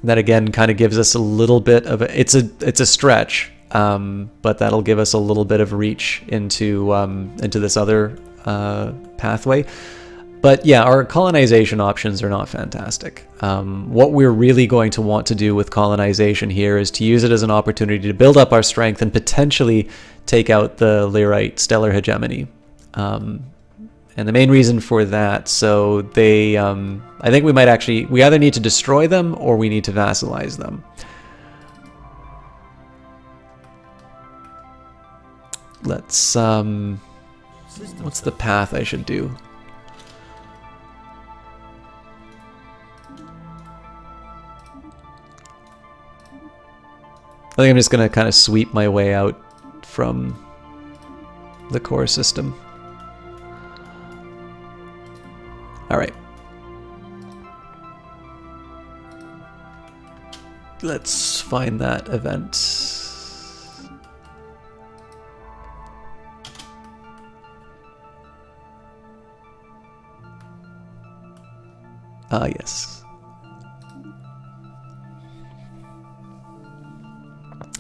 That again kind of gives us a little bit of a... It's a stretch. But that'll give us a little bit of reach into this other pathway. But yeah, our colonization options are not fantastic. What we're really going to want to do with colonization here is to use it as an opportunity to build up our strength and potentially take out the Lyrite stellar hegemony. And the main reason for that, so they, I think we either need to destroy them or we need to vassalize them. Let's, what's the path I should do? I think I'm just going to kind of sweep my way out from the core system. Alright. Let's find that event. Ah, yes.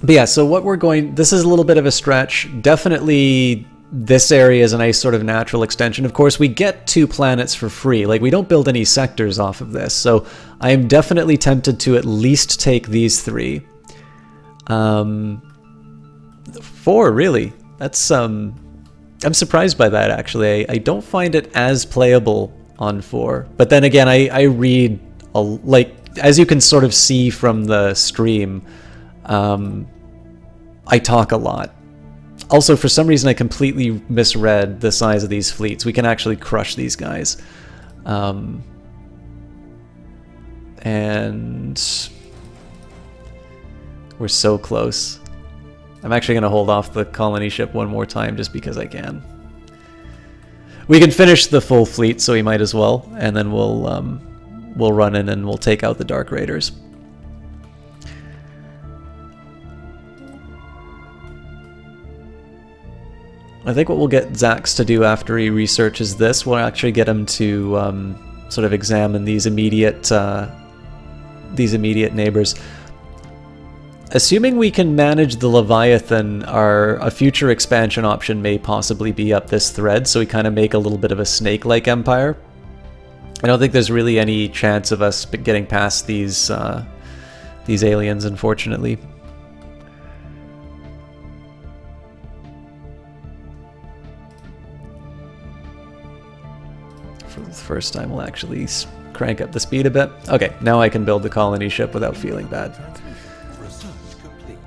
But yeah, so what we're going... This is a little bit of a stretch. Definitely this area is a nice sort of natural extension. Of course, we get 2 planets for free. Like, we don't build any sectors off of this. So I am definitely tempted to at least take these 3. 4, really? That's... I'm surprised by that, actually. I don't find it as playable on 4. But then again, I read... like, as you can sort of see from the stream... I talk a lot. Also, for some reason, I completely misread the size of these fleets. We can actually crush these guys. And we're so close. I'm actually going to hold off the colony ship one more time just because I can. We can finish the full fleet, so we might as well. And then we'll run in and we'll take out the Dark Raiders. I think what we'll get Zax to do after he researches this, we'll actually get him to sort of examine these immediate neighbors. Assuming we can manage the Leviathan, a future expansion option may possibly be up this thread, so we kind of make a little bit of a snake-like empire. I don't think there's really any chance of us getting past these aliens, unfortunately. For the first time, we'll actually crank up the speed a bit. Okay, now I can build the colony ship without feeling bad. Research complete.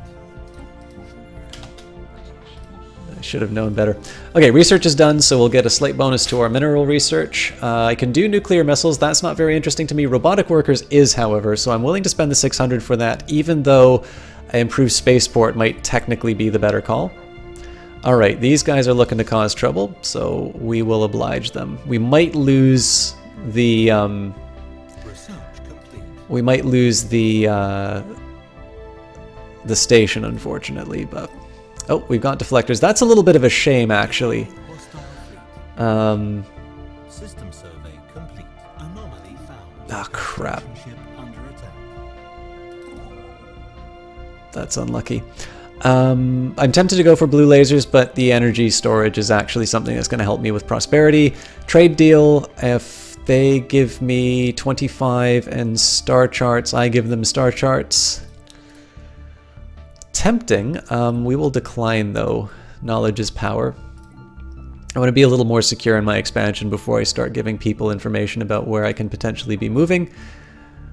I should have known better. Okay, research is done, so we'll get a slight bonus to our mineral research. I can do nuclear missiles. That's not very interesting to me. Robotic workers is, however, so I'm willing to spend the 600 for that, even though I improved spaceport might technically be the better call. Alright, these guys are looking to cause trouble, so we will oblige them. We might lose the station, unfortunately, but oh, we've got deflectors. That's a little bit of a shame, actually. System survey complete. Anomaly found. Ah, crap. Ship under attack. That's unlucky. I'm tempted to go for blue lasers, but the energy storage is actually something that's going to help me with prosperity. Trade deal, if they give me 25 and star charts, I give them star charts. Tempting. We will decline, though. Knowledge is power. I want to be a little more secure in my expansion before I start giving people information about where I can potentially be moving.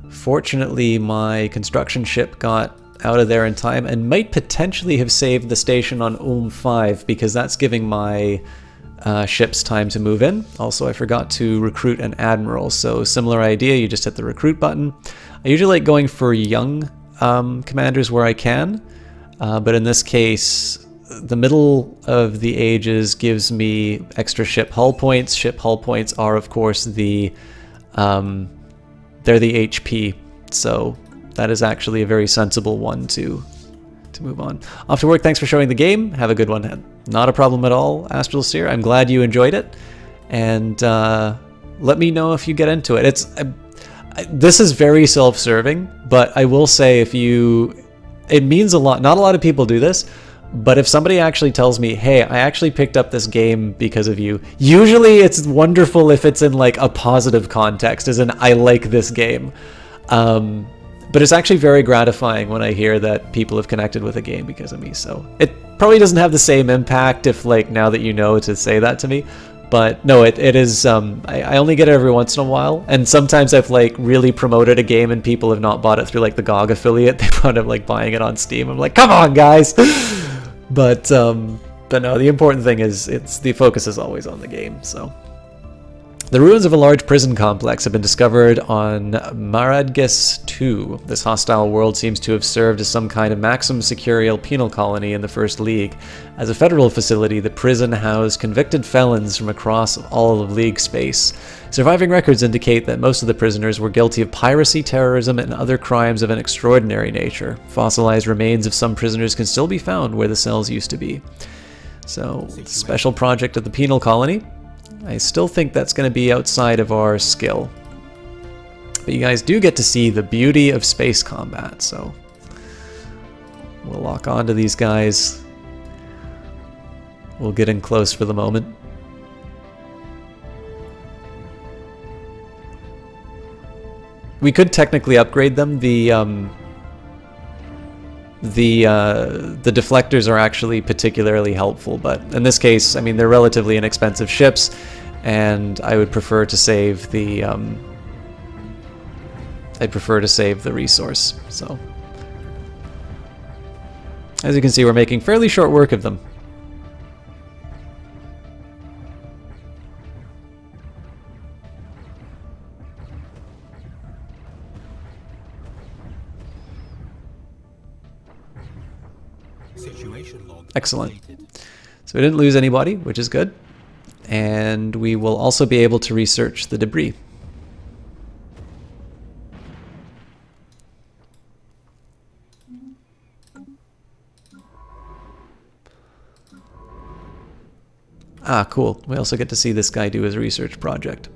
Fortunately, my construction ship got out of there in time and might potentially have saved the station on 5 because that's giving my ships time to move in. Also, I forgot to recruit an admiral, so similar idea, you just hit the recruit button. I usually like going for young commanders where I can, but in this case, the middle of the ages gives me extra ship hull points. Ship hull points are, of course, they're the HP, so that is actually a very sensible one to move on. Off to work. Thanks for showing the game. Have a good one. Not a problem at all, Astral Seer. I'm glad you enjoyed it, and let me know if you get into it. This is very self-serving, but I will say it means a lot. Not a lot of people do this, but if somebody actually tells me, hey, I actually picked up this game because of you, usually it's wonderful if it's in like a positive context, as in I like this game. But it's actually very gratifying when I hear that people have connected with a game because of me. So it probably doesn't have the same impact if, like, now that you know to say that to me. But no, it is, I only get it every once in a while. And sometimes I've, like, really promoted a game and people have not bought it through, like, the GOG affiliate. They wound up, like, buying it on Steam. I'm like, come on, guys! But no, the important thing is the focus is always on the game, so. The ruins of a large prison complex have been discovered on Maradgis 2. This hostile world seems to have served as some kind of maximum securial penal colony in the First League. As a federal facility, the prison housed convicted felons from across all of League space. Surviving records indicate that most of the prisoners were guilty of piracy, terrorism, and other crimes of an extraordinary nature. Fossilized remains of some prisoners can still be found where the cells used to be. So, special project of the penal colony. I still think that's going to be outside of our skill. But you guys do get to see the beauty of space combat, so we'll lock onto these guys. We'll get in close for the moment. We could technically upgrade them. The deflectors are actually particularly helpful, but in this case, I mean, they're relatively inexpensive ships, and I would prefer to save the resource. So, as you can see, we're making fairly short work of them. Excellent. So we didn't lose anybody, which is good. And we will also be able to research the debris. Ah, cool. We also get to see this guy do his research project.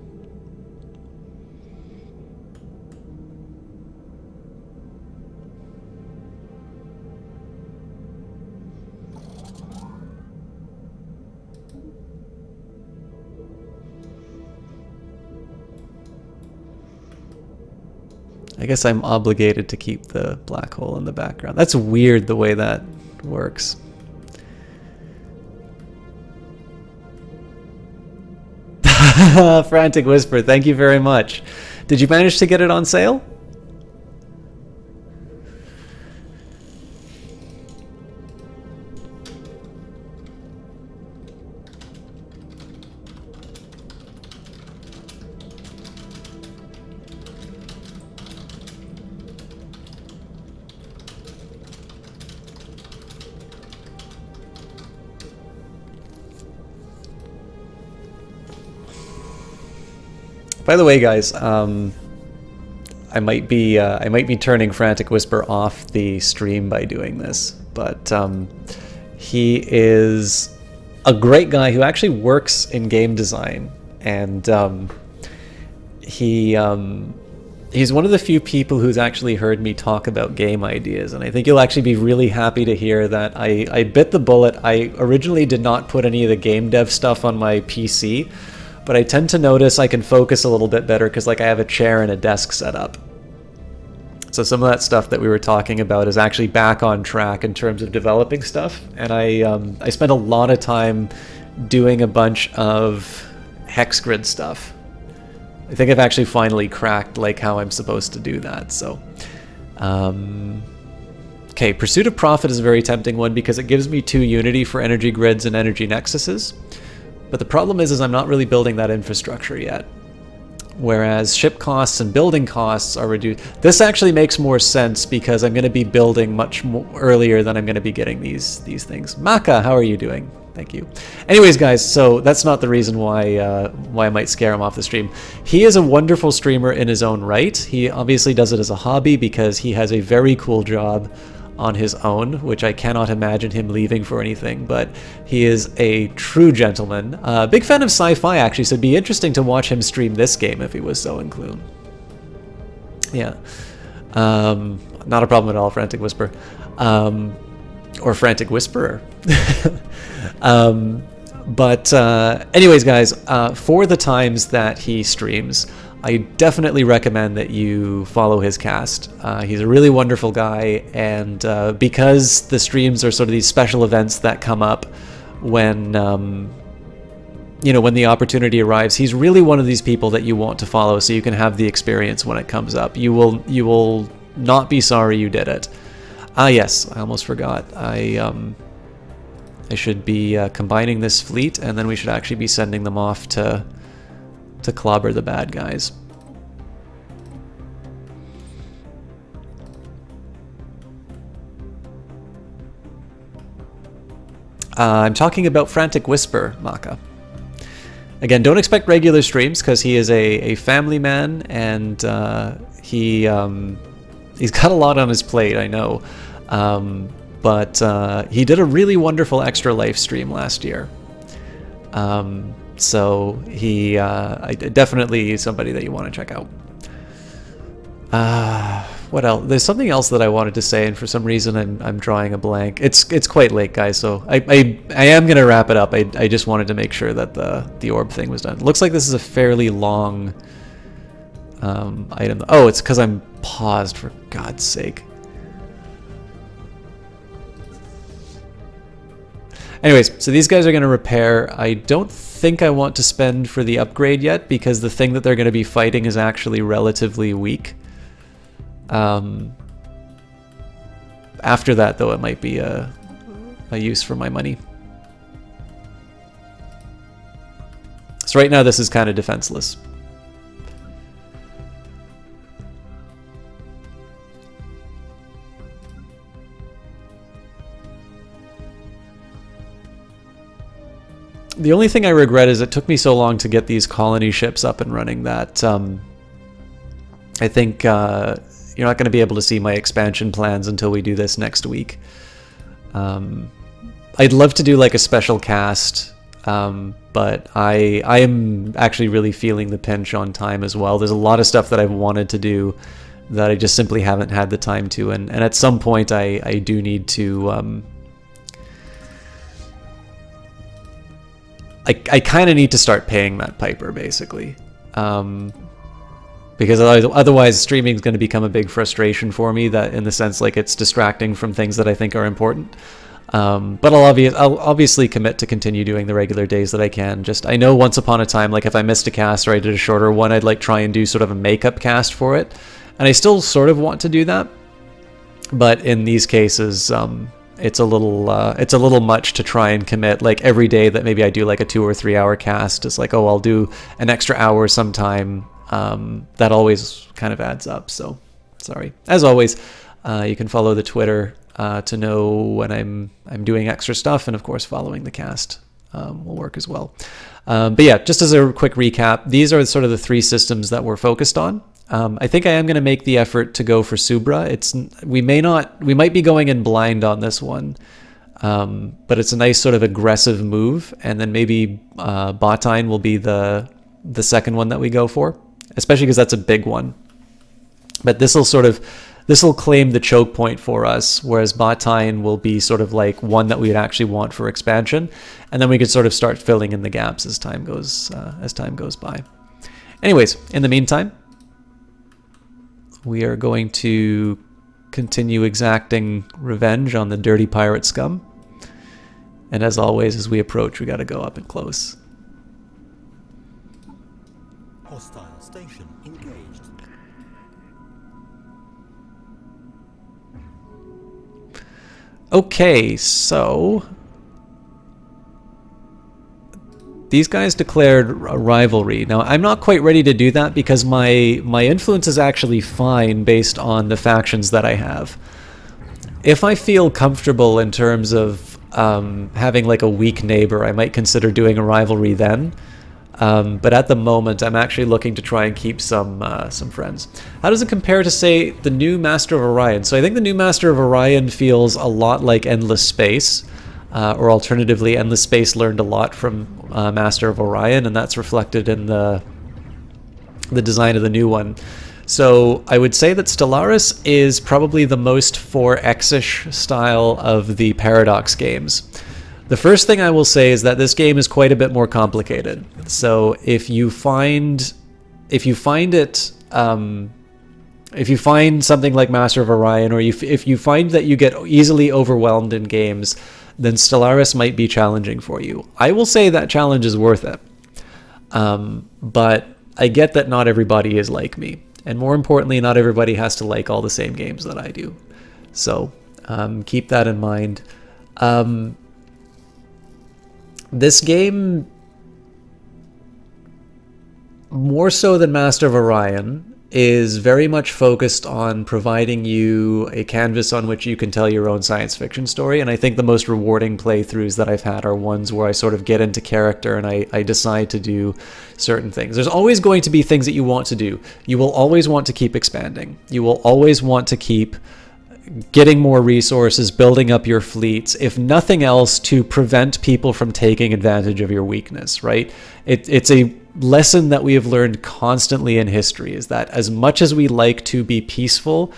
I guess I'm obligated to keep the black hole in the background. That's weird the way that works. Frantic Whisper, thank you very much. Did you manage to get it on sale? By the way, guys, I might be turning Frantic Whisper off the stream by doing this, but he is a great guy who actually works in game design, and he's one of the few people who's actually heard me talk about game ideas, and I think you'll actually be really happy to hear that I bit the bullet. I originally did not put any of the game dev stuff on my PC, but I tend to notice I can focus a little bit better because, like, I have a chair and a desk set up. So some of that stuff that we were talking about is actually back on track in terms of developing stuff. And I spent a lot of time doing a bunch of hex grid stuff. I think I've actually finally cracked, like, how I'm supposed to do that. So, okay, Pursuit of Profit is a very tempting one because it gives me 2 Unity for energy grids and energy nexuses. But the problem is I'm not really building that infrastructure yet. Whereas ship costs and building costs are reduced. This actually makes more sense because I'm going to be building much more earlier than I'm going to be getting these things. Maka, how are you doing? Thank you. Anyways, guys, so that's not the reason why I might scare him off the stream. He is a wonderful streamer in his own right. He obviously does it as a hobby because he has a very cool job on his own, which I cannot imagine him leaving for anything, but he is a true gentleman. Big fan of sci-fi, actually, so it'd be interesting to watch him stream this game if he was so inclined. Yeah. Not a problem at all, Frantic Whisper. Or Frantic Whisperer. Anyways, guys, for the times that he streams, I definitely recommend that you follow his cast. He's a really wonderful guy, and because the streams are sort of these special events that come up when, you know, when the opportunity arrives, he's really one of these people that you want to follow so you can have the experience when it comes up. You will not be sorry you did it. Ah, yes, I almost forgot. I should be combining this fleet, and then we should actually be sending them off to clobber the bad guys. I'm talking about Frantic Whisper, Maka. Again, don't expect regular streams because he is a family man, and he's got a lot on his plate, I know. But he did a really wonderful Extra Life stream last year. So he definitely is somebody that you want to check out. What else? There's something else that I wanted to say, and for some reason I'm drawing a blank. It's quite late, guys, so I am gonna wrap it up. I just wanted to make sure that the orb thing was done. Looks like this is a fairly long item. Oh, it's because I'm paused, for God's sake. Anyways, so these guys are going to repair. I don't think I want to spend for the upgrade yet because the thing that they're going to be fighting is actually relatively weak. After that, though, it might be a use for my money. So right now this is kind of defenseless. The only thing I regret is it took me so long to get these colony ships up and running that I think you're not going to be able to see my expansion plans until we do this next week. I'd love to do like a special cast, but I am actually really feeling the pinch on time as well. There's a lot of stuff that I've wanted to do that I just simply haven't had the time to, and at some point I do need to... I kind of need to start paying Matt Piper, basically. Because otherwise streaming is going to become a big frustration for me, that in the sense like it's distracting from things that I think are important. But I'll obviously commit to continue doing the regular days that I can. Just, I know once upon a time, like if I missed a cast or I did a shorter one, I'd like try and do sort of a makeup cast for it. And I still sort of want to do that. But in these cases, it's a little much to try and commit like every day that maybe I do like a 2 or 3 hour cast. It's like, oh, I'll do an extra hour sometime. That always kind of adds up. So sorry. As always, you can follow the Twitter to know when I'm doing extra stuff, and of course following the cast will work as well. But yeah, just as a quick recap, these are sort of the 3 systems that we're focused on. I think I am going to make the effort to go for Subra. We might be going in blind on this one, but it's a nice sort of aggressive move, and then maybe Botine will be the second one that we go for, especially because that's a big one. But this will claim the choke point for us, whereas Botine will be sort of like one that we'd actually want for expansion, and then we could sort of start filling in the gaps as time goes by. Anyways, in the meantime, we are going to continue exacting revenge on the dirty pirate scum. And as always, as we approach, we got to go up and close. Hostile station engaged. Okay, so these guys declared a rivalry. Now, I'm not quite ready to do that because my influence is actually fine based on the factions that I have. If I feel comfortable in terms of having like a weak neighbor, I might consider doing a rivalry then. But at the moment, I'm actually looking to try and keep some friends. How does it compare to, say, the new Master of Orion? So I think the new Master of Orion feels a lot like Endless Space. Or alternatively, Endless Space learned a lot from Master of Orion, and that's reflected in the design of the new one. So I would say that Stellaris is probably the most 4X-ish style of the Paradox games. The first thing I will say is that this game is quite a bit more complicated. So if you find something like Master of Orion, or if you find that you get easily overwhelmed in games, then Stellaris might be challenging for you. I will say that challenge is worth it. But I get that not everybody is like me. And more importantly, not everybody has to like all the same games that I do. So keep that in mind. This game, more so than Master of Orion, is very much focused on providing you a canvas on which you can tell your own science fiction story. And I think the most rewarding playthroughs that I've had are ones where I sort of get into character and I decide to do certain things. There's always going to be things that you want to do. You will always want to keep expanding. You will always want to keep getting more resources, building up your fleets, if nothing else, to prevent people from taking advantage of your weakness, right? It's a lesson that we have learned constantly in history, is that as much as we like to be peaceful,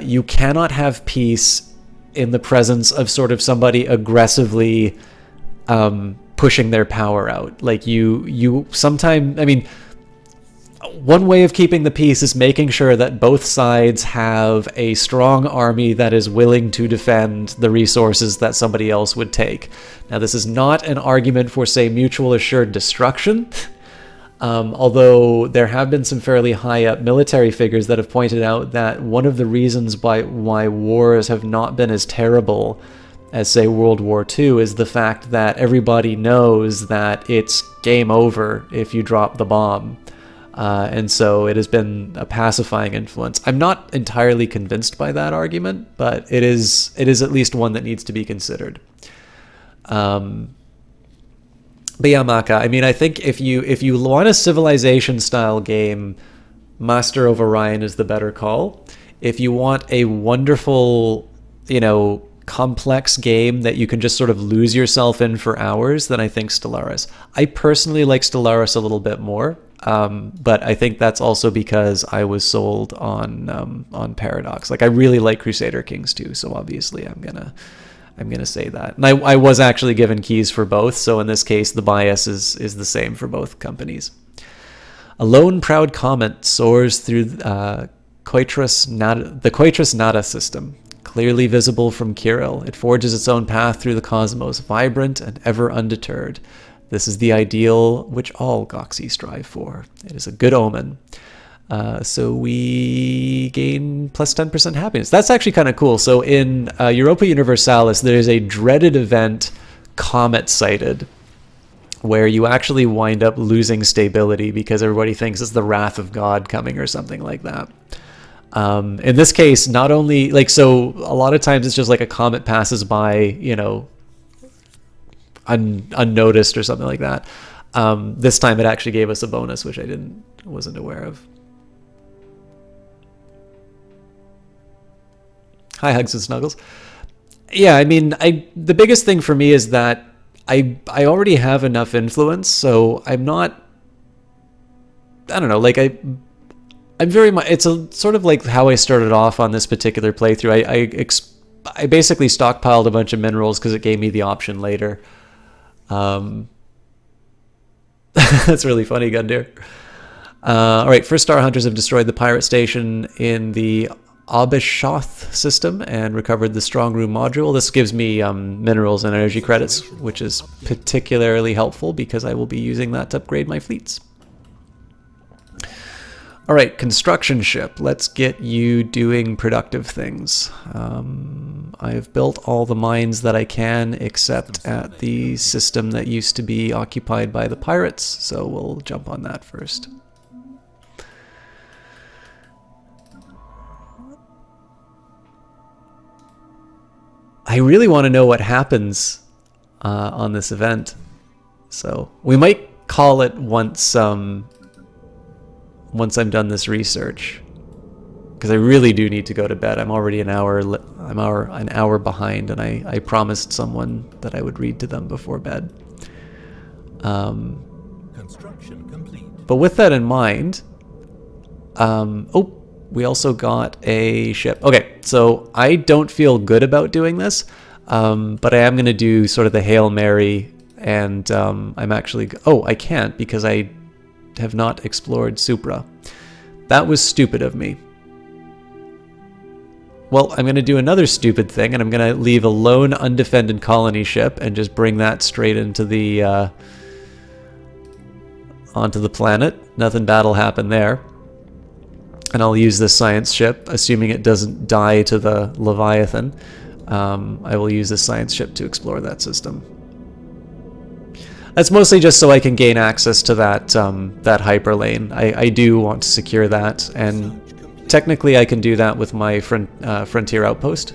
you cannot have peace in the presence of sort of somebody aggressively pushing their power out. Like you sometimes, I mean, one way of keeping the peace is making sure that both sides have a strong army that is willing to defend the resources that somebody else would take. Now, this is not an argument for, say, mutual assured destruction, although there have been some fairly high-up military figures that have pointed out that one of the reasons why wars have not been as terrible as, say, World War II is the fact that everybody knows that it's game over if you drop the bomb. And so it has been a pacifying influence. I'm not entirely convinced by that argument, but it is at least one that needs to be considered. But yeah, Maka, I mean, I think if you want a civilization style game, Master of Orion is the better call. If you want a wonderful, complex game that you can just sort of lose yourself in for hours, then I think Stellaris. I personally like Stellaris a little bit more. But I think that's also because I was sold on Paradox. Like, I really like Crusader Kings too, so obviously I'm gonna say that. And I was actually given keys for both, so in this case the bias is the same for both companies. A lone proud comet soars through the Coitrus Nada system, clearly visible from Kirill. It forges its own path through the cosmos, vibrant and ever undeterred. This is the ideal which all Goxi strive for. It is a good omen. So we gain plus 10% happiness. That's actually kind of cool. So in Europa Universalis, there's a dreaded event, Comet Sighted, where you actually wind up losing stability because everybody thinks it's the wrath of God coming or something like that. In this case, not only, like, so a lot of times it's just like a comet passes by, you know, unnoticed or something like that. This time it actually gave us a bonus, which I wasn't aware of. Hi, Hugs and Snuggles. Yeah, I mean, the biggest thing for me is that I already have enough influence, so I'm not, I don't know, like I'm very much, it's a sort of like how I started off on this particular playthrough. I basically stockpiled a bunch of minerals because it gave me the option later. That's really funny, Gundir. All right, first Star Hunters have destroyed the pirate station in the Abishoth system and recovered the strong room module. This gives me minerals and energy credits, which is particularly helpful because I will be using that to upgrade my fleets. All right, construction ship. Let's get you doing productive things. I've built all the mines that I can, except at the system that used to be occupied by the pirates, so we'll jump on that first. I really want to know what happens on this event, so we might call it once I'm done this research, because I really do need to go to bed. I'm already an hour behind, and I promised someone that I would read to them before bed. Construction complete. But with that in mind, oh, we also got a ship. Okay, so I don't feel good about doing this, but I am going to do sort of the Hail Mary, and I'm actually... Oh, I can't because I have not explored Supra. That was stupid of me. Well, I'm going to do another stupid thing, and I'm going to leave a lone undefended colony ship and just bring that straight into the... onto the planet. Nothing bad will happen there. And I'll use this science ship, assuming it doesn't die to the Leviathan. I will use this science ship to explore that system. That's mostly just so I can gain access to that that hyperlane. I do want to secure that, and technically I can do that with my frontier outpost.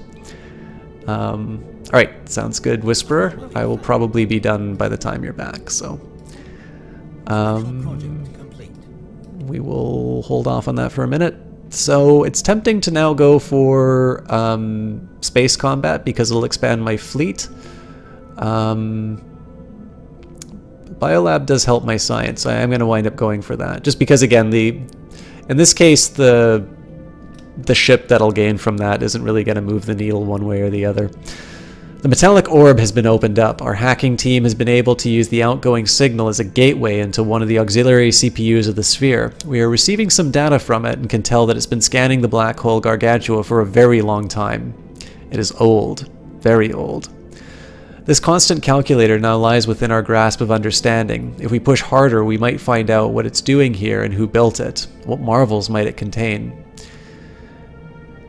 Alright, sounds good, Whisperer. I will probably be done by the time you're back, so... we will hold off on that for a minute. So it's tempting to now go for space combat because it'll expand my fleet. Biolab does help my science. I am going to wind up going for that. Just because, again, in this case, the ship that I'll gain from that isn't really going to move the needle one way or the other. The metallic orb has been opened up. Our hacking team has been able to use the outgoing signal as a gateway into one of the auxiliary CPUs of the sphere. We are receiving some data from it and can tell that it's been scanning the black hole Gargantua for a very long time. It is old. Very old. This constant calculator now lies within our grasp of understanding. If we push harder, we might find out what it's doing here and who built it. What marvels might it contain?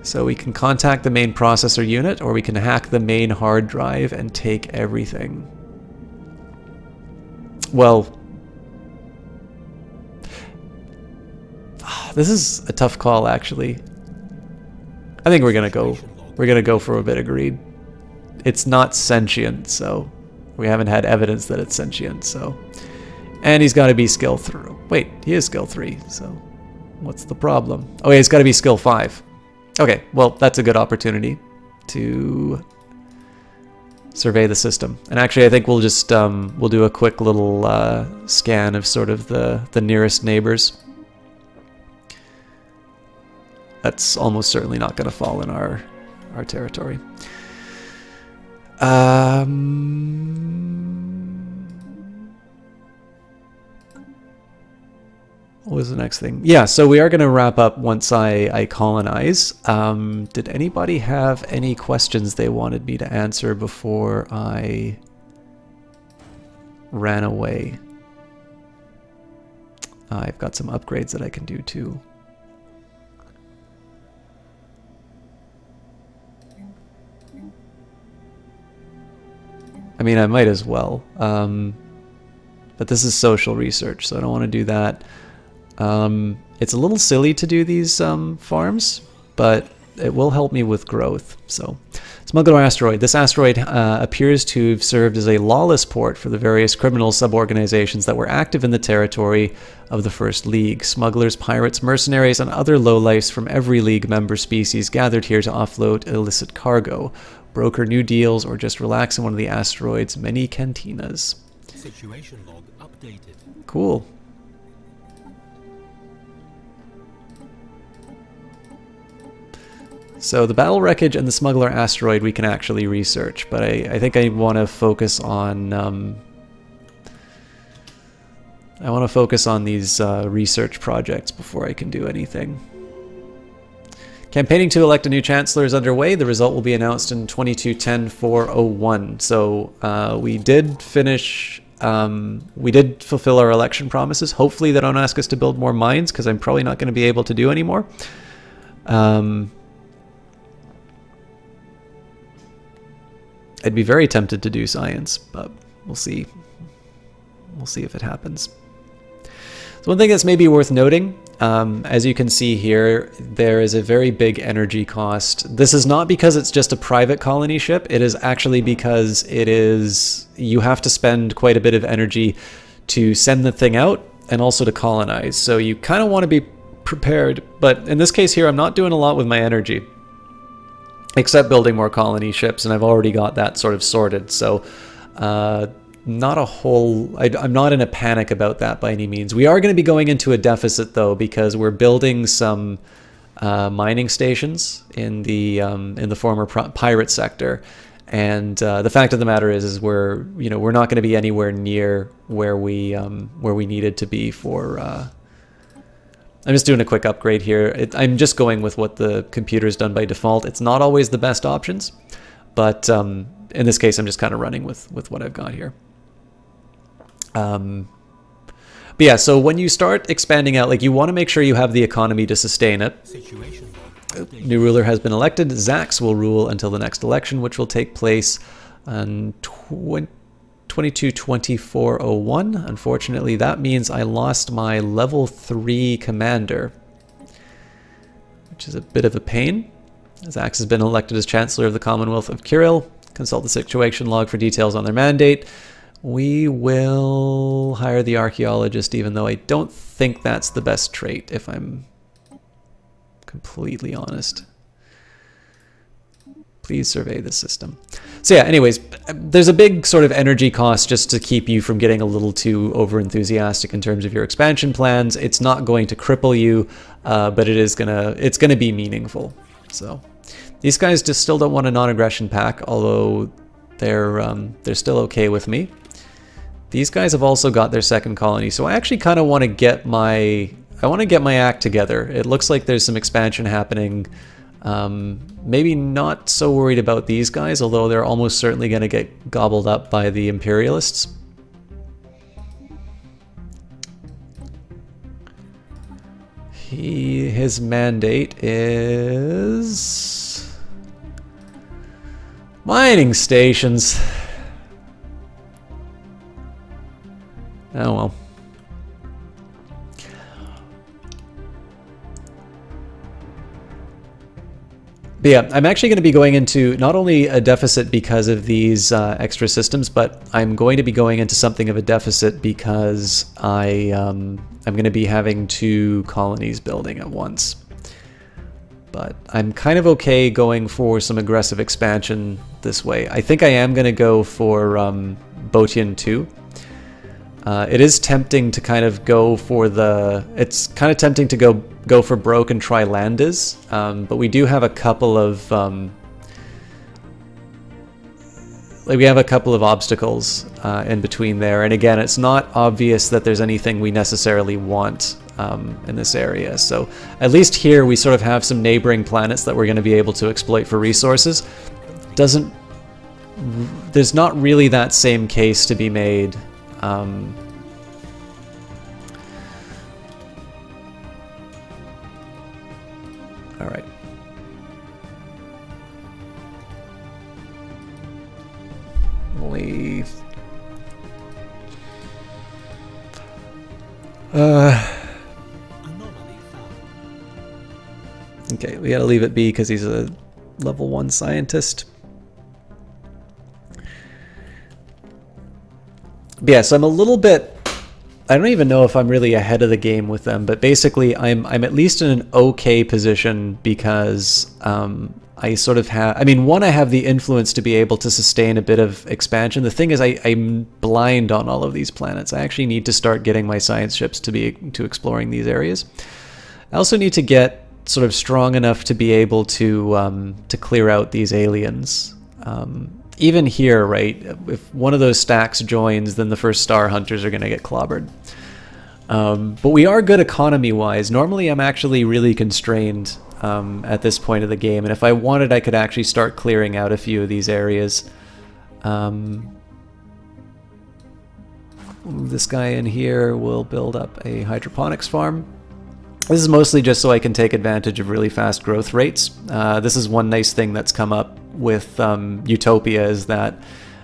So we can contact the main processor unit, or we can hack the main hard drive and take everything. Well, this is a tough call, actually. I think we're gonna go for a bit of greed. It's not sentient, so we haven't had evidence that it's sentient, so... And he's got to be skill 3. Wait, he is skill 3, so what's the problem? Oh yeah, he's got to be skill 5. Okay, well, that's a good opportunity to survey the system. And actually, I think we'll just we'll do a quick little scan of sort of the nearest neighbors. That's almost certainly not going to fall in our territory. What was the next thing? Yeah, so we are going to wrap up once I colonize. Did anybody have any questions they wanted me to answer before I ran away? I've got some upgrades that I can do too. I mean, I might as well. But this is social research, so I don't want to do that. It's a little silly to do these farms, but it will help me with growth. So, Smuggler Asteroid. This asteroid appears to have served as a lawless port for the various criminal sub-organizations that were active in the territory of the First League. Smugglers, pirates, mercenaries, and other lowlifes from every League member species gathered here to offload illicit cargo, broker new deals, or just relax in one of the asteroid's many cantinas. Situation log updated. Cool. So the battle wreckage and the smuggler asteroid we can actually research, but I think I want to focus on these research projects before I can do anything. Campaigning to elect a new chancellor is underway. The result will be announced in 22-10-401. So we did finish. We did fulfill our election promises. Hopefully they don't ask us to build more mines, because I'm probably not going to be able to do anymore. I'd be very tempted to do science, but we'll see. We'll see if it happens. So one thing that's maybe worth noting, as you can see here, there is a very big energy cost. This is not because it's just a private colony ship. It is actually because you have to spend quite a bit of energy to send the thing out and also to colonize. So you kind of want to be prepared. But in this case here, I'm not doing a lot with my energy, except building more colony ships, and I've already got that sort of sorted. So not a whole... I'm not in a panic about that by any means. We are going to be going into a deficit, though, because we're building some mining stations in the former pirate sector. And the fact of the matter is we're not going to be anywhere near where we needed to be for... I'm just doing a quick upgrade here. I'm just going with what the computer's done by default. It's not always the best options, but in this case, I'm just kind of running with what I've got here. But yeah, so when you start expanding out, like, you want to make sure you have the economy to sustain it. New ruler has been elected. Zax will rule until the next election, which will take place on 22-24-01. Unfortunately, that means I lost my level 3 commander, which is a bit of a pain. Zax has been elected as Chancellor of the Commonwealth of Kirill. Consult the situation log for details on their mandate. We will hire the archaeologist, even though I don't think that's the best trait, if I'm completely honest. Please survey the system. So yeah, anyways, there's a big sort of energy cost just to keep you from getting a little too over-enthusiastic in terms of your expansion plans. It's not going to cripple you, but it's gonna be meaningful. So these guys just still don't want a non-aggression pack, although they're still okay with me. These guys have also got their second colony, so I actually kind of want to get my act together. It looks like there's some expansion happening. Maybe not so worried about these guys, although they're almost certainly going to get gobbled up by the Imperialists. His mandate is mining stations. Oh well. But yeah, I'm actually going to be going into not only a deficit because of these extra systems, but I'm going to be going into something of a deficit because I'm going to be having 2 colonies building at once. But I'm kind of okay going for some aggressive expansion this way. I think I am going to go for Botian 2. It is tempting to kind of go for it's kind of tempting to go for Broke and try Landis, but we do have a couple of like we have a couple of obstacles in between there, and again, it's not obvious that there's anything we necessarily want in this area. So at least here we sort of have some neighboring planets that we're going to be able to exploit for resources. There's not really that same case to be made. All right. Only... Okay, we gotta leave it be because he's a level 1 scientist. But yeah, so I'm a little bit... I don't even know if I'm really ahead of the game with them, but basically I'm at least in an okay position because I sort of have... I mean, one, I have the influence to be able to sustain a bit of expansion. The thing is, I'm blind on all of these planets. I actually need to start getting my science ships to exploring these areas. I also need to get sort of strong enough to be able to clear out these aliens. Even here, right, if one of those stacks joins, then the first Star Hunters are going to get clobbered. But we are good economy-wise. Normally I'm actually really constrained at this point of the game, and if I wanted, I could actually start clearing out a few of these areas. This guy in here will build up a hydroponics farm. This is mostly just so I can take advantage of really fast growth rates. This is one nice thing that's come up with Utopia, is that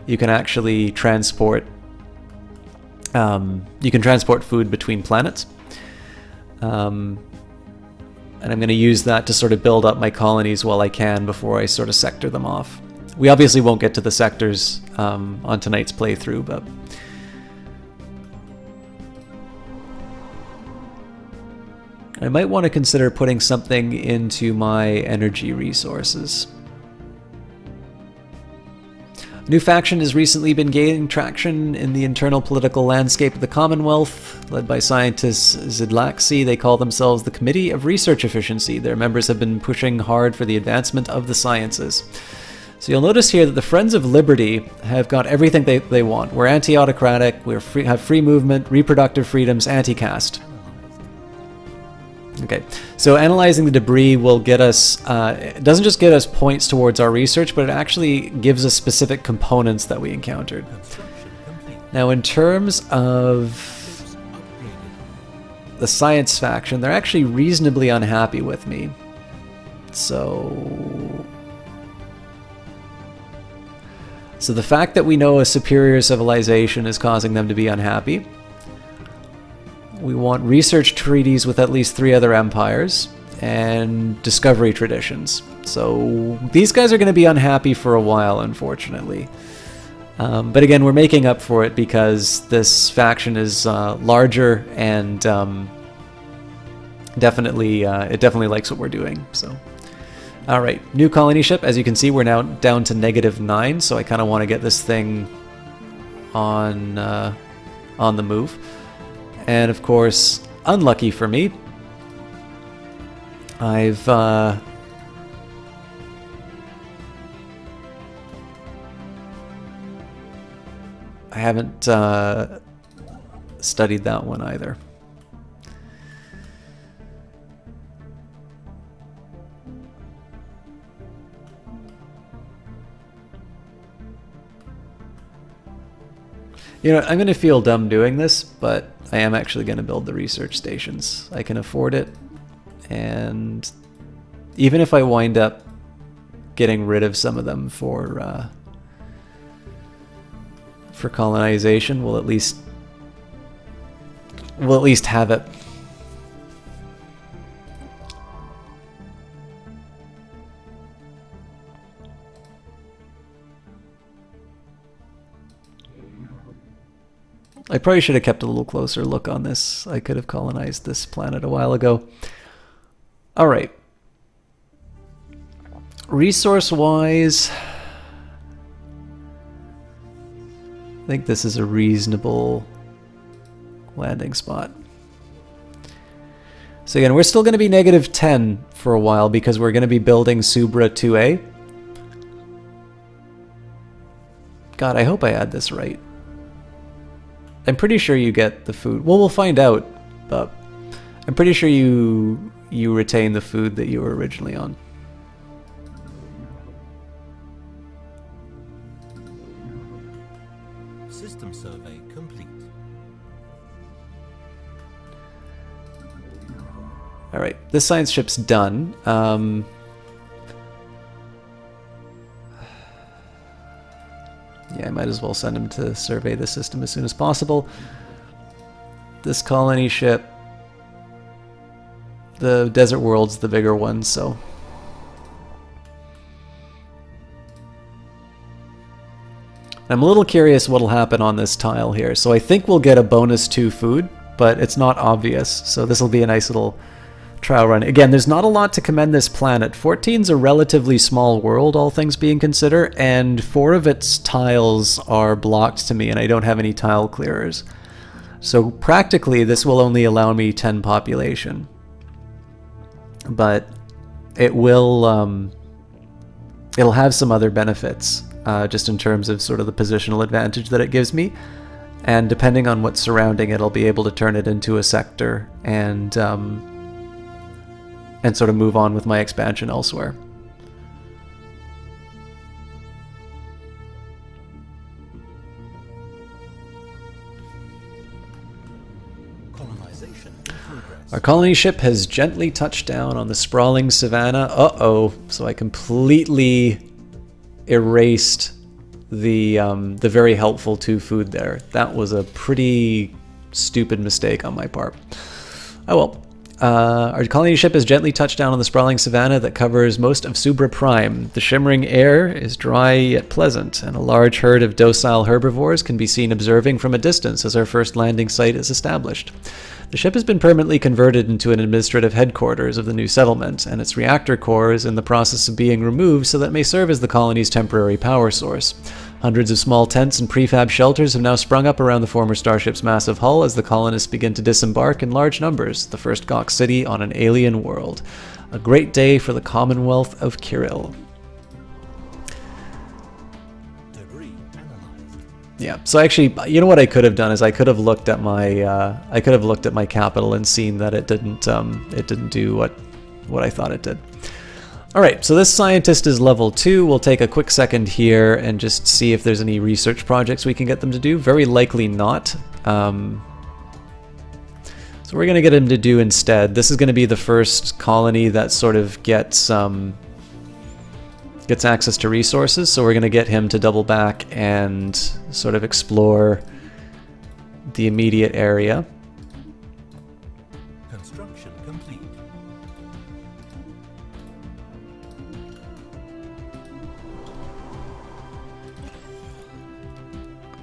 you can actually transport food between planets. And I'm going to use that to sort of build up my colonies while I can before I sort of sector them off. We obviously won't get to the sectors on tonight's playthrough, but... I might want to consider putting something into my energy resources. A new faction has recently been gaining traction in the internal political landscape of the Commonwealth. Led by scientists Zidlaxi, they call themselves the Committee of Research Efficiency. Their members have been pushing hard for the advancement of the sciences. So you'll notice here that the Friends of Liberty have got everything they want. We're anti-autocratic, we have free movement, reproductive freedoms, anti-caste. Okay, so analyzing the debris will get us, it doesn't just get us points towards our research, but it actually gives us specific components that we encountered. Now in terms of the science faction, they're actually reasonably unhappy with me. So the fact that we know a superior civilization is causing them to be unhappy. We want research treaties with at least 3 other empires, and discovery traditions. So these guys are going to be unhappy for a while, unfortunately. But again, we're making up for it because this faction is larger and it definitely likes what we're doing. So, all right, new colony ship. As you can see, we're now down to -9. So I kind of want to get this thing on the move. And of course, unlucky for me, I haven't studied that one either. You know, I'm going to feel dumb doing this, but I am actually going to build the research stations. I can afford it, and even if I wind up getting rid of some of them for colonization, we'll at least have it. I probably should have kept a little closer look on this. I could have colonized this planet a while ago. All right. Resource-wise, I think this is a reasonable landing spot. So again, we're still going to be -10 for a while because we're going to be building Subra 2A. God, I hope I had this right. I'm pretty sure you get the food. Well, we'll find out, but I'm pretty sure you retain the food that you were originally on. System survey complete. All right, this science ship's done. Yeah, I might as well send him to survey the system as soon as possible. This colony ship, the desert world's the bigger one, so. I'm a little curious what'll happen on this tile here. So I think we'll get a bonus 2 food, but it's not obvious. So this will be a nice little trial run. Again, there's not a lot to commend this planet. 14's a relatively small world, all things being considered, and 4 of its tiles are blocked to me, and I don't have any tile clearers. So practically, this will only allow me 10 population. But it will, it'll have some other benefits, just in terms of sort of the positional advantage that it gives me. And depending on what's surrounding it, I'll be able to turn it into a sector and sort of move on with my expansion elsewhere. Colonization in progress. Our colony ship has gently touched down on the sprawling savanna. Uh-oh, so I completely erased the very helpful 2 food there. That was a pretty stupid mistake on my part. Oh well. Our colony ship has gently touched down on the sprawling savanna that covers most of Subra Prime. The shimmering air is dry yet pleasant, and a large herd of docile herbivores can be seen observing from a distance as our first landing site is established. The ship has been permanently converted into an administrative headquarters of the new settlement, and its reactor core is in the process of being removed so that it may serve as the colony's temporary power source. Hundreds of small tents and prefab shelters have now sprung up around the former starship's massive hull as the colonists begin to disembark in large numbers, the first Gok city on an alien world. A great day for the Commonwealth of Kirill. Debris analyzed. Yeah, so actually, you know what I could have done is I could have looked at my capital and seen that it didn't do what I thought it did. All right, so this scientist is level 2. We'll take a quick second here and just see if there's any research projects we can get them to do. Very likely not. So we're going to get him to do instead. This is going to be the first colony that sort of gets access to resources. So we're going to get him to double back and sort of explore the immediate area. Construction complete.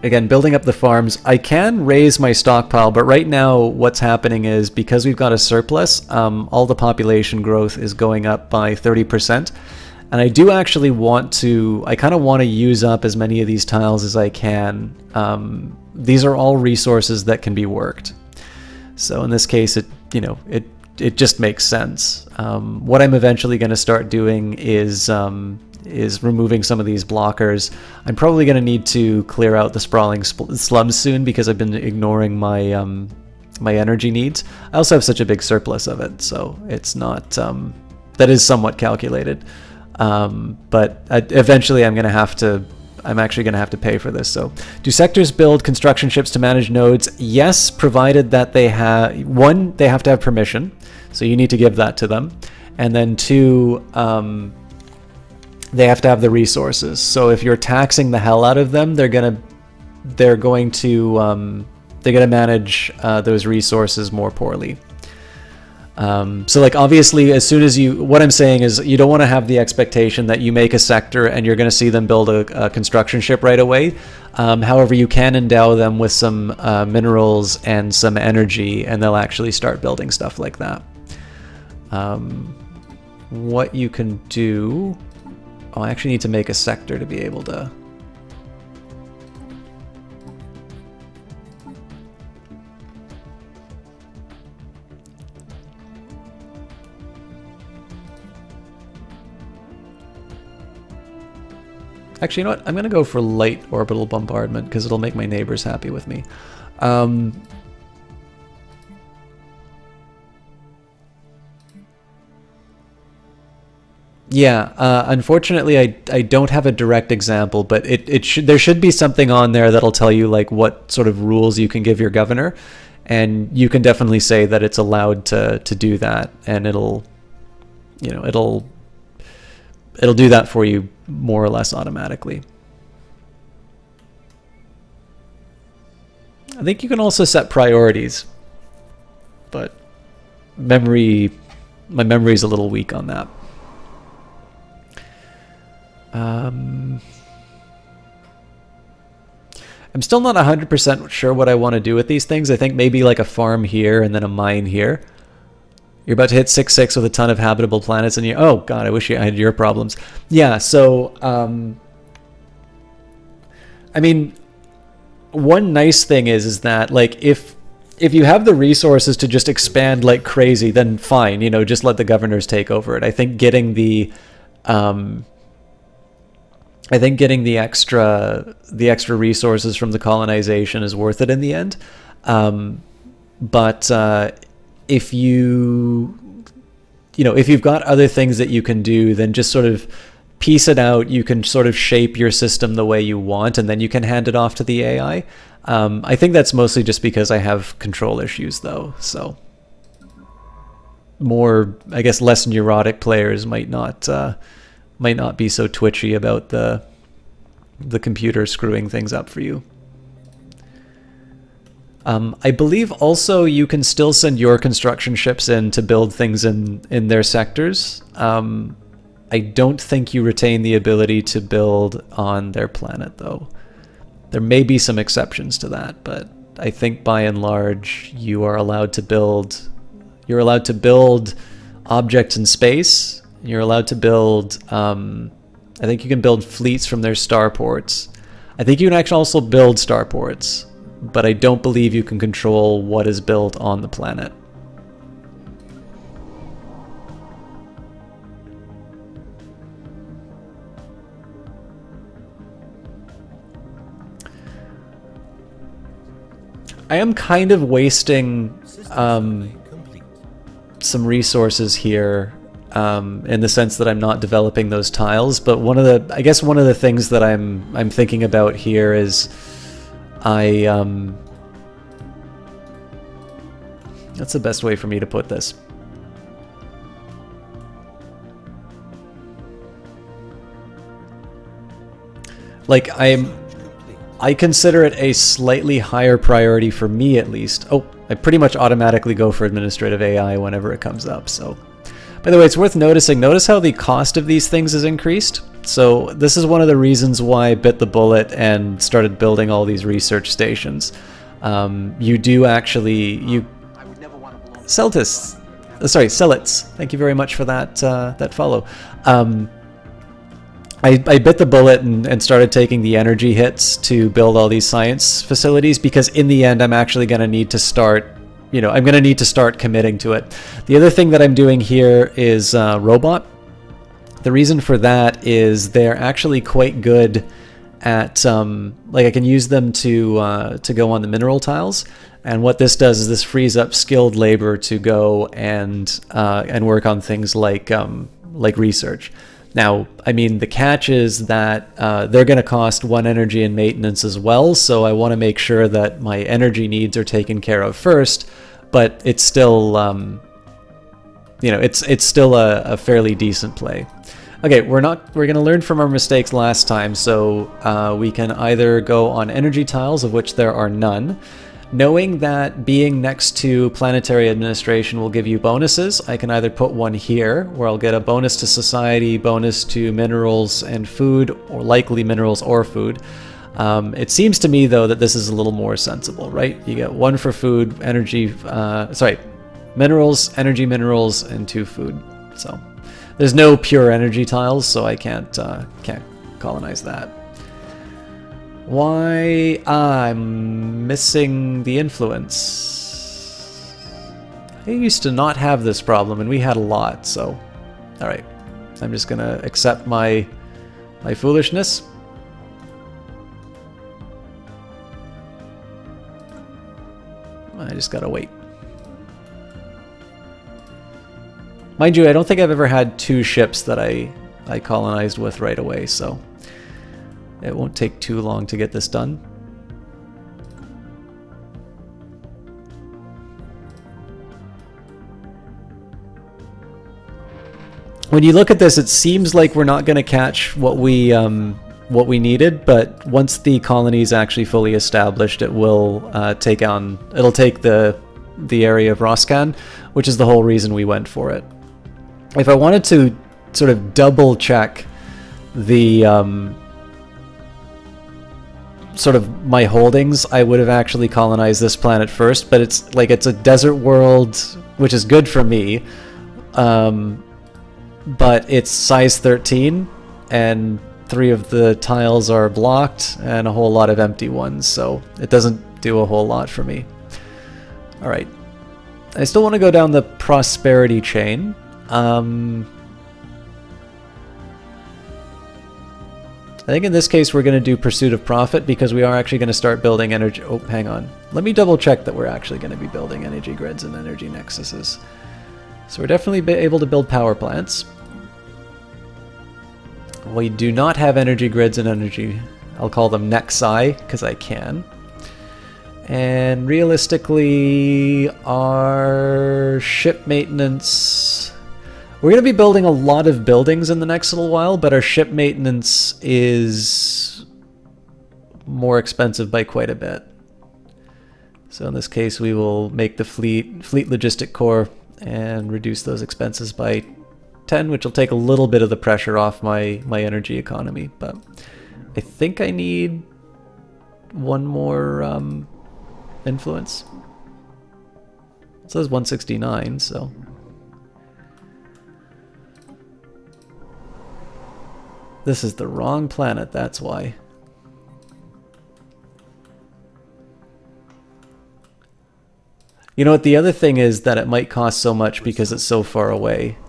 Again, building up the farms. I can raise my stockpile, but right now what's happening is because we've got a surplus, all the population growth is going up by 30%. And I do actually want to, I kind of want to use up as many of these tiles as I can. These are all resources that can be worked. So in this case, it just makes sense. What I'm eventually going to start doing is removing some of these blockers. I'm probably going to need to clear out the sprawling slums soon because I've been ignoring my my energy needs. I also have such a big surplus of it, so it's not that is somewhat calculated. But eventually I'm actually going to have to pay for this. So do sectors build construction ships to manage nodes? Yes, provided that they have, one, they have to have permission, so you need to give that to them, and then 2, they have to have the resources. So if you're taxing the hell out of them, they're going to manage those resources more poorly. So like obviously as soon as what I'm saying is you don't want to have the expectation that you make a sector and you're going to see them build a construction ship right away. However, you can endow them with some minerals and some energy and they'll actually start building stuff like that. What you can do... Oh, I actually need to make a sector to be able to... Actually, you know what? I'm going to go for light orbital bombardment because it'll make my neighbors happy with me. Yeah, unfortunately, I don't have a direct example, but there should be something on there that'll tell you like what sort of rules you can give your governor, and you can definitely say that it's allowed to do that, and it'll do that for you more or less automatically. I think you can also set priorities, but my memory's a little weak on that. I'm still not 100% sure what I want to do with these things. I think maybe like a farm here and then a mine here. You're about to hit 6-6 with a ton of habitable planets, and oh god, I wish I had your problems. Yeah, so I mean, one nice thing is that like if you have the resources to just expand like crazy, then fine, you know, just let the governors take over it. I think getting the extra resources from the colonization is worth it in the end. But if if you've got other things that you can do, then just sort of piece it out. You can sort of shape your system the way you want, and then you can hand it off to the AI. I think that's mostly just because I have control issues, though. So more, I guess, less neurotic players might not be so twitchy about the computer screwing things up for you. I believe also you can still send your construction ships in to build things in their sectors. I don't think you retain the ability to build on their planet, though. There may be some exceptions to that, but I think by and large you are allowed to build. You're allowed to build objects in space. You're allowed to build. I think you can build fleets from their starports. I think you can actually also build starports, but I don't believe you can control what is built on the planet. I am kind of wasting some resources here in the sense that I'm not developing those tiles, but I guess one of the things that I'm thinking about here is that's the best way for me to put this. Like I consider it a slightly higher priority for me, at least. Oh, I pretty much automatically go for administrative AI whenever it comes up, so. By the way, it's worth noticing, notice how the cost of these things has increased? So this is one of the reasons why I bit the bullet and started building all these research stations. You do actually, Celtis, sorry, Celits, thank you very much for that, that follow. I bit the bullet and started taking the energy hits to build all these science facilities, because in the end I'm actually going to need to start, I'm going to need to start committing to it. The other thing that I'm doing here is robot. The reason for that is they're actually quite good at, like I can use them to go on the mineral tiles. And what this does is this frees up skilled labor to go and work on things like research. Now, I mean, the catch is that they're going to cost 1 energy and maintenance as well, so I want to make sure that my energy needs are taken care of first, but it's still, it's still a fairly decent play. Okay, we're going to learn from our mistakes last time, so we can either go on energy tiles, of which there are none. Knowing that being next to planetary administration will give you bonuses, I can either put one here, where I'll get a bonus to society, bonus to minerals and food, or likely minerals or food. It seems to me, though, that this is a little more sensible, right? You get 1 for food, energy, minerals, energy minerals, and 2 food. So there's no pure energy tiles, so I can't colonize that. Why I'm missing the influence. I used to not have this problem, and we had a lot, so alright. I'm just gonna accept my foolishness. I just gotta wait. Mind you, I don't think I've ever had 2 ships that I colonized with right away, so it won't take too long to get this done. When you look at this, it seems like we're not going to catch what we needed, but once the colony is actually fully established, it will it'll take the area of Roscan, which is the whole reason we went for it. If I wanted to sort of double check the sort of my holdings, I would have actually colonized this planet first, but it's a desert world, which is good for me, but it's size 13 and 3 of the tiles are blocked and a whole lot of empty ones, so it doesn't do a whole lot for me. Alright, I still want to go down the prosperity chain. I think in this case we're going to do Pursuit of Profit because we are actually going to start building energy. Oh, hang on. Let me double check that we're actually going to be building energy grids and energy nexuses. So we're definitely able to build power plants. We do not have energy grids and energy, I'll call them nexi because I can. And realistically, our ship maintenance... We're going to be building a lot of buildings in the next little while, but our ship maintenance is more expensive by quite a bit. So in this case, we will make the fleet logistic core and reduce those expenses by 10, which will take a little bit of the pressure off my energy economy. But I think I need one more influence. It says 169, so... This is the wrong planet, that's why. You know what, the other thing is that it might cost so much because it's so far away.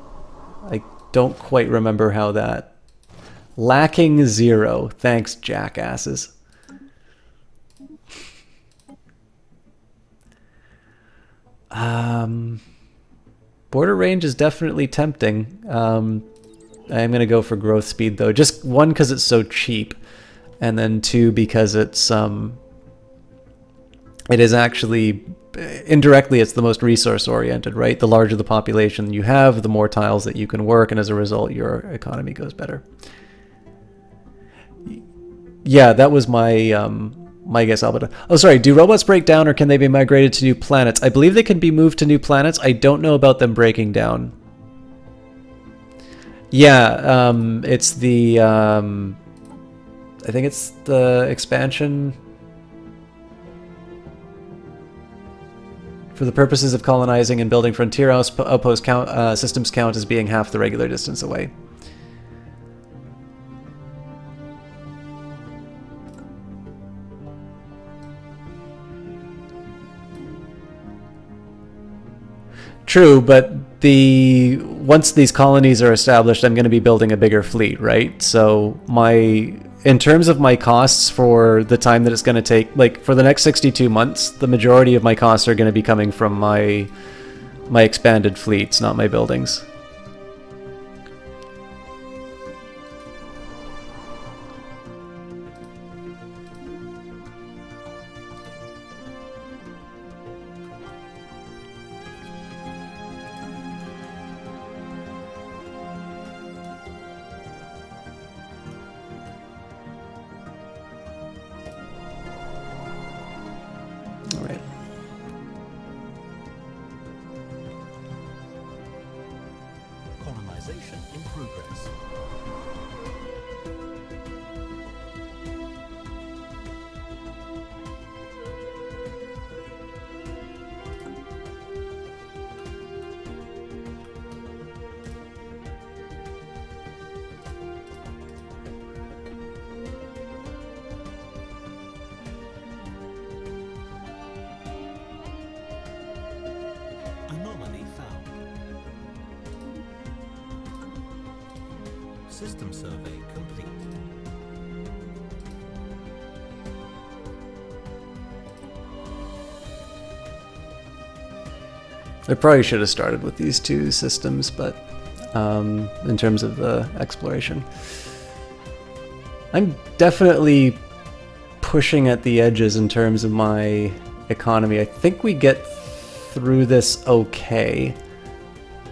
I don't quite remember how that... Lacking 0. Thanks, jackasses. Border range is definitely tempting. I'm going to go for growth speed though. Just 1, because it's so cheap, and then 2, because it's it is actually indirectly it's the most resource oriented, right? The larger the population you have, the more tiles that you can work, and as a result your economy goes better. Yeah, that was my my guess, Albert. Oh, sorry. Do robots break down or can they be migrated to new planets? I believe they can be moved to new planets. I don't know about them breaking down. Yeah, it's the, I think it's the expansion. For the purposes of colonizing and building frontier outpost count, systems count as being half the regular distance away. True, but once these colonies are established, I'm going to be building a bigger fleet, right? So in terms of my costs for the time that it's going to take, like for the next 62 months, the majority of my costs are going to be coming from my expanded fleets, not my buildings. System survey complete. I probably should have started with these two systems, but in terms of the exploration. I'm definitely pushing at the edges in terms of my economy. I think we get through this okay.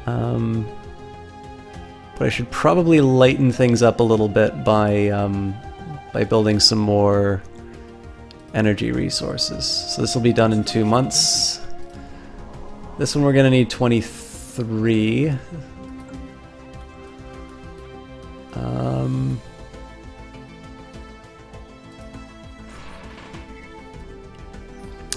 But I should probably lighten things up a little bit by building some more energy resources. So this will be done in 2 months. This one we're going to need 23. A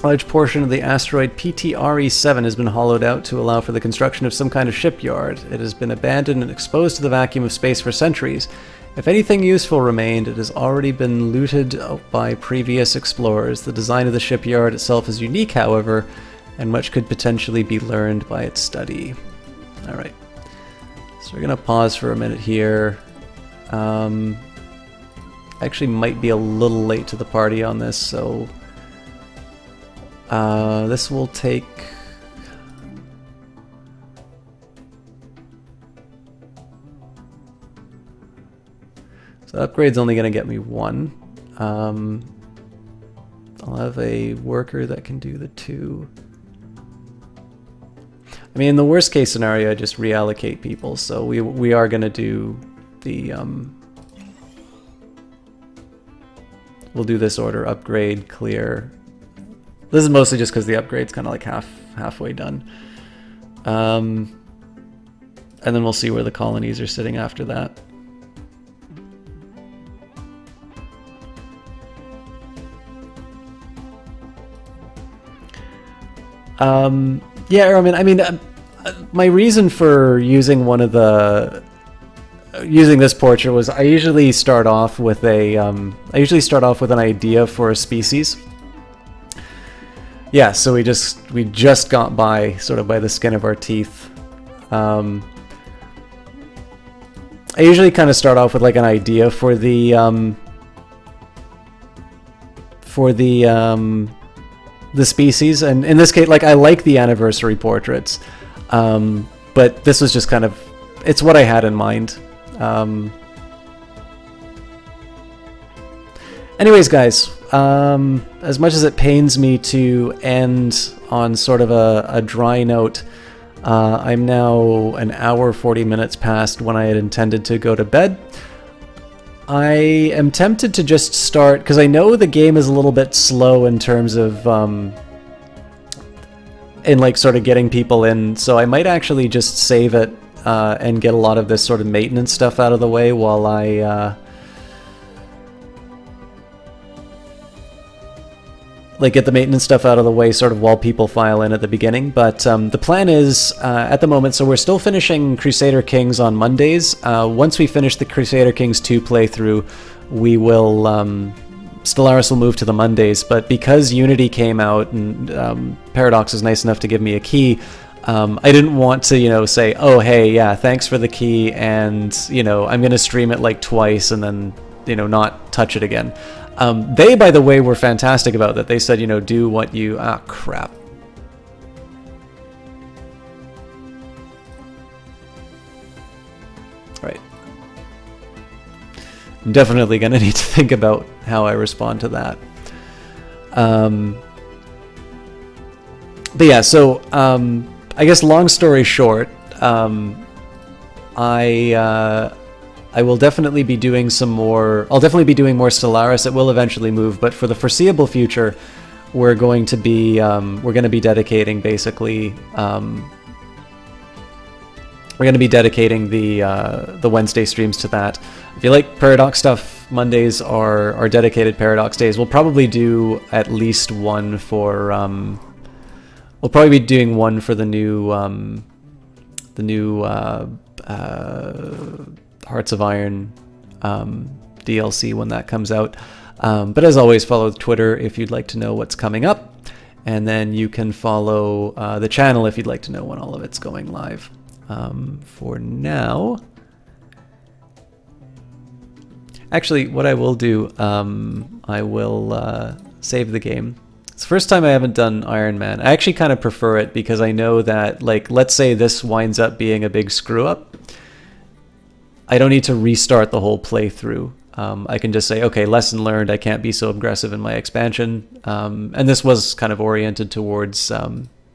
large portion of the asteroid PTRE-7 has been hollowed out to allow for the construction of some kind of shipyard. It has been abandoned and exposed to the vacuum of space for centuries. If anything useful remained, it has already been looted by previous explorers. The design of the shipyard itself is unique, however, and much could potentially be learned by its study. Alright, so we're going to pause for a minute here. Actually might be a little late to the party on this, so this will take... So upgrade's only going to get me 1. I'll have a worker that can do the 2. I mean, in the worst case scenario, I just reallocate people, so we are going to do the... we'll do this order: upgrade, clear. This is mostly just because the upgrade's kind of like halfway done. And then we'll see where the colonies are sitting after that. Yeah, I mean, my reason for using using this portrait was I usually start off with an idea for a species. Yeah, so we just got by sort of by the skin of our teeth. I usually kind of start off with like an idea for the species, and in this case, like, I like the anniversary portraits, but this was just kind of, it's what I had in mind. Anyways, guys, as much as it pains me to end on sort of a dry note, I'm now an hour 40 minutes past when I had intended to go to bed. I am tempted to just start, because I know the game is a little bit slow in terms of in like sort of getting people in, so I might actually just save it and get a lot of this sort of maintenance stuff out of the way while I like get the maintenance stuff out of the way sort of while people file in at the beginning. But the plan is at the moment, so we're still finishing Crusader Kings on Mondays. Once we finish the Crusader Kings 2 playthrough, we will Stellaris will move to the Mondays, but because Unity came out and Paradox is nice enough to give me a key, I didn't want to, you know, say, oh hey, yeah, thanks for the key, and, you know, I'm gonna stream it like twice and then, you know, not touch it again. They, by the way, were fantastic about that. They said, you know, do what you... Ah, crap. Right. I'm definitely going to need to think about how I respond to that. But yeah, so, I guess long story short, I will definitely be doing some more... I'll definitely be doing more Stellaris. It will eventually move, but for the foreseeable future, we're going to be dedicating basically... we're going to be dedicating the Wednesday streams to that. If you like Paradox stuff, Mondays are dedicated Paradox days. We'll probably do at least one for... we'll probably be doing one for the new Hearts of Iron DLC when that comes out. But as always, follow Twitter if you'd like to know what's coming up. And then you can follow the channel if you'd like to know when all of it's going live. For now... Actually, what I will do, I will save the game. It's the first time I haven't done Iron Man. I actually kind of prefer it because I know that, like, let's say this winds up being a big screw up. I don't need to restart the whole playthrough. I can just say, okay, lesson learned, I can't be so aggressive in my expansion. And this was kind of oriented towards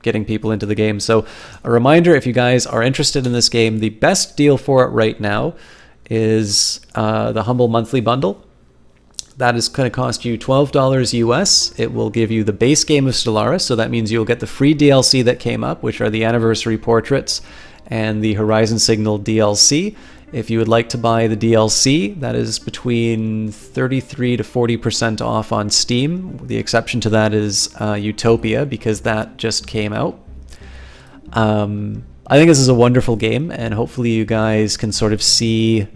getting people into the game. So a reminder, if you guys are interested in this game, the best deal for it right now is the Humble Monthly Bundle. That is going to cost you $12 US. It will give you the base game of Stellaris, so that means you'll get the free DLC that came up, which are the Anniversary Portraits and the Horizon Signal DLC. If you would like to buy the DLC, that is between 33 to 40% off on Steam. The exception to that is Utopia, because that just came out. I think this is a wonderful game, and hopefully you guys can sort of see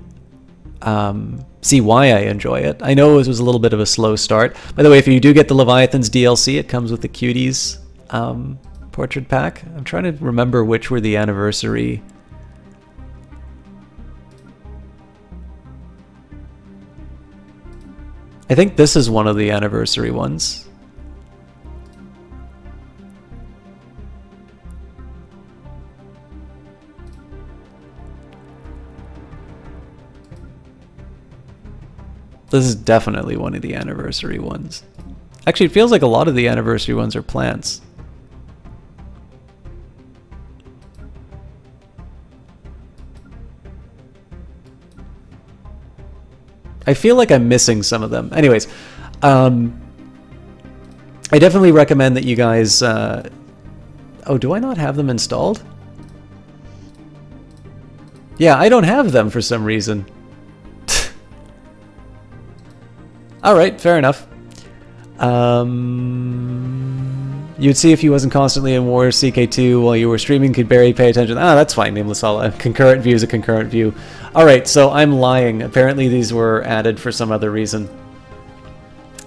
why I enjoy it. I know it was a little bit of a slow start. By the way, if you do get the Leviathans DLC, it comes with the Cuties portrait pack. I'm trying to remember which were the anniversary. I think this is one of the anniversary ones. This is definitely one of the anniversary ones. Actually, it feels like a lot of the anniversary ones are plants. I feel like I'm missing some of them. Anyways, I definitely recommend that you guys... oh, do I not have them installed? Yeah, I don't have them for some reason. Alright, fair enough. You'd see if he wasn't constantly in War CK2 while you were streaming, could barely pay attention. Ah, that's fine, Nameless Allah. Concurrent view is a concurrent view. Alright, so I'm lying. Apparently these were added for some other reason.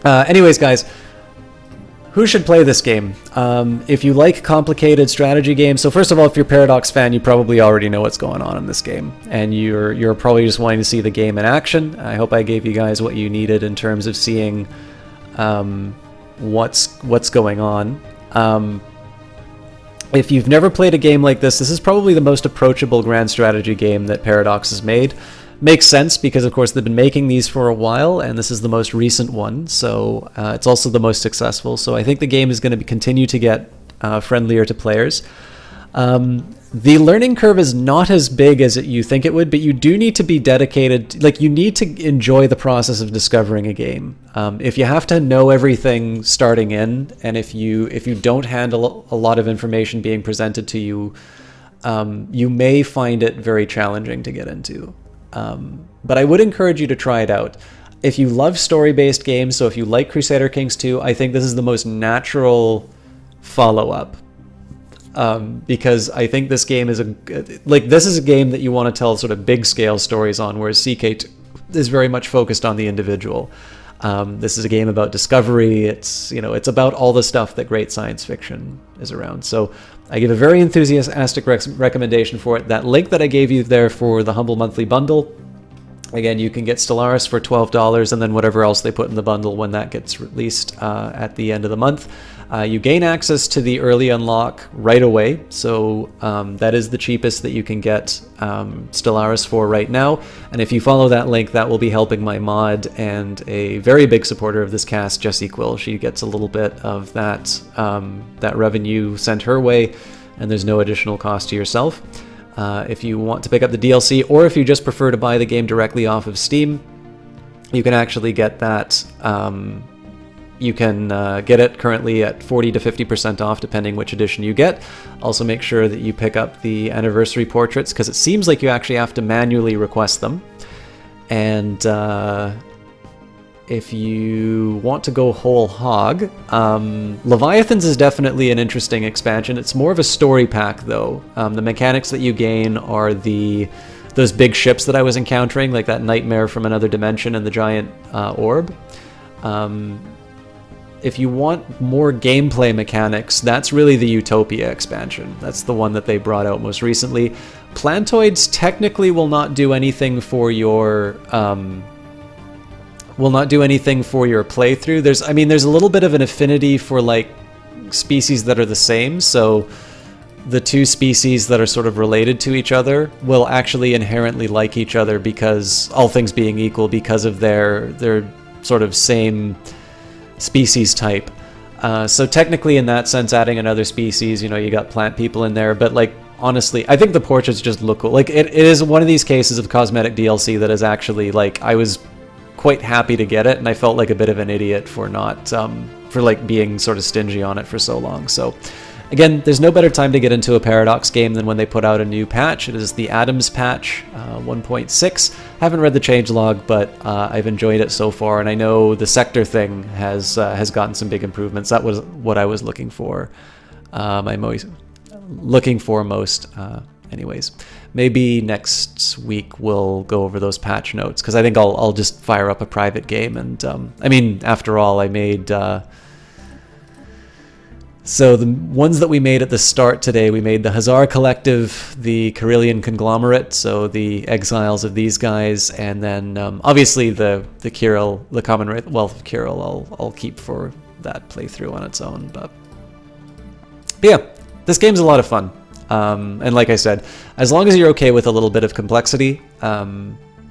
Anyways, guys, who should play this game? If you like complicated strategy games, so first of all, if you're a Paradox fan, you probably already know what's going on in this game, and you're probably just wanting to see the game in action. I hope I gave you guys what you needed in terms of seeing what's going on. If you've never played a game like this, this is probably the most approachable grand strategy game that Paradox has made. Makes sense because, of course, they've been making these for a while, and this is the most recent one, so it's also the most successful. So I think the game is going to continue to get friendlier to players. The learning curve is not as big as you think it would, but you do need to be dedicated. Like, you need to enjoy the process of discovering a game. If you have to know everything starting in, and if you don't handle a lot of information being presented to you, you may find it very challenging to get into. But I would encourage you to try it out. If you love story-based games, so if you like Crusader Kings 2, I think this is the most natural follow-up. Because I think this game is this is a game that you want to tell sort of big-scale stories on, whereas CK2 is very much focused on the individual. This is a game about discovery. It's about all the stuff that great science fiction is around. So I give a very enthusiastic recommendation for it. That link that I gave you there for the Humble Monthly Bundle, again, you can get Stellaris for $12, and then whatever else they put in the bundle when that gets released at the end of the month. You gain access to the early unlock right away, so that is the cheapest that you can get Stellaris for right now. And if you follow that link, that will be helping my mod and a very big supporter of this cast, Jessie Quill. She gets a little bit of that revenue sent her way, and there's no additional cost to yourself. If you want to pick up the DLC, or if you just prefer to buy the game directly off of Steam, you can actually get that. You can get it currently at 40 to 50% off, depending which edition you get. Also make sure that you pick up the anniversary portraits, because it seems like you actually have to manually request them. And if you want to go whole hog, Leviathans is definitely an interesting expansion. It's more of a story pack, though. The mechanics that you gain are those big ships that I was encountering, like that nightmare from another dimension and the giant orb. If you want more gameplay mechanics, that's really the Utopia expansion. That's the one that they brought out most recently. Plantoids technically will not do anything for your will not do anything for your playthrough. There's a little bit of an affinity for like species that are the same, so the two species that are sort of related to each other will actually inherently like each other, because all things being equal, because of their sort of same species type. So technically in that sense, adding another species, you know, you got plant people in there, but like honestly, I think the portraits just look cool. Like it is one of these cases of cosmetic DLC that is actually like, I was quite happy to get it, and I felt like a bit of an idiot for not for like being sort of stingy on it for so long. So again, there's no better time to get into a Paradox game than when they put out a new patch. It is the Adams patch 1.6. Haven't read the changelog, but I've enjoyed it so far, and I know the sector thing has gotten some big improvements. That was what I was looking for. I'm always looking for most. Anyways, maybe next week we'll go over those patch notes, because I think I'll just fire up a private game. And I mean, after all, I made. So the ones that we made at the start today, we made the Hazar Collective, the Carillion Conglomerate, so the exiles of these guys, and then obviously the Kirill, the Commonwealth of Kirill, I'll keep for that playthrough on its own. But yeah, this game's a lot of fun, and like I said, as long as you're okay with a little bit of complexity,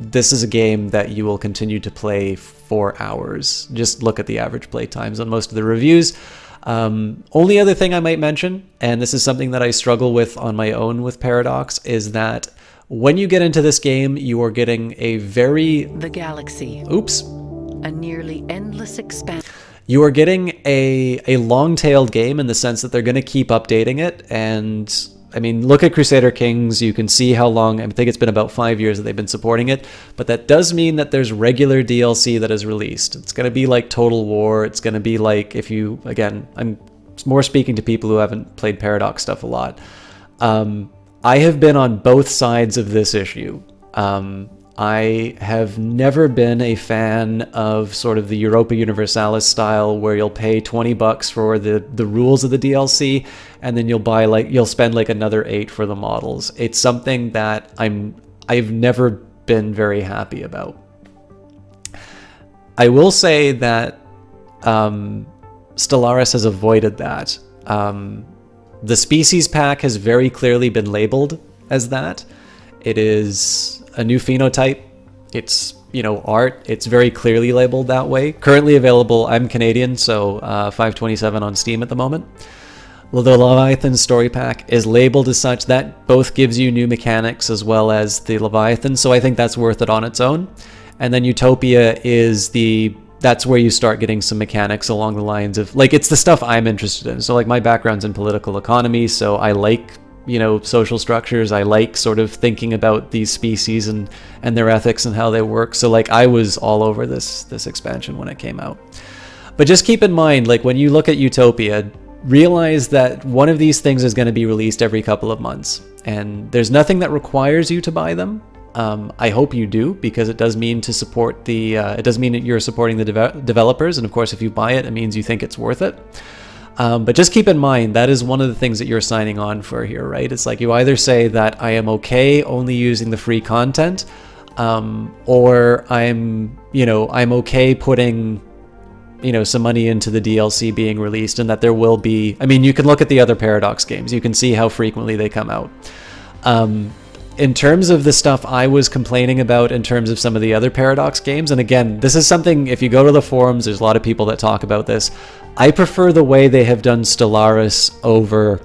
this is a game that you will continue to play for hours. Just look at the average play times on most of the reviews. Only other thing I might mention, and this is something that I struggle with on my own with Paradox, is that when you get into this game, you are getting a very... The galaxy. Oops. A nearly endless expanse. You are getting a long-tailed game in the sense that they're going to keep updating it, and... I mean, look at Crusader Kings, you can see how long, I think it's been about 5 years that they've been supporting it, but that does mean that there's regular DLC that is released. It's going to be like Total War, it's going to be like, if you, again, I'm more speaking to people who haven't played Paradox stuff a lot. I have been on both sides of this issue. I have never been a fan of sort of the Europa Universalis style, where you'll pay 20 bucks for the rules of the DLC, and then you'll spend like another 8 for the models. It's something that I've never been very happy about. I will say that Stellaris has avoided that. The species pack has very clearly been labeled as that. It is a new phenotype. It's, you know, art. It's very clearly labeled that way. Currently available, I'm Canadian, so $5.27 on Steam at the moment. The Leviathan story pack is labeled as such. That both gives you new mechanics as well as the Leviathan, so I think that's worth it on its own. And then Utopia is that's where you start getting some mechanics along the lines of, like, it's the stuff I'm interested in. So like my background's in political economy, so I like, you know, social structures. I like sort of thinking about these species and their ethics and how they work. So like I was all over this expansion when it came out. But just keep in mind, like when you look at Utopia, realize that one of these things is going to be released every couple of months, and there's nothing that requires you to buy them. I hope you do, because it does mean to support the it does mean that you're supporting the developers, and of course if you buy it, it means you think it's worth it. But just keep in mind, that is one of the things that you're signing on for here, right? It's like you either say that I am okay only using the free content, or I'm okay putting, you know, some money into the DLC being released, and that there will be, I mean, you can look at the other Paradox games, you can see how frequently they come out. In terms of the stuff I was complaining about in terms of some of the other Paradox games, and again, this is something, if you go to the forums, there's a lot of people that talk about this. I prefer the way they have done Stellaris over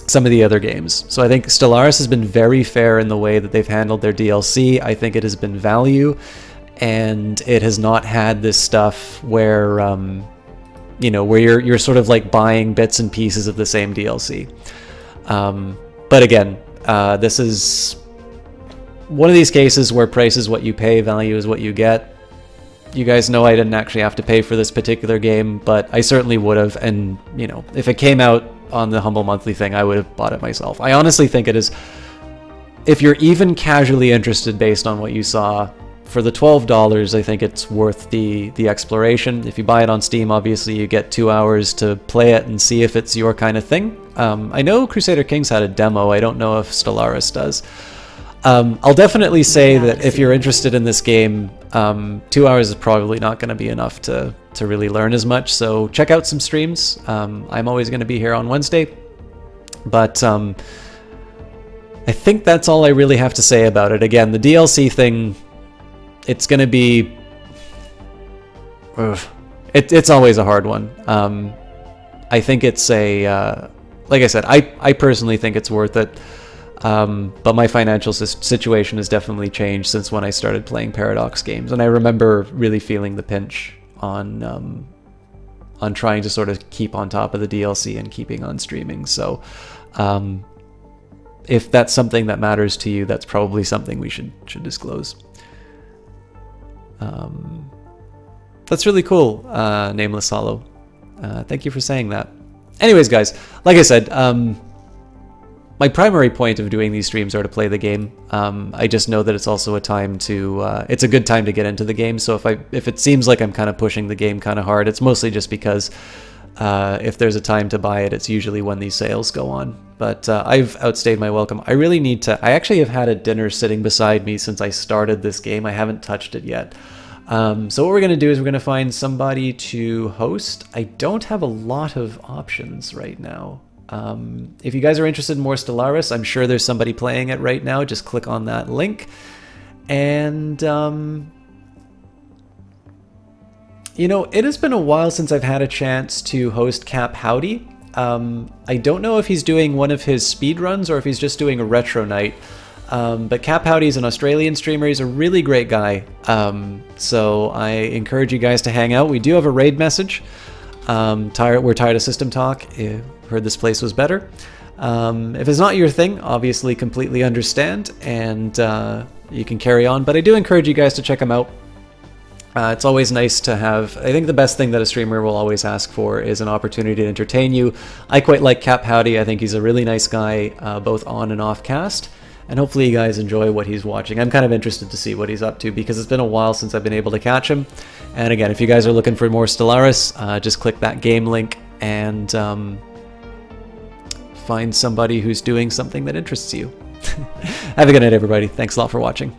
some of the other games. So I think Stellaris has been very fair in the way that they've handled their DLC. I think it has been value, and it has not had this stuff where, you know, where you're sort of like buying bits and pieces of the same DLC. But again, this is one of these cases where price is what you pay, value is what you get. You guys know I didn't actually have to pay for this particular game, but I certainly would have, and, you know, if it came out on the Humble Monthly thing, I would have bought it myself. I honestly think it is, if you're even casually interested based on what you saw, for the $12, I think it's worth the exploration. If you buy it on Steam, obviously you get 2 hours to play it and see if it's your kind of thing. I know Crusader Kings had a demo. I don't know if Stellaris does. I'll definitely say that if you're interested in this game, 2 hours is probably not going to be enough to really learn as much. So check out some streams. I'm always going to be here on Wednesday. But I think that's all I really have to say about it. Again, the DLC thing, it's going to be... It's always a hard one. I think it's a... like I said, I personally think it's worth it. But my financial situation has definitely changed since when I started playing Paradox games. And I remember really feeling the pinch on trying to sort of keep on top of the DLC and keeping on streaming. So if that's something that matters to you, that's probably something we should disclose. That's really cool, Nameless Hollow. Thank you for saying that. Anyways, guys, like I said, my primary point of doing these streams are to play the game. I just know that it's also a time to, it's a good time to get into the game. So if it seems like I'm kind of pushing the game kind of hard, it's mostly just because if there's a time to buy it, it's usually when these sales go on. But I've outstayed my welcome. I really need to, I actually have had a dinner sitting beside me since I started this game. I haven't touched it yet. So what we're going to do is we're going to find somebody to host. I don't have a lot of options right now. If you guys are interested in more Stellaris, I'm sure there's somebody playing it right now. Just click on that link. And, you know, it has been a while since I've had a chance to host Cap Howdy. I don't know if he's doing one of his speed runs or if he's just doing a retro night. But Cap Howdy is an Australian streamer. He's a really great guy. So I encourage you guys to hang out. We do have a raid message. We're tired of System Talk. Heard this place was better. If it's not your thing, obviously completely understand, and you can carry on. But I do encourage you guys to check him out. It's always nice to have... I think the best thing that a streamer will always ask for is an opportunity to entertain you. I quite like Cap Howdy. I think he's a really nice guy, both on and off cast. And hopefully you guys enjoy what he's watching. I'm kind of interested to see what he's up to because it's been a while since I've been able to catch him. And again, if you guys are looking for more Stellaris, just click that game link and find somebody who's doing something that interests you. Have a good night, everybody. Thanks a lot for watching.